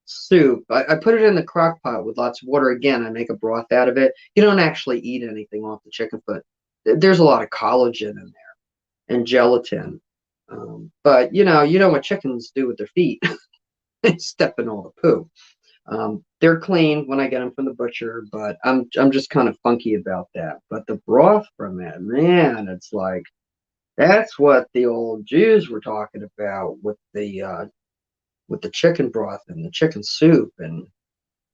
soup. I put it in the crock pot with lots of water. Again, I make a broth out of it. You don't actually eat anything off the chicken foot. There's a lot of collagen in there. and gelatin. But you know what chickens do with their feet. They step in all the poo. They're clean when I get them from the butcher, but I'm just kind of funky about that. But the broth from it, man, it's like that's what the old Jews were talking about with the chicken broth and the chicken soup and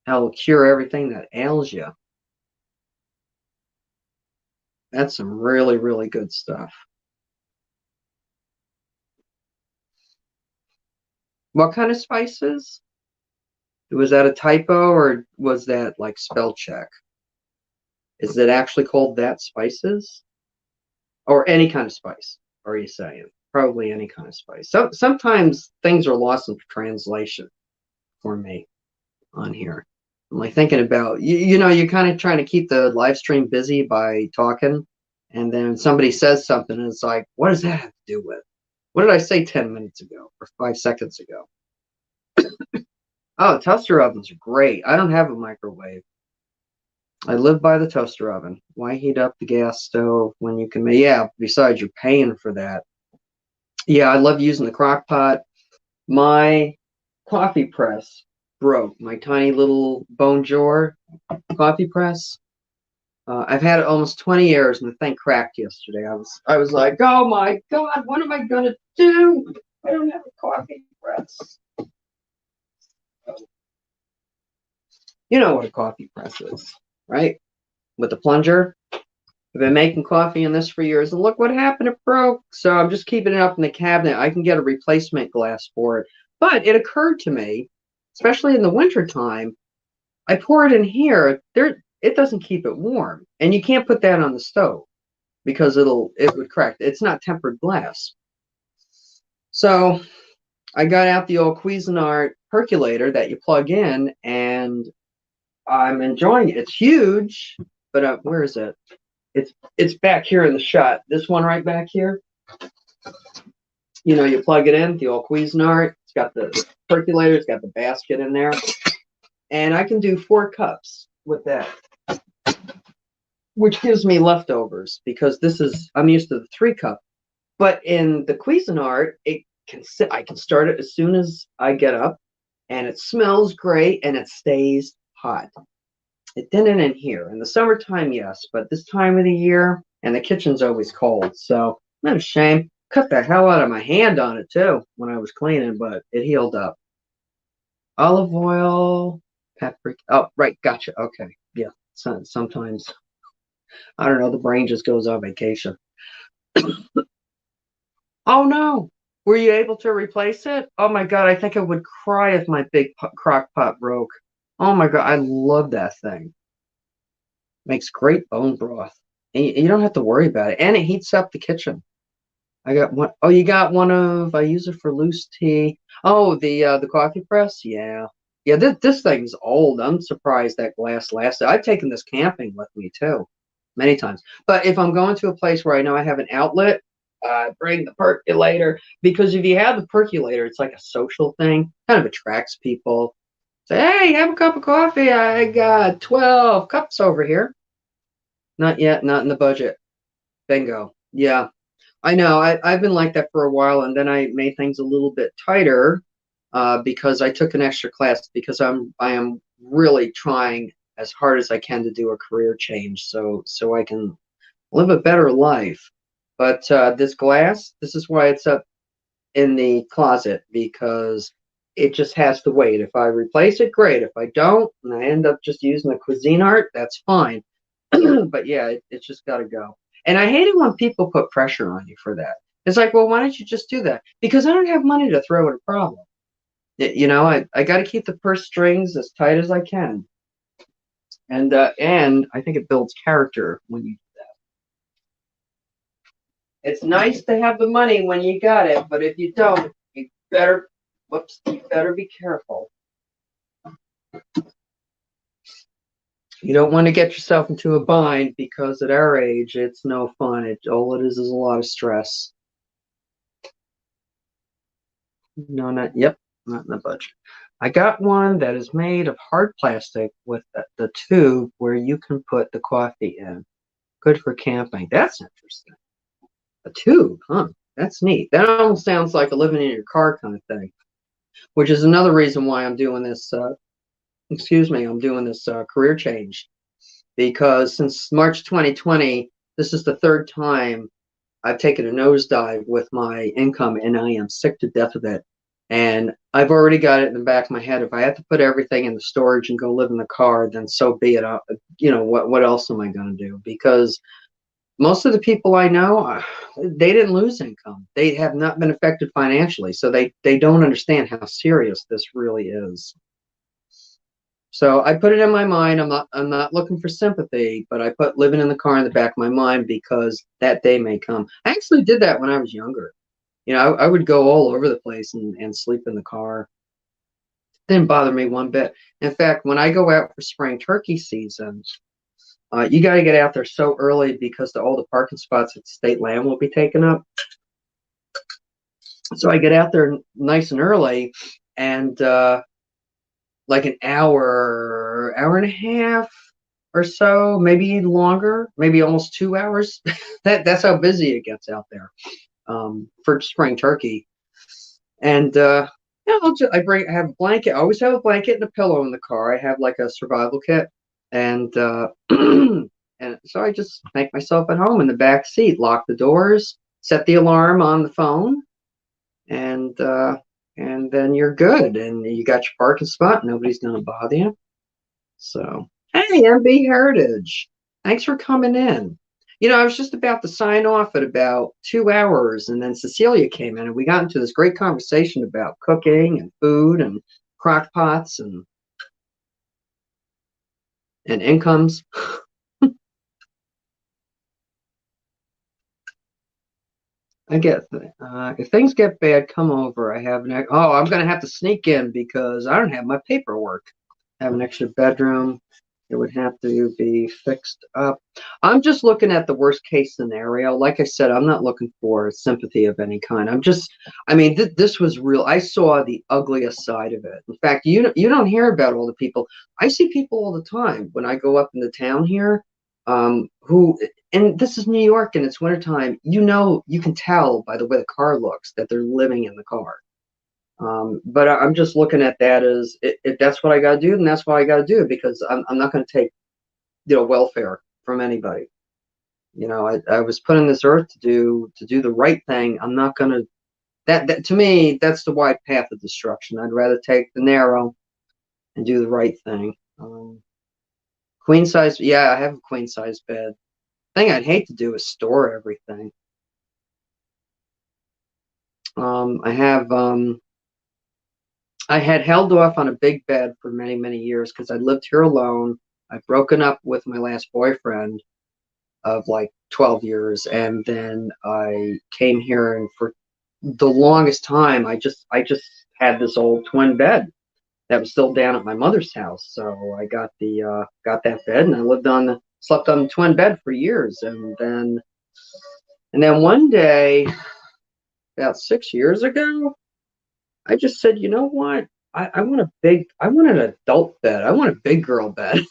how it'll cure everything that ails you. That's some really, really good stuff. What kind of spices? Was that a typo or was that like spell check? Is it actually called that spices? Or any kind of spice, are you saying? Probably any kind of spice. So sometimes things are lost in translation for me on here. I'm like thinking about you know, you're kind of trying to keep the live stream busy by talking, and then somebody says something and it's like, what does that have to do with? What did I say 10 minutes ago or 5 seconds ago? Oh, toaster ovens are great. I don't have a microwave. I live by the toaster oven. Why heat up the gas stove when you can? Yeah, besides you're paying for that. Yeah, I love using the crock pot. My coffee press broke. My tiny little bone jar coffee press. I've had it almost 20 years, and the thing cracked yesterday. I was like, oh my God, what am I gonna do? I don't have a coffee press. You know what a coffee press is, right? With the plunger. I've been making coffee in this for years, and look what happened. It broke. So I'm just keeping it up in the cabinet. I can get a replacement glass for it. But it occurred to me, especially in the wintertime, I pour it in here. It doesn't keep it warm. And you can't put that on the stove because it would crack. It's not tempered glass. So I got out the old Cuisinart Percolator that you plug in, and I'm enjoying it. It's huge, but where is it? It's back here in the shot. This one right back here. You know, you plug it in, the old Cuisinart. It's got the percolator. It's got the basket in there. And I can do 4 cups with that, which gives me leftovers because I'm used to the 3 cup. But in the Cuisinart, I can start it as soon as I get up, and it smells great and it stays hot. It didn't in here. In the summertime, yes, but this time of the year, and the kitchen's always cold, so not a shame. Cut the hell out of my hand on it too when I was cleaning, but it healed up. Olive oil, paprika. Oh, right, gotcha. Okay, yeah. Sometimes I don't know. The brain just goes on vacation. Oh no, were you able to replace it? Oh my God, I think I would cry if my big crock pot broke. Oh my God, I love that thing. Makes great bone broth. And you don't have to worry about it. And it heats up the kitchen. I got one. Oh, you got one of, I use it for loose tea. Oh, the coffee press? Yeah. Yeah, this thing's old. I'm surprised that glass lasted. I've taken this camping with me too, many times. But if I'm going to a place where I know I have an outlet, bring the percolator. Because if you have the percolator, it's like a social thing. Kind of attracts people. Say, hey, have a cup of coffee. I got 12 cups over here. Not yet, not in the budget. Bingo. Yeah, I know. I've been like that for a while, and then I made things a little bit tighter because I took an extra class because I am really trying as hard as I can to do a career change so I can live a better life. But this glass, this is why it's up in the closet because it just has to wait. If I replace it, great. If I don't, and I end up just using the Cuisinart, that's fine. But yeah, it's just got to go. And I hate it when people put pressure on you for that. It's like, well, why don't you just do that? Because I don't have money to throw at a problem. You know, I got to keep the purse strings as tight as I can. And I think it builds character when you do that. It's nice to have the money when you got it, but if you don't, you better be careful. You don't want to get yourself into a bind because at our age, it's no fun. All it is a lot of stress. No, not in the budget. I got one that is made of hard plastic with the tube where you can put the coffee in. Good for camping. That's interesting. A tube, huh? That's neat. That almost sounds like a living in your car kind of thing, which is another reason why I'm doing this. I'm doing this career change because since March 2020, this is the third time I've taken a nosedive with my income, and I am sick to death of it. And I've already got it in the back of my head. If I have to put everything in the storage and go live in the car, then so be it. What else am I going to do? Because most of the people I know, they didn't lose income. They have not been affected financially, so they don't understand how serious this really is. So I put it in my mind. I'm not looking for sympathy, but I put living in the car in the back of my mind because that day may come. I actually did that when I was younger. I would go all over the place and sleep in the car. Didn't bother me one bit. In fact, when I go out for spring turkey season, you got to get out there so early because all the parking spots at state land will be taken up. So I get out there nice and early, and like an hour and a half or so, maybe longer, maybe almost 2 hours. That's how busy it gets out there for spring turkey. And I have a blanket. I always have a blanket and a pillow in the car. I have like a survival kit, and and so I just make myself at home in the back seat, lock the doors, set the alarm on the phone, and then you're good, and you got your parking spot. Nobody's gonna bother you. So, hey, MB Heritage, thanks for coming in. I was just about to sign off at about 2 hours, and then Cecilia came in, and we got into this great conversation about cooking and food and crock pots and incomes. I get if things get bad, come over. I have I'm gonna have to sneak in because I don't have my paperwork. I have an extra bedroom. It would have to be fixed up. I'm just looking at the worst case scenario. Like I said, I'm not looking for sympathy of any kind. This was real. I saw the ugliest side of it. In fact, you don't hear about all the people. I see people all the time when I go up in the town here, who, and this is New York and it's wintertime. You can tell by the way the car looks that they're living in the car. But I'm just looking at that as if that's what I got to do, then that's what I got to do because I'm not going to take, welfare from anybody. I was put on this earth to do the right thing. I'm not going to, that to me, that's the wide path of destruction. I'd rather take the narrow and do the right thing. Queen size, yeah, I have a queen size bed. Thing I'd hate to do is store everything. I had held off on a big bed for many, many years because I lived here alone. I've broken up with my last boyfriend of like 12 years, and then I came here, and for the longest time, I just had this old twin bed that was still down at my mother's house. So I got that bed, and I slept on the twin bed for years, and then one day, about 6 years ago, I just said, you know what? I want an adult bed. I want a big girl bed.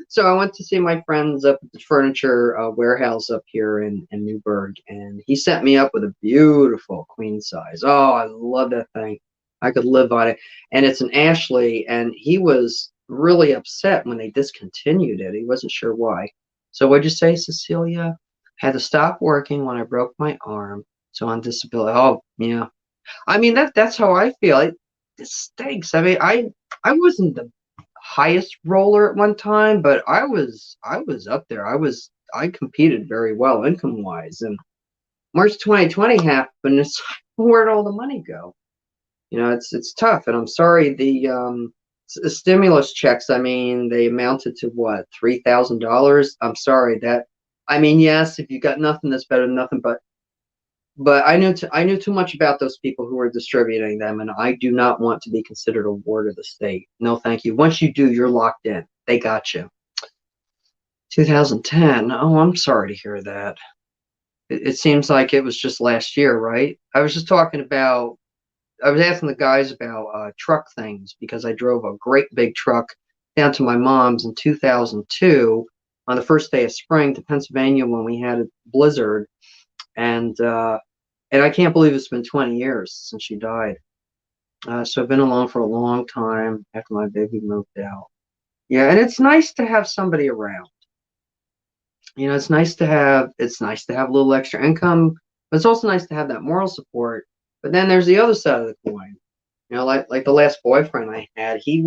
So I went to see my friends up at the furniture warehouse up here in Newburgh, and he set me up with a beautiful queen size. Oh, I love that thing. I could live on it. And it's an Ashley, and he was really upset when they discontinued it. He wasn't sure why. So what'd you say, Cecilia? Had to stop working when I broke my arm. So on disability. Oh, yeah. That's how I feel. It stinks. I wasn't the highest roller at one time, but I was up there. I competed very well income wise. And March 2020 happened. It's where'd all the money go? It's tough. And I'm sorry, the stimulus checks, they amounted to what, $3,000. I'm sorry that. Yes, if you got nothing, that's better than nothing. But I knew too much about those people who were distributing them, and I do not want to be considered a ward of the state. No, thank you. Once you do, you're locked in. They got you. 2010. Oh, I'm sorry to hear that. It seems like it was just last year, right? I was asking the guys about truck things because I drove a great big truck down to my mom's in 2002 on the first day of spring to Pennsylvania when we had a blizzard. And I can't believe it's been 20 years since she died. So I've been alone for a long time after my baby moved out. Yeah, and it's nice to have somebody around. It's nice to have a little extra income, but it's also nice to have that moral support. But then there's the other side of the coin. Like the last boyfriend I had, he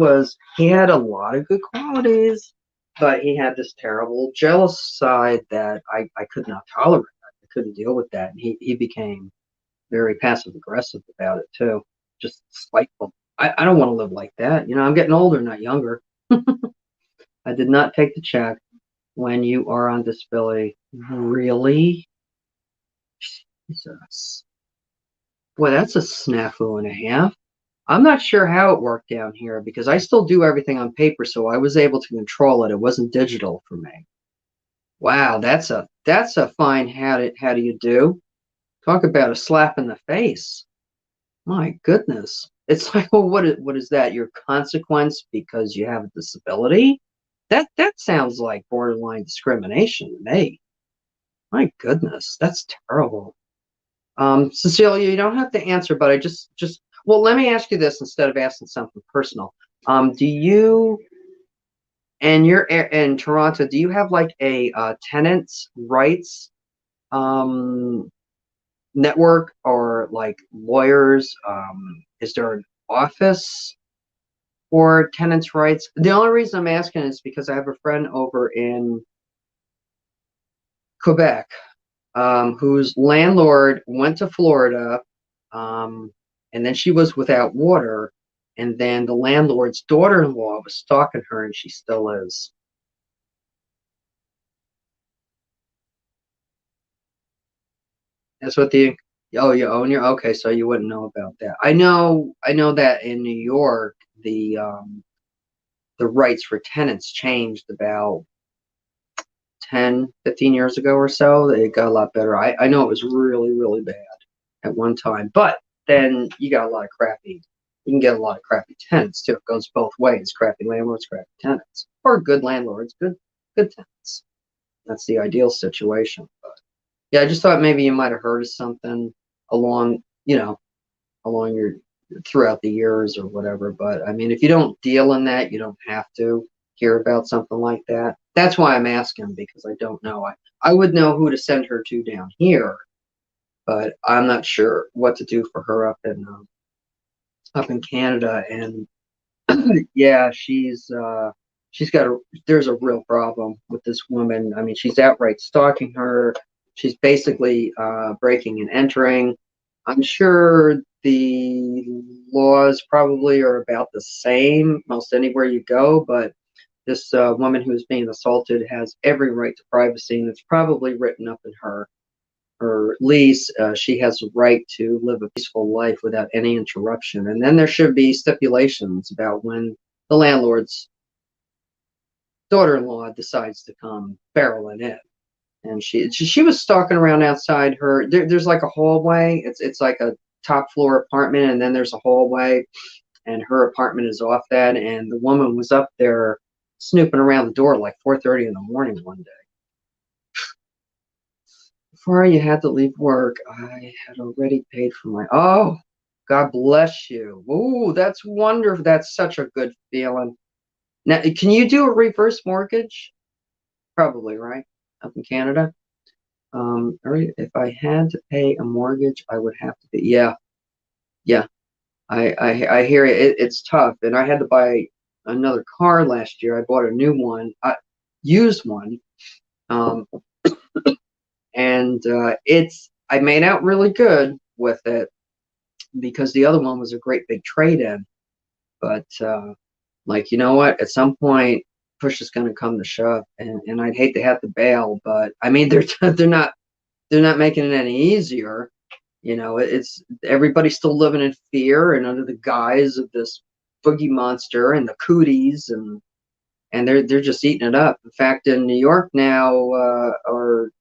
had a lot of good qualities, but he had this terrible jealous side that I could not tolerate. I couldn't deal with that. And he became very passive aggressive about it too. Just spiteful. I don't want to live like that. I'm getting older, not younger. I did not take the check when you are on disability. Really? Jesus. Boy, that's a snafu and a half. I'm not sure how it worked down here because I still do everything on paper, so I was able to control it. It wasn't digital for me. Wow, that's a fine how do you do? Talk about a slap in the face. My goodness. It's like, well, what is that? Your consequence because you have a disability? That sounds like borderline discrimination to me. My goodness, that's terrible. Cecilia, you don't have to answer, but I just well, let me ask you this instead of asking something personal. Do you and you're in Toronto, do you have like a tenants rights um network or like lawyers? Is there an office for tenants rights? The only reason I'm asking is because I have a friend over in Quebec, whose landlord went to Florida, and then she was without water, and then the landlord's daughter-in-law was stalking her, and she still is. That's what the Oh, you own your okay, so you wouldn't know about that. I know that in New York, the rights for tenants changed about 10, 15 years ago or so. It got a lot better. I know it was really, really bad at one time, but then you got a lot of crappy, you can get a lot of crappy tenants too. It goes both ways, crappy landlords, crappy tenants, or good landlords, good tenants. That's the ideal situation. But yeah, I just thought maybe you might have heard of something along, along your throughout the years or whatever. But I mean, if you don't deal in that, you don't have to hear about something like that. That's why I'm asking because I don't know. I would know who to send her to down here, but I'm not sure what to do for her up in Canada. And yeah, she's got there's a real problem with this woman. I mean, she's outright stalking her. She's basically breaking and entering. I'm sure the laws probably are about the same most anywhere you go, but this woman who's being assaulted has every right to privacy, and it's probably written up in her lease. She has a right to live a peaceful life without any interruption. And then there should be stipulations about when the landlord's daughter-in-law decides to come barreling in. And she was stalking around outside her. There's like a hallway. It's like a top floor apartment, and then there's a hallway, and her apartment is off that. And the woman was up there snooping around the door like 4:30 in the morning one day. Before you had to leave work, I had already paid for my. Oh, God bless you. Ooh, that's wonderful. That's such a good feeling. Now, can you do a reverse mortgage? Probably, right? Up in Canada. All right. If I had to pay a mortgage, I would have to be. Yeah, yeah. I hear it. It's tough, and I had to buy another car last year. I bought a new one, used one. Um, and I made out really good with it because the other one was a great big trade-in. But like, you know what? At some point, push is going to come to shove, and I'd hate to have to bail, but I mean, they're not making it any easier. It's everybody's still living in fear and under the guise of this boogie monster and the cooties, and they're just eating it up. In fact, in New York now, or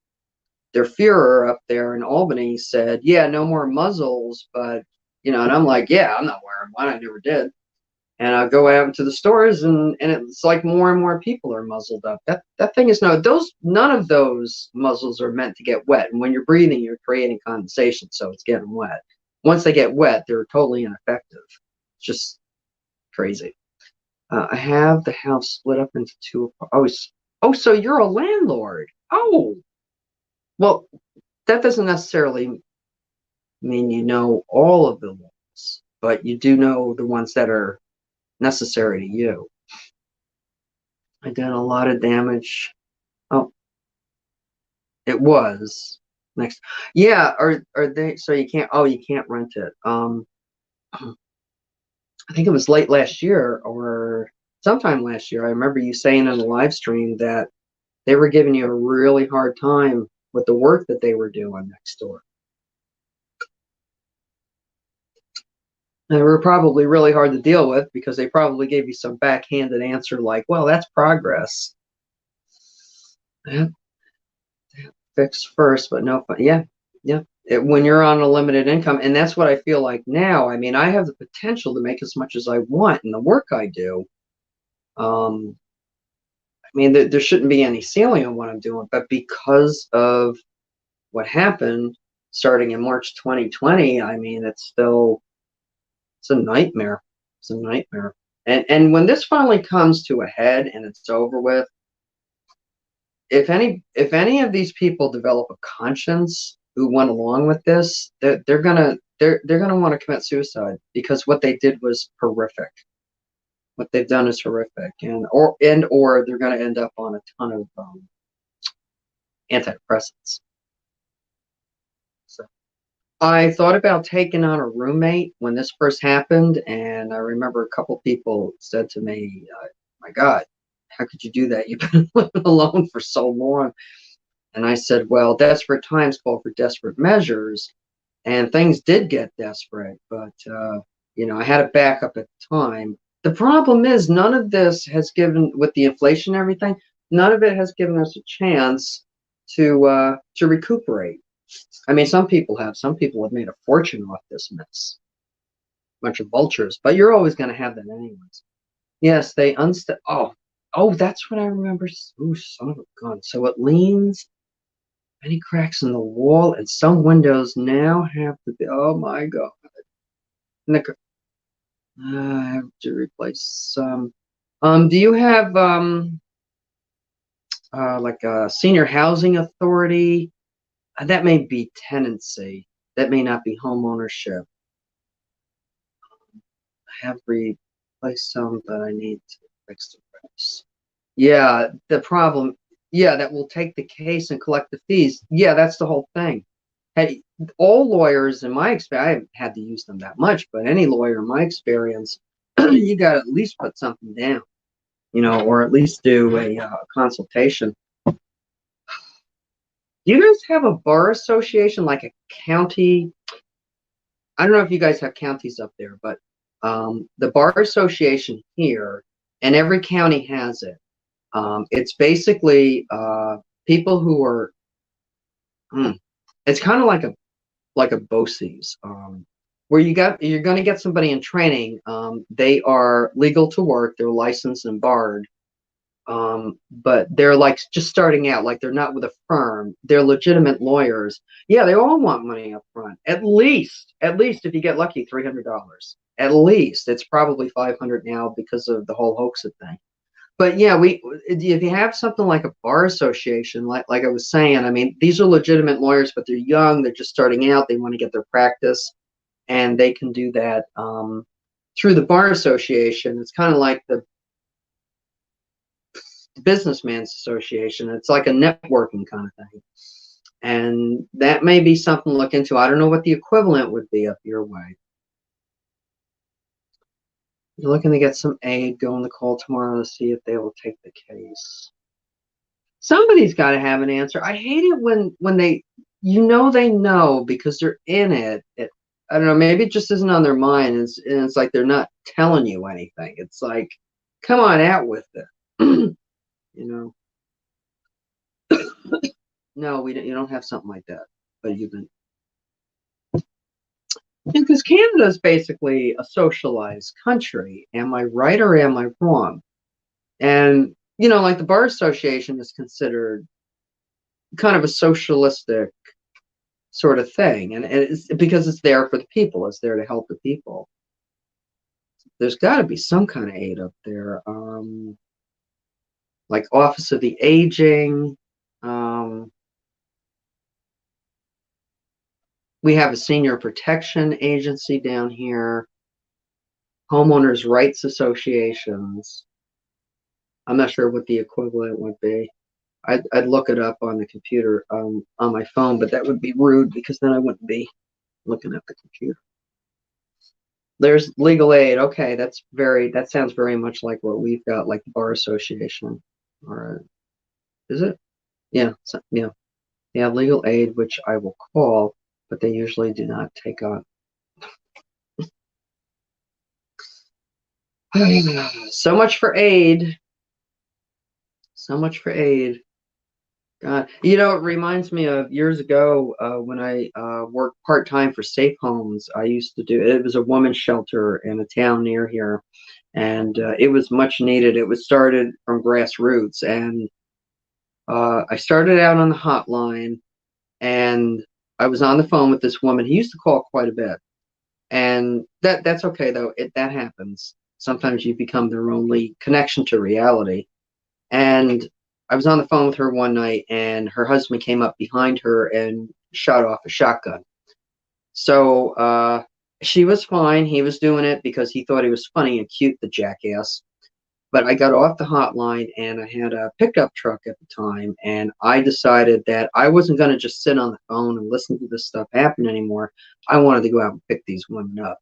their Führer up there in Albany said, "Yeah, no more muzzles," but and I'm like, "Yeah, I'm not wearing one. I never did." And I'll go out into the stores, and it's like more and more people are muzzled up. That thing is none of those muzzles are meant to get wet. And when you're breathing, you're creating condensation, so it's getting wet. Once they get wet, they're totally ineffective. It's just crazy. I have the house split up into two. Oh, so you're a landlord. Oh, well, that doesn't necessarily mean you know all of the laws, but you do know the ones that are necessary to you. I did a lot of damage. Oh, it was next. Yeah, are they? So you can't. Oh, you can't rent it. I think it was late last year or sometime last year. I remember you saying in the live stream that they were giving you a really hard time with the work that they were doing next door. They were probably really hard to deal with because they probably gave you some backhanded answer like, well, that's progress. That fixed first, but no fun. Yeah, yeah. When you're on a limited income, and that's what I feel like now. I mean, I have the potential to make as much as I want in the work I do. I mean, there shouldn't be any ceiling on what I'm doing, but because of what happened starting in March 2020, I mean, it's a nightmare. It's a nightmare. And when this finally comes to a head and it's over with, if any of these people develop a conscience who went along with this, they're gonna want to commit suicide because what they did was horrific. What they've done is horrific, or they're gonna end up on a ton of antidepressants. So I thought about taking on a roommate when this first happened, and I remember a couple people said to me, "My God, how could you do that? You've been living alone for so long." And I said, well, desperate times call for desperate measures. And things did get desperate, but, I had a backup at the time. The problem is none of this has given, with the inflation and everything, none of it has given us a chance to recuperate. I mean, some people have made a fortune off this mess. Bunch of vultures, but you're always going to have that anyways. Yes, they oh, that's what I remember. Ooh, son of a gun. So it leans. Many cracks in the wall, and some windows now have to be. Oh my God! I have to replace some. Do you have like a senior housing authority? That may be tenancy. That may not be home ownership. I have replaced some, but I need to fix the price. Yeah, the problem. Yeah, that will take the case and collect the fees. Yeah, that's the whole thing. Hey, all lawyers, in my experience, I haven't had to use them that much, but any lawyer in my experience, you got to at least put something down, or at least do a consultation. Do you guys have a bar association, like a county? I don't know if you guys have counties up there, but the bar association here, and every county has it. It's basically people who are. It's kind of like a BOCES, where you're going to get somebody in training. They are legal to work. They're licensed and barred, but they're like just starting out. Like they're not with a firm. They're legitimate lawyers. Yeah, they all want money up front. At least if you get lucky, $300. At least it's probably 500 now because of the whole hoax thing. But yeah, if you have something like a bar association, like I was saying, I mean, these are legitimate lawyers, but they're young, they're just starting out, they want to get their practice, and they can do that through the bar association. It's kind of like the businessman's association. It's like a networking kind of thing. And that may be something to look into. I don't know what the equivalent would be up your way. You're looking to get some aid, go on the call tomorrow to see if they will take the case. Somebody's got to have an answer. I hate it when they know because they're in it. I don't know, maybe it just isn't on their mind, and it's like they're not telling you anything. It's like, come on out with it. No, you don't have something like that. But Because Canada is basically a socialized country. Am I right or am I wrong? And, like the Bar Association is considered kind of a socialistic sort of thing. And it's because it's there for the people, it's there to help the people. There's got to be some kind of aid up there. Like Office of the Aging. We have a senior protection agency down here, homeowners' rights associations. I'm not sure what the equivalent would be. I'd look it up on the computer on my phone, but that would be rude because then I wouldn't be looking at the computer. There's legal aid. Okay, that sounds very much like what we've got, like the Bar Association. All right, is it? Yeah, yeah. They have legal aid, which I will call, but they usually do not take on. So much for aid. So much for aid. God, it reminds me of years ago when I worked part-time for Safe Homes. I used to do it was a women's shelter in a town near here, and it was much needed. It was started from grassroots, and I started out on the hotline, and I was on the phone with this woman. He used to call quite a bit, and that's okay though. That happens. Sometimes you become their only connection to reality. And I was on the phone with her one night, and her husband came up behind her and shot off a shotgun. So she was fine. He was doing it because he thought he was funny and cute, the jackass. But I got off the hotline, and I had a pickup truck at the time, and I decided that I wasn't going to just sit on the phone and listen to this stuff happen anymore. I wanted to go out and pick these women up.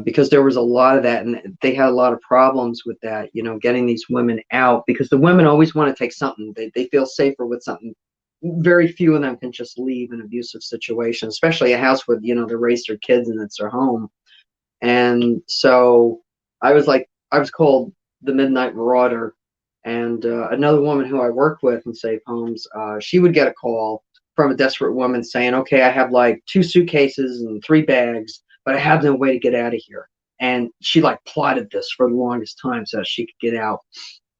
Because there was a lot of that, and they had a lot of problems with that, getting these women out, because the women always want to take something. They feel safer with something. Very few of them can just leave an abusive situation, especially a house where, they raise their kids and it's their home. And so I was called the Midnight Marauder. And another woman who I worked with in Safe Homes, she would get a call from a desperate woman saying, okay, I have like 2 suitcases and 3 bags, but I have no way to get out of here. And she like plotted this for the longest time so that she could get out.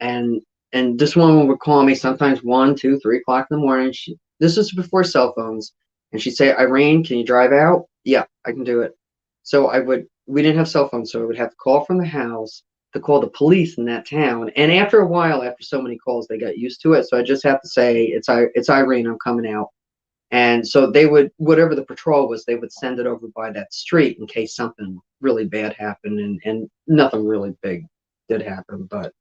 And this woman would call me sometimes 1, 2, 3 o'clock in the morning. This was before cell phones. And she'd say, Irene, can you drive out? Yeah, I can do it. So we didn't have cell phones, so I would have to call from the house to call the police in that town. And after a while, after so many calls, they got used to it. So I just have to say, it's Irene, I'm coming out. And so they would, whatever the patrol was, they would send it over by that street in case something really bad happened, and nothing really big did happen. But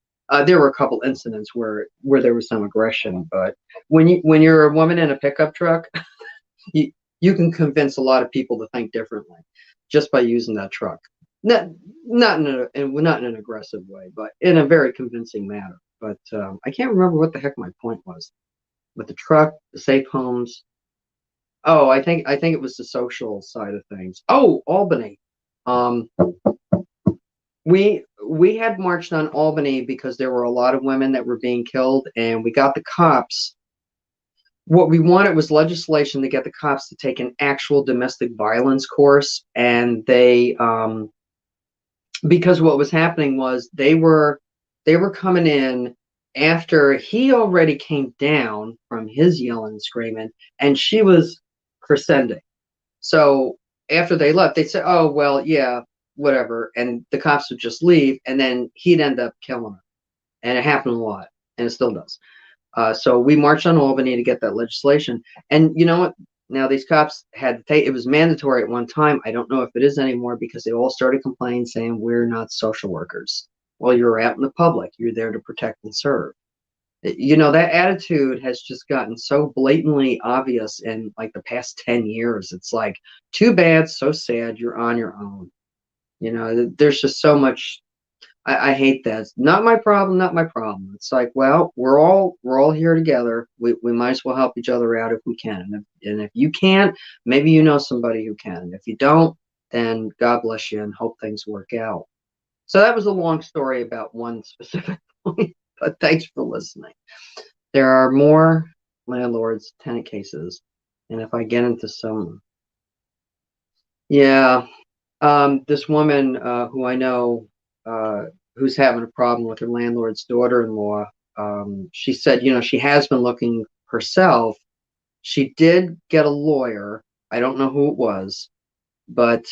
there were a couple incidents where there was some aggression. But when you're a woman in a pickup truck, you can convince a lot of people to think differently just by using that truck. Not in an aggressive way, but in a very convincing manner. But I can't remember what the heck my point was with the truck, the Safe Homes. Oh, I think it was the social side of things. Oh, Albany. Um, we had marched on Albany because there were a lot of women that were being killed, and we got the cops. What we wanted was legislation to get the cops to take an actual domestic violence course, and they because what was happening was they were coming in after he already came down from his yelling and screaming, and she was crescending. So after they left, they'd say, oh, well, yeah, whatever. And the cops would just leave, and then he'd end up killing her. And it happened a lot, and it still does. So we marched on Albany to get that legislation. And you know what? Now these cops had to take, it was mandatory at one time. I don't know if it is anymore because they all started complaining saying we're not social workers. Well, you're out in the public. You're there to protect and serve. That attitude has just gotten so blatantly obvious in like the past 10 years. It's like, too bad, so sad, you're on your own. There's just so much. I hate that. It's not my problem, not my problem. It's like, well, we're all here together. We might as well help each other out if we can. And if you can't, maybe you know somebody who can. If you don't, then God bless you and hope things work out. So that was a long story about one specific point, but thanks for listening. There are more landlords, tenant cases, and if I get into some Yeah. This woman who I know who's having a problem with her landlord's daughter-in-law, she said, she has been looking herself. She did get a lawyer. I don't know who it was, but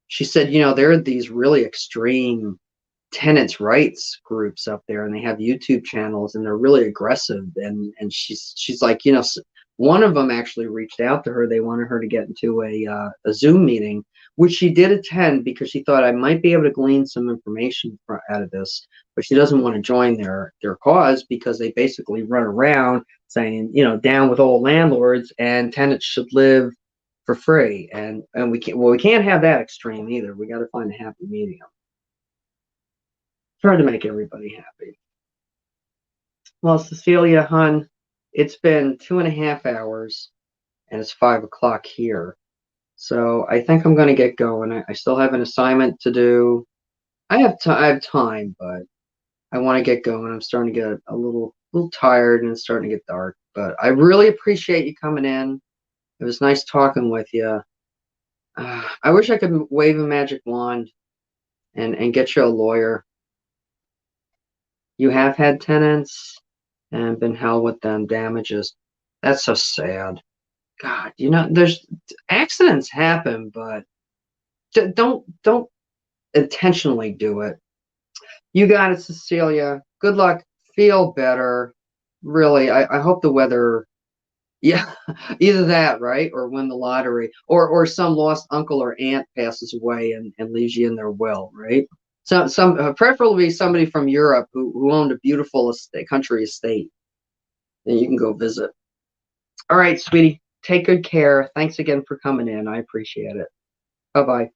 she said, there are these really extreme tenants' rights groups up there, and they have YouTube channels, and they're really aggressive. And she's like, one of them actually reached out to her. They wanted her to get into a Zoom meeting, which she did attend because she thought I might be able to glean some information out of this. But she doesn't want to join their cause because they basically run around saying, down with old landlords and tenants should live for free. And we can't have that extreme either. We got to find a happy medium. Trying to make everybody happy. Well, Cecilia, hon, it's been 2.5 hours and it's 5 o'clock here. So I think I'm going to get going. I still have an assignment to do. I have time, but I want to get going. I'm starting to get a little tired and it's starting to get dark. But I really appreciate you coming in. It was nice talking with you. I wish I could wave a magic wand and get you a lawyer. You have had tenants and been held with them damages. That's so sad. God, there's accidents happen, but don't intentionally do it. You got it, Cecilia. Good luck. Feel better. Really, I hope the weather. Yeah, either that, right, or win the lottery, or some lost uncle or aunt passes away and leaves you in their will, right? Preferably somebody from Europe who owned a beautiful country estate, and you can go visit. All right, sweetie. Take good care. Thanks again for coming in. I appreciate it. Bye bye.